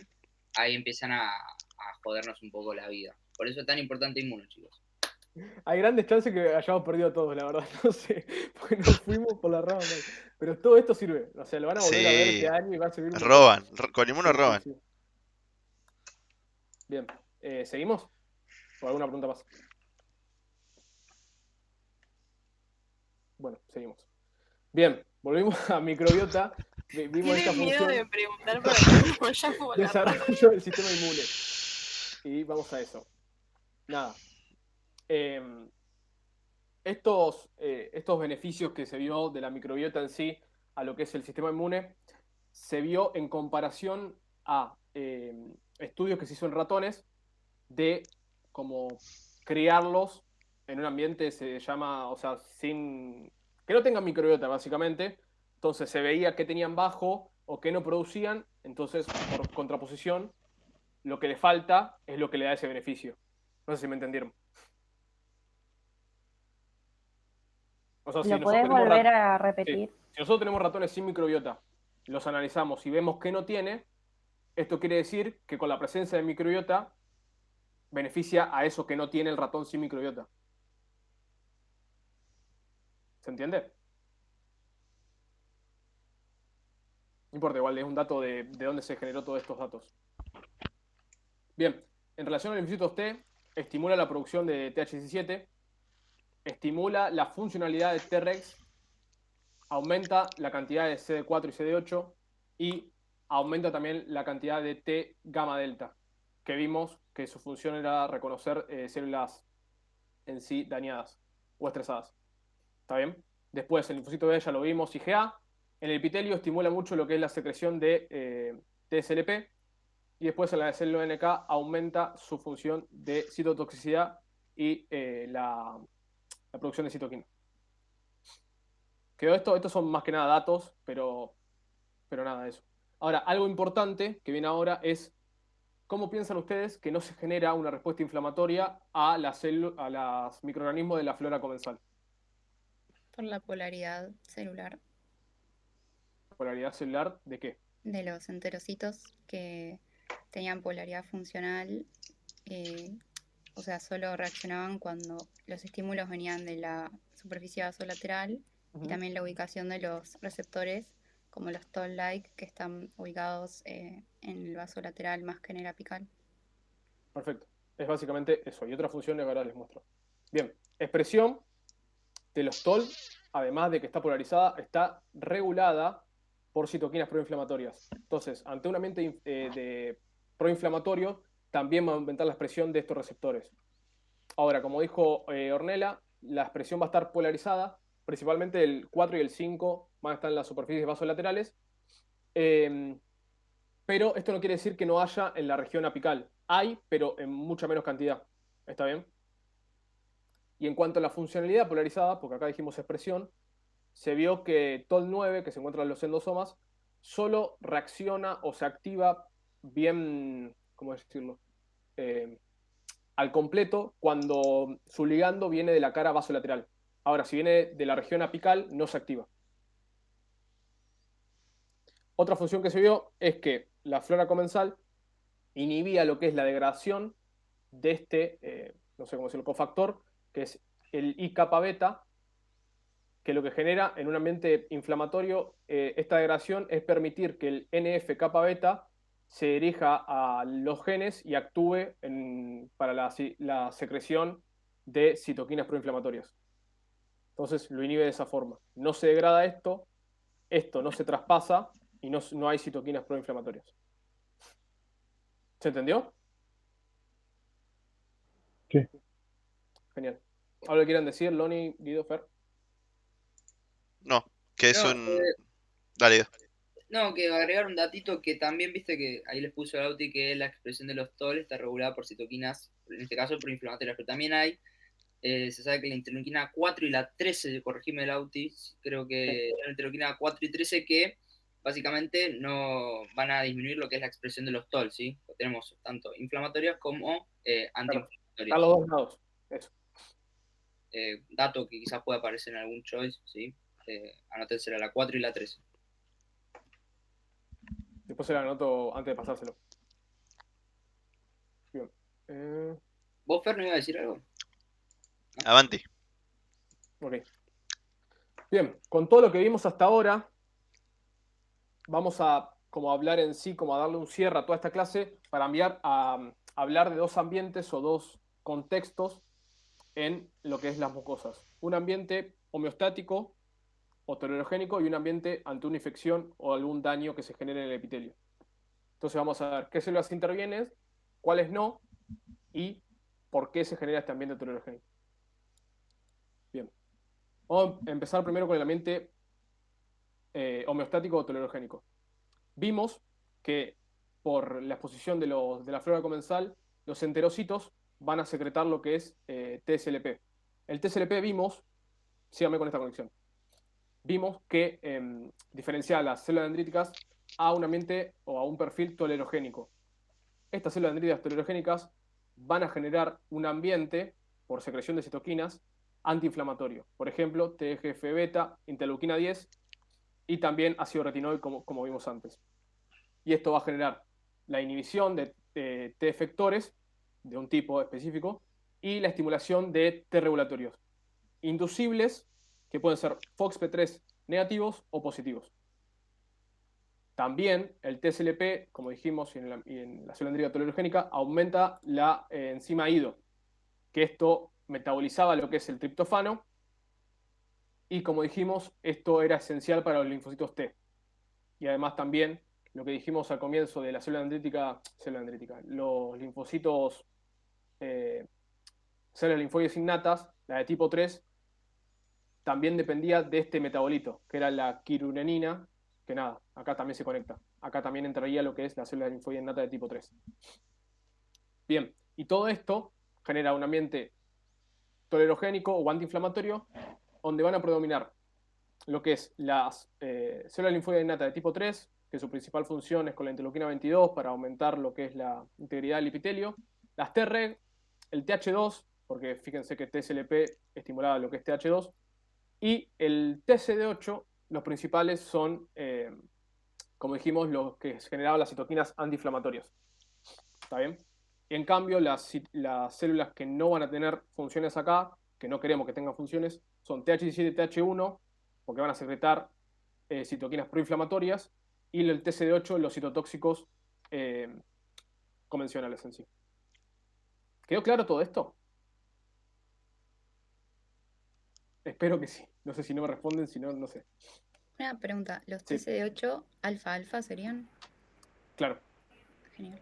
ahí empiezan a jodernos un poco la vida. Por eso es tan importante inmuno, chicos. Hay grandes chances que hayamos perdido todos, la verdad, no sé, porque nos fuimos por la rama. Pero todo esto sirve, o sea, lo van a volver a ver este año y va a servir. Roban, con inmuno roban. Sí. Bien, ¿seguimos? ¿O alguna pregunta más? Bueno, seguimos. Bien, volvimos a microbiota. Vimos esta función de preguntar para que vayamos desarrollo del sistema inmune. Y vamos a eso. Nada. Estos beneficios que se vio de la microbiota en sí a lo que es el sistema inmune se vio en comparación a estudios que se hizo en ratones de cómo criarlos en un ambiente, se llama, o sea, sin que no tengan microbiota básicamente. Entonces se veía qué tenían bajo o qué no producían. Entonces, por contraposición, lo que le falta es lo que le da ese beneficio. No sé si me entendieron. O sea, ¿Lo puedes volver a repetir? Sí. Si nosotros tenemos ratones sin microbiota, los analizamos y vemos que no tiene, esto quiere decir que con la presencia de microbiota beneficia a eso que no tiene el ratón sin microbiota. ¿Se entiende? No importa, igual es un dato de dónde se generó todos estos datos. Bien, en relación a los linfocitos T, estimula la producción de TH17, estimula la funcionalidad de T-Rex, aumenta la cantidad de CD4 y CD8 y aumenta también la cantidad de T gamma delta, que vimos que su función era reconocer células en sí dañadas o estresadas. ¿Está bien? Después el linfocito B ya lo vimos, IgA. En el epitelio estimula mucho lo que es la secreción de TSLP. Y después en la de célula NK aumenta su función de citotoxicidad y la producción de citoquina. Quedó esto, estos son más que nada datos, pero nada de eso. Ahora, algo importante que viene ahora es ¿cómo piensan ustedes que no se genera una respuesta inflamatoria a los microorganismos de la flora comensal? Por la polaridad celular ¿Polaridad celular de qué? de los enterocitos que tenían polaridad funcional, o sea, solo reaccionaban cuando los estímulos venían de la superficie vasolateral y también la ubicación de los receptores, como los toll-like, que están ubicados en el vaso lateral más que en el apical. Perfecto. Es básicamente eso. Y otras funciones ahora les muestro. Bien. Expresión de los toll, además de que está polarizada, está regulada por citoquinas proinflamatorias. Entonces, ante un ambiente de proinflamatorio, también va a aumentar la expresión de estos receptores. Ahora, como dijo Ornella, la expresión va a estar polarizada. Principalmente el 4 y el 5 van a estar en las superficies vasolaterales. Pero esto no quiere decir que no haya en la región apical. Hay, pero en mucha menos cantidad. ¿Está bien? Y en cuanto a la funcionalidad polarizada, porque acá dijimos expresión, se vio que TOL9, que se encuentra en los endosomas, solo reacciona o se activa bien, ¿cómo decirlo? Al completo cuando su ligando viene de la cara vasolateral. Ahora, si viene de la región apical, no se activa. Otra función que se vio es que la flora comensal inhibía lo que es la degradación de este, no sé cómo decirlo, cofactor, que es el I-kappa-beta, que lo que genera en un ambiente inflamatorio, esta degradación es permitir que el NF-kappa-beta se dirija a los genes y actúe para la secreción de citoquinas proinflamatorias. Entonces lo inhibe de esa forma. No se degrada esto no se traspasa y no hay citoquinas proinflamatorias. ¿Se entendió? Sí. Genial. ¿Algo que quieran decir, Loni, Guido, Fer? No, que es No, un... Dale, Guido. No, que agregar un datito que también viste que ahí les puso el Auti que la expresión de los TOL está regulada por citoquinas, en este caso proinflamatorias, pero también hay, se sabe que la interleuquina 4 y la 13, corregime el Auti, creo que la interleuquina 4 y 13 que básicamente no van a disminuir lo que es la expresión de los TOL, ¿sí? Tenemos tanto inflamatorias como antiinflamatorias. A los dos lados, eso. Dato que quizás pueda aparecer en algún choice, ¿sí? Anótensela la 4 y la 13. Después se la anoto antes de pasárselo. Bien. ¿Vos, Fer, no ibas a decir algo? ¿No? Avanti. Ok. Bien, con todo lo que vimos hasta ahora, vamos a como hablar en sí, como a darle un cierre a toda esta clase para hablar de dos ambientes o dos contextos en lo que es las mucosas. Un ambiente homeostático o tolerogénico y un ambiente ante una infección o algún daño que se genere en el epitelio. Entonces vamos a ver qué células intervienen, cuáles no y por qué se genera este ambiente tolerogénico. Bien. Vamos a empezar primero con el ambiente homeostático o tolerogénico. Vimos que por la exposición de la flora comensal, los enterocitos van a secretar lo que es TSLP. El TSLP vimos, síganme con esta conexión, vimos que diferencia a las células dendríticas a un ambiente o a un perfil tolerogénico. Estas células dendríticas tolerogénicas van a generar un ambiente, por secreción de citoquinas, antiinflamatorio. Por ejemplo, TGF-beta, interleuquina 10 y también ácido retinoico, como vimos antes. Y esto va a generar la inhibición de T efectores de un tipo específico y la estimulación de T regulatorios inducibles que pueden ser FOXP3 negativos o positivos. También el TSLP, como dijimos, y en la célula dendrítica tolerogénica, aumenta la enzima IDO, que esto metabolizaba lo que es el triptofano, y como dijimos, esto era esencial para los linfocitos T. Y además también, lo que dijimos al comienzo de la célula dendrítica, los linfocitos, células linfoides innatas, la de tipo 3, también dependía de este metabolito, que era la quirunenina, que nada, acá también se conecta. Acá también entraría lo que es la célula linfoide innata de tipo 3. Bien, y todo esto genera un ambiente tolerogénico o antiinflamatorio, donde van a predominar lo que es las células linfoides innata de tipo 3, que su principal función es con la interleuquina 22 para aumentar lo que es la integridad del epitelio, las Treg, el TH2, porque fíjense que TSLP estimulaba lo que es TH2, y el TCD8, los principales son, como dijimos, los que generaban las citoquinas antiinflamatorias. ¿Está bien? Y en cambio, las células que no van a tener funciones acá, que no queremos que tengan funciones, son TH17 y TH1, porque van a secretar citoquinas proinflamatorias, y el TCD8, los citotóxicos convencionales en sí. ¿Quedó claro todo esto? Espero que sí. No sé si no me responden, si no, no sé. Una pregunta, ¿los Sí. TCD8 alfa-alfa serían? Claro. Genial.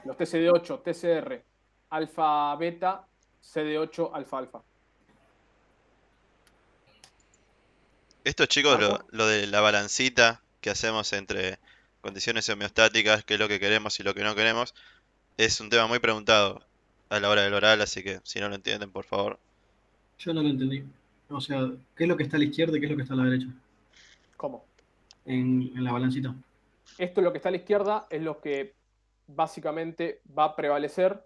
Los TCD8, TCR, alfa-beta, CD8, alfa-alfa. Esto, chicos, ¿Marco? lo de la balancita que hacemos entre condiciones homeostáticas, qué es lo que queremos y lo que no queremos, es un tema muy preguntado a la hora del oral, así que si no lo entienden, por favor. Yo no lo entendí. O sea, ¿qué es lo que está a la izquierda y qué es lo que está a la derecha? ¿Cómo? En la balancita. Esto, lo que está a la izquierda, es lo que básicamente va a prevalecer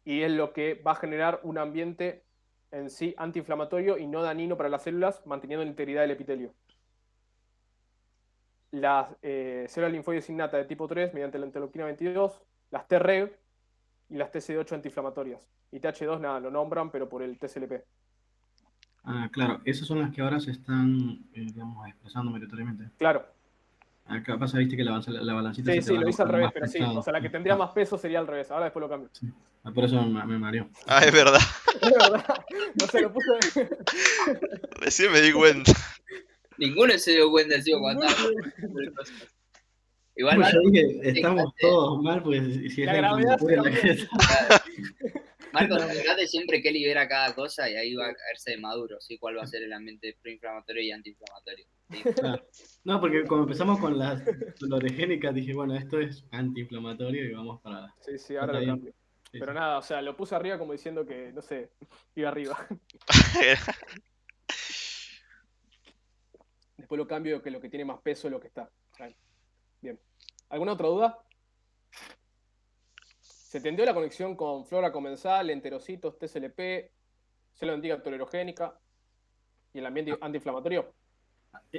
y es lo que va a generar un ambiente en sí antiinflamatorio y no dañino para las células, manteniendo la integridad del epitelio. Las células linfoides innatas de tipo 3 mediante la interleuquina 22, las Treg y las TCD8 antiinflamatorias. Y TH2 nada, lo nombran, pero por el TSLP. Ah, claro, esas son las que ahora se están, digamos, expresando mayoritariamente. Claro. Acá pasa, viste, que la balancita Sí, se te sí, va lo hice al colocando revés, más pero sí. pesado. O sea, la que tendría más peso sería al revés. Ahora después lo cambio. Por eso me mareó. Ah, es verdad. Es verdad. No se lo puse. Recién me di cuenta. Ninguno se dio cuenta, tío, cuando estaba haciendo cosas. Igual, Como yo Marco, dije, estamos todos mal, pues si es La la gravedad se inflamatoria la que Marco, acordate siempre qué libera cada cosa y ahí va a caerse de maduro, ¿sí? Cuál va a ser el ambiente proinflamatorio y antiinflamatorio. ¿sí? Claro. No, porque cuando empezamos con las tolerogénicas dije, bueno, esto es antiinflamatorio y vamos para... Sí, sí, ahora Está lo bien. cambio. Pero nada, o sea, lo puse arriba como diciendo que, no sé, iba arriba. Después lo cambio que lo que tiene más peso es lo que está. Bien. ¿Alguna otra duda? Se tendió la conexión con flora comensal, enterocitos, TSLP, célula dendrítica tolerogénica y el ambiente antiinflamatorio.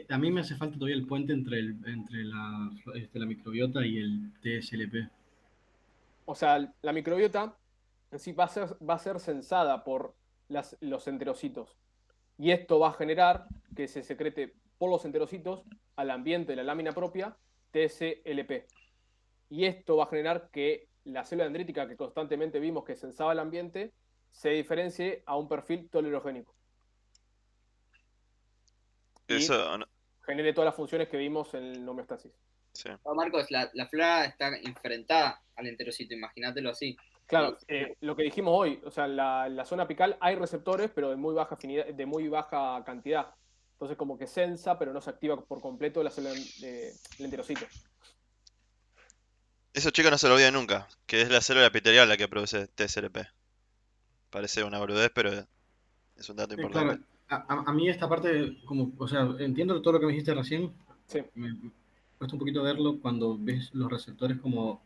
A mí me hace falta todavía el puente entre la microbiota y el TSLP. O sea, la microbiota en sí va a ser sensada por los enterocitos. Y esto va a generar que se secrete por los enterocitos al ambiente de la lámina propia TSLP. Y esto va a generar que la célula dendrítica que constantemente vimos que sensaba el ambiente se diferencie a un perfil tolerogénico. Y Eso no. genere todas las funciones que vimos en la homeostasis. Sí. No, Marcos, la flora está enfrentada al enterocito, imagínatelo así. Claro, lo que dijimos hoy, o sea, en la zona apical hay receptores, pero de muy baja afinidad, de muy baja cantidad. Entonces como que sensa, pero no se activa por completo la célula el enterocito. Eso, chicos, no se lo olviden nunca, que es la célula epitelial la que produce TSLP. Parece una boludez, pero es un dato importante. Claro, a mí esta parte, como, o sea, entiendo todo lo que me dijiste recién. Sí. Me cuesta un poquito verlo cuando ves los receptores como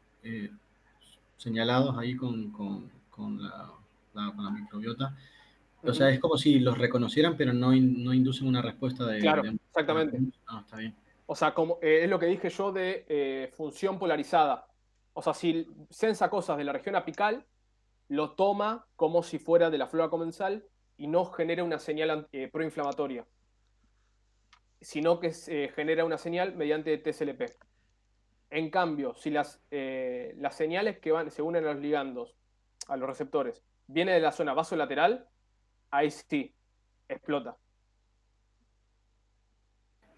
señalados ahí con la microbiota. O sea, es como si los reconocieran, pero no inducen una respuesta de... Claro, exactamente. Ah, está bien. O sea, como, es lo que dije yo de función polarizada. O sea, si sensa cosas de la región apical, lo toma como si fuera de la flora comensal y no genera una señal proinflamatoria. sino que se genera una señal mediante TSLP. En cambio, si las señales que se unen a los ligandos, a los receptores, vienen de la zona vasolateral, ahí sí, explota.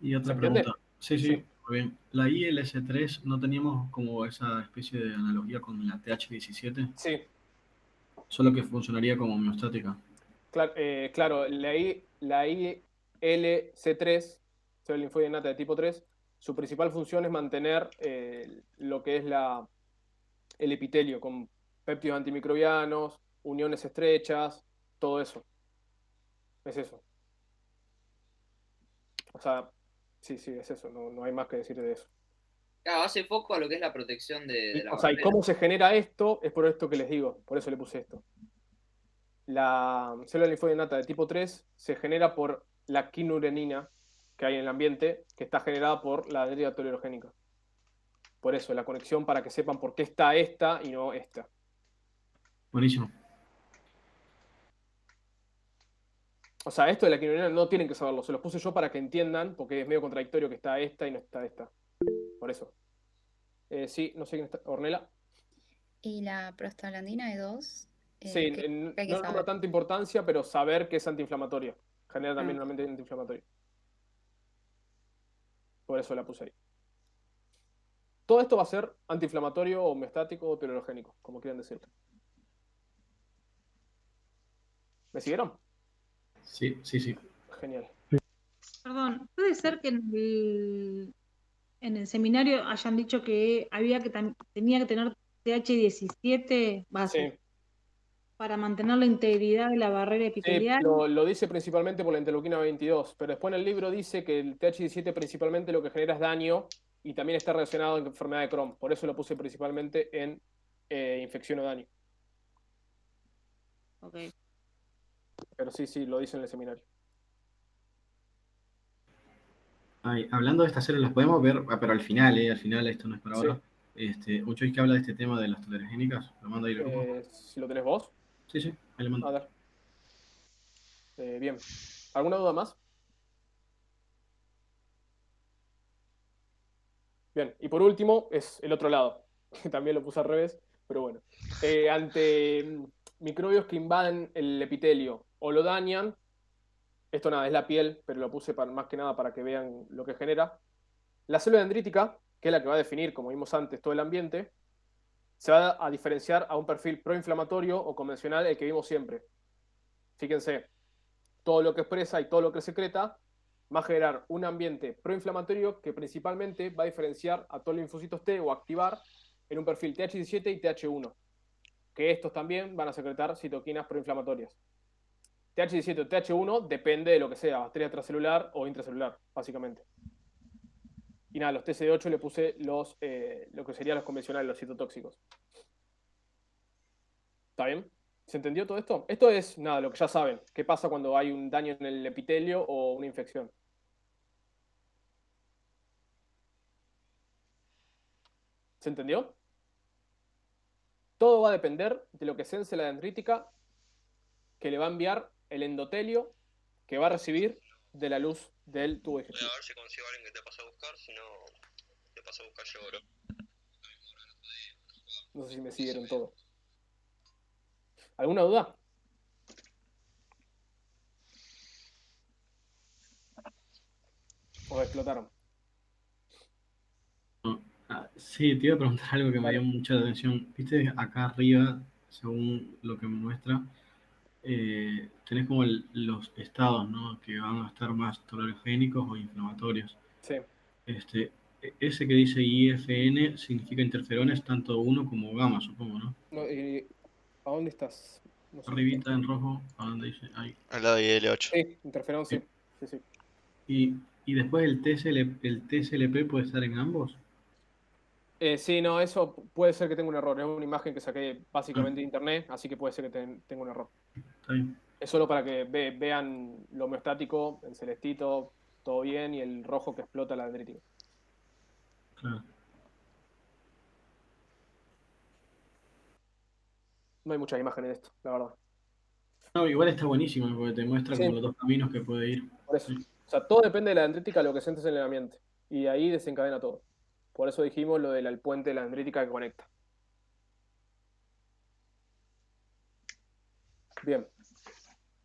Y otra pregunta. Sí, muy bien. La ILS3, ¿no teníamos como esa especie de analogía con la TH17? Sí. Solo que funcionaría como homeostática. Claro, la ILC3, célula linfoide innata de tipo 3, su principal función es mantener lo que es el epitelio, con péptidos antimicrobianos, uniones estrechas, todo eso. Es eso. O sea, sí, es eso, no hay más que decir de eso. Claro, hace foco a lo que es la protección de la O sea, ¿y barrera. cómo se genera esto? Es por esto que les digo, por eso le puse esto. La célula linfoide innata de tipo 3 se genera por la quinurenina que hay en el ambiente, que está generada por la dendrita tolerogénica. Por eso, la conexión para que sepan por qué está esta y no esta. Buenísimo. O sea, esto de la quinurenina no tienen que saberlo, se los puse yo para que entiendan, porque es medio contradictorio que está esta y no está esta. Por eso. Sí, no sé quién está. ¿Ornella? Y la prostaglandina E2. Sí, no nombra tanta importancia, pero saber que es antiinflamatoria. Genera también un ambiente antiinflamatorio. Por eso la puse ahí. Todo esto va a ser antiinflamatorio, homeostático o tolerogénico, como quieran decirlo. ¿Me siguieron? Sí. Genial. Perdón, ¿puede ser que en el seminario hayan dicho que tenía que tener TH17 base para mantener la integridad de la barrera epitelial? Lo dice principalmente por la interleuquina 22, pero después en el libro dice que el TH17 principalmente lo que genera es daño y también está relacionado con enfermedad de Crohn. Por eso lo puse principalmente en infección o daño. Ok. Pero sí, lo dice en el seminario. Ay, hablando de estas células, podemos ver, pero al final esto no es para Sí. ahora. Un choice que habla de este tema de las tolerogénicas, lo mando ahí al grupo. Si lo tenés vos. Sí, ahí le mando. A ver. Bien. ¿Alguna duda más? Bien, y por último es el otro lado, que también lo puse al revés, pero bueno. Ante microbios que invaden el epitelio o lo dañan, esto nada, es la piel, pero lo puse más que nada para que vean lo que genera. La célula dendrítica, que es la que va a definir, como vimos antes, todo el ambiente, se va a diferenciar a un perfil proinflamatorio o convencional, el que vimos siempre. Fíjense, todo lo que expresa y todo lo que secreta va a generar un ambiente proinflamatorio que principalmente va a diferenciar a todos los linfocitos T o activar en un perfil TH17 y TH1, que estos también van a secretar citoquinas proinflamatorias. TH17 o TH1 depende de lo que sea, bacteria extracelular o intracelular, básicamente. Y nada, los TCD8 le puse lo que serían los convencionales, los citotóxicos. ¿Está bien? ¿Se entendió todo esto? Esto es, nada, lo que ya saben. ¿Qué pasa cuando hay un daño en el epitelio o una infección? ¿Se entendió? Todo va a depender de lo que sense la dendrítica que le va a enviar el endotelio que va a recibir de la luz del tubo digestivo. Voy a ver si consigo a alguien que te pase a buscar, si no, te paso a buscar yo ahora. No sé si me siguieron todo. ¿Alguna duda? ¿O explotaron? Sí, te iba a preguntar algo que me dio mucha atención. Viste, acá arriba, según lo que me muestra, tenés como los estados, ¿no? Que van a estar más tolerogénicos o inflamatorios. Sí. Ese que dice IFN significa interferones tanto 1 como gamma, supongo, ¿no? ¿A dónde estás? No sé. Arribita en rojo, ¿a dónde dice? Ahí. Al lado de IL8. Sí, interferón, sí. Sí. Y después el TSLP puede estar en ambos. Sí, no, eso puede ser que tenga un error. Es una imagen que saqué básicamente de internet, así que puede ser que tenga un error. Está bien. Es solo para que vean lo homeostático, el celestito, todo bien, y el rojo que explota la dendrítica. Claro. No hay muchas imágenes de esto, la verdad. No, igual está buenísimo porque te muestra Sí. como los dos caminos que puede ir. Por eso. Sí. O sea, todo depende de la dendrítica, lo que sientes en el ambiente. Y ahí desencadena todo. Por eso dijimos lo del puente de la dendrítica que conecta. Bien.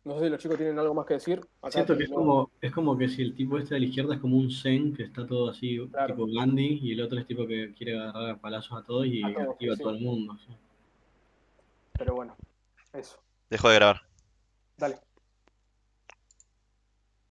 No sé si los chicos tienen algo más que decir. Acá Siento que no. es como que si el tipo este de la izquierda es como un zen, que está todo así, Claro. tipo Gandhi, y el otro es tipo que quiere agarrar a palazos a todos y activa a todo el mundo. ¿Sí? Pero bueno, eso. Dejo de grabar. Dale.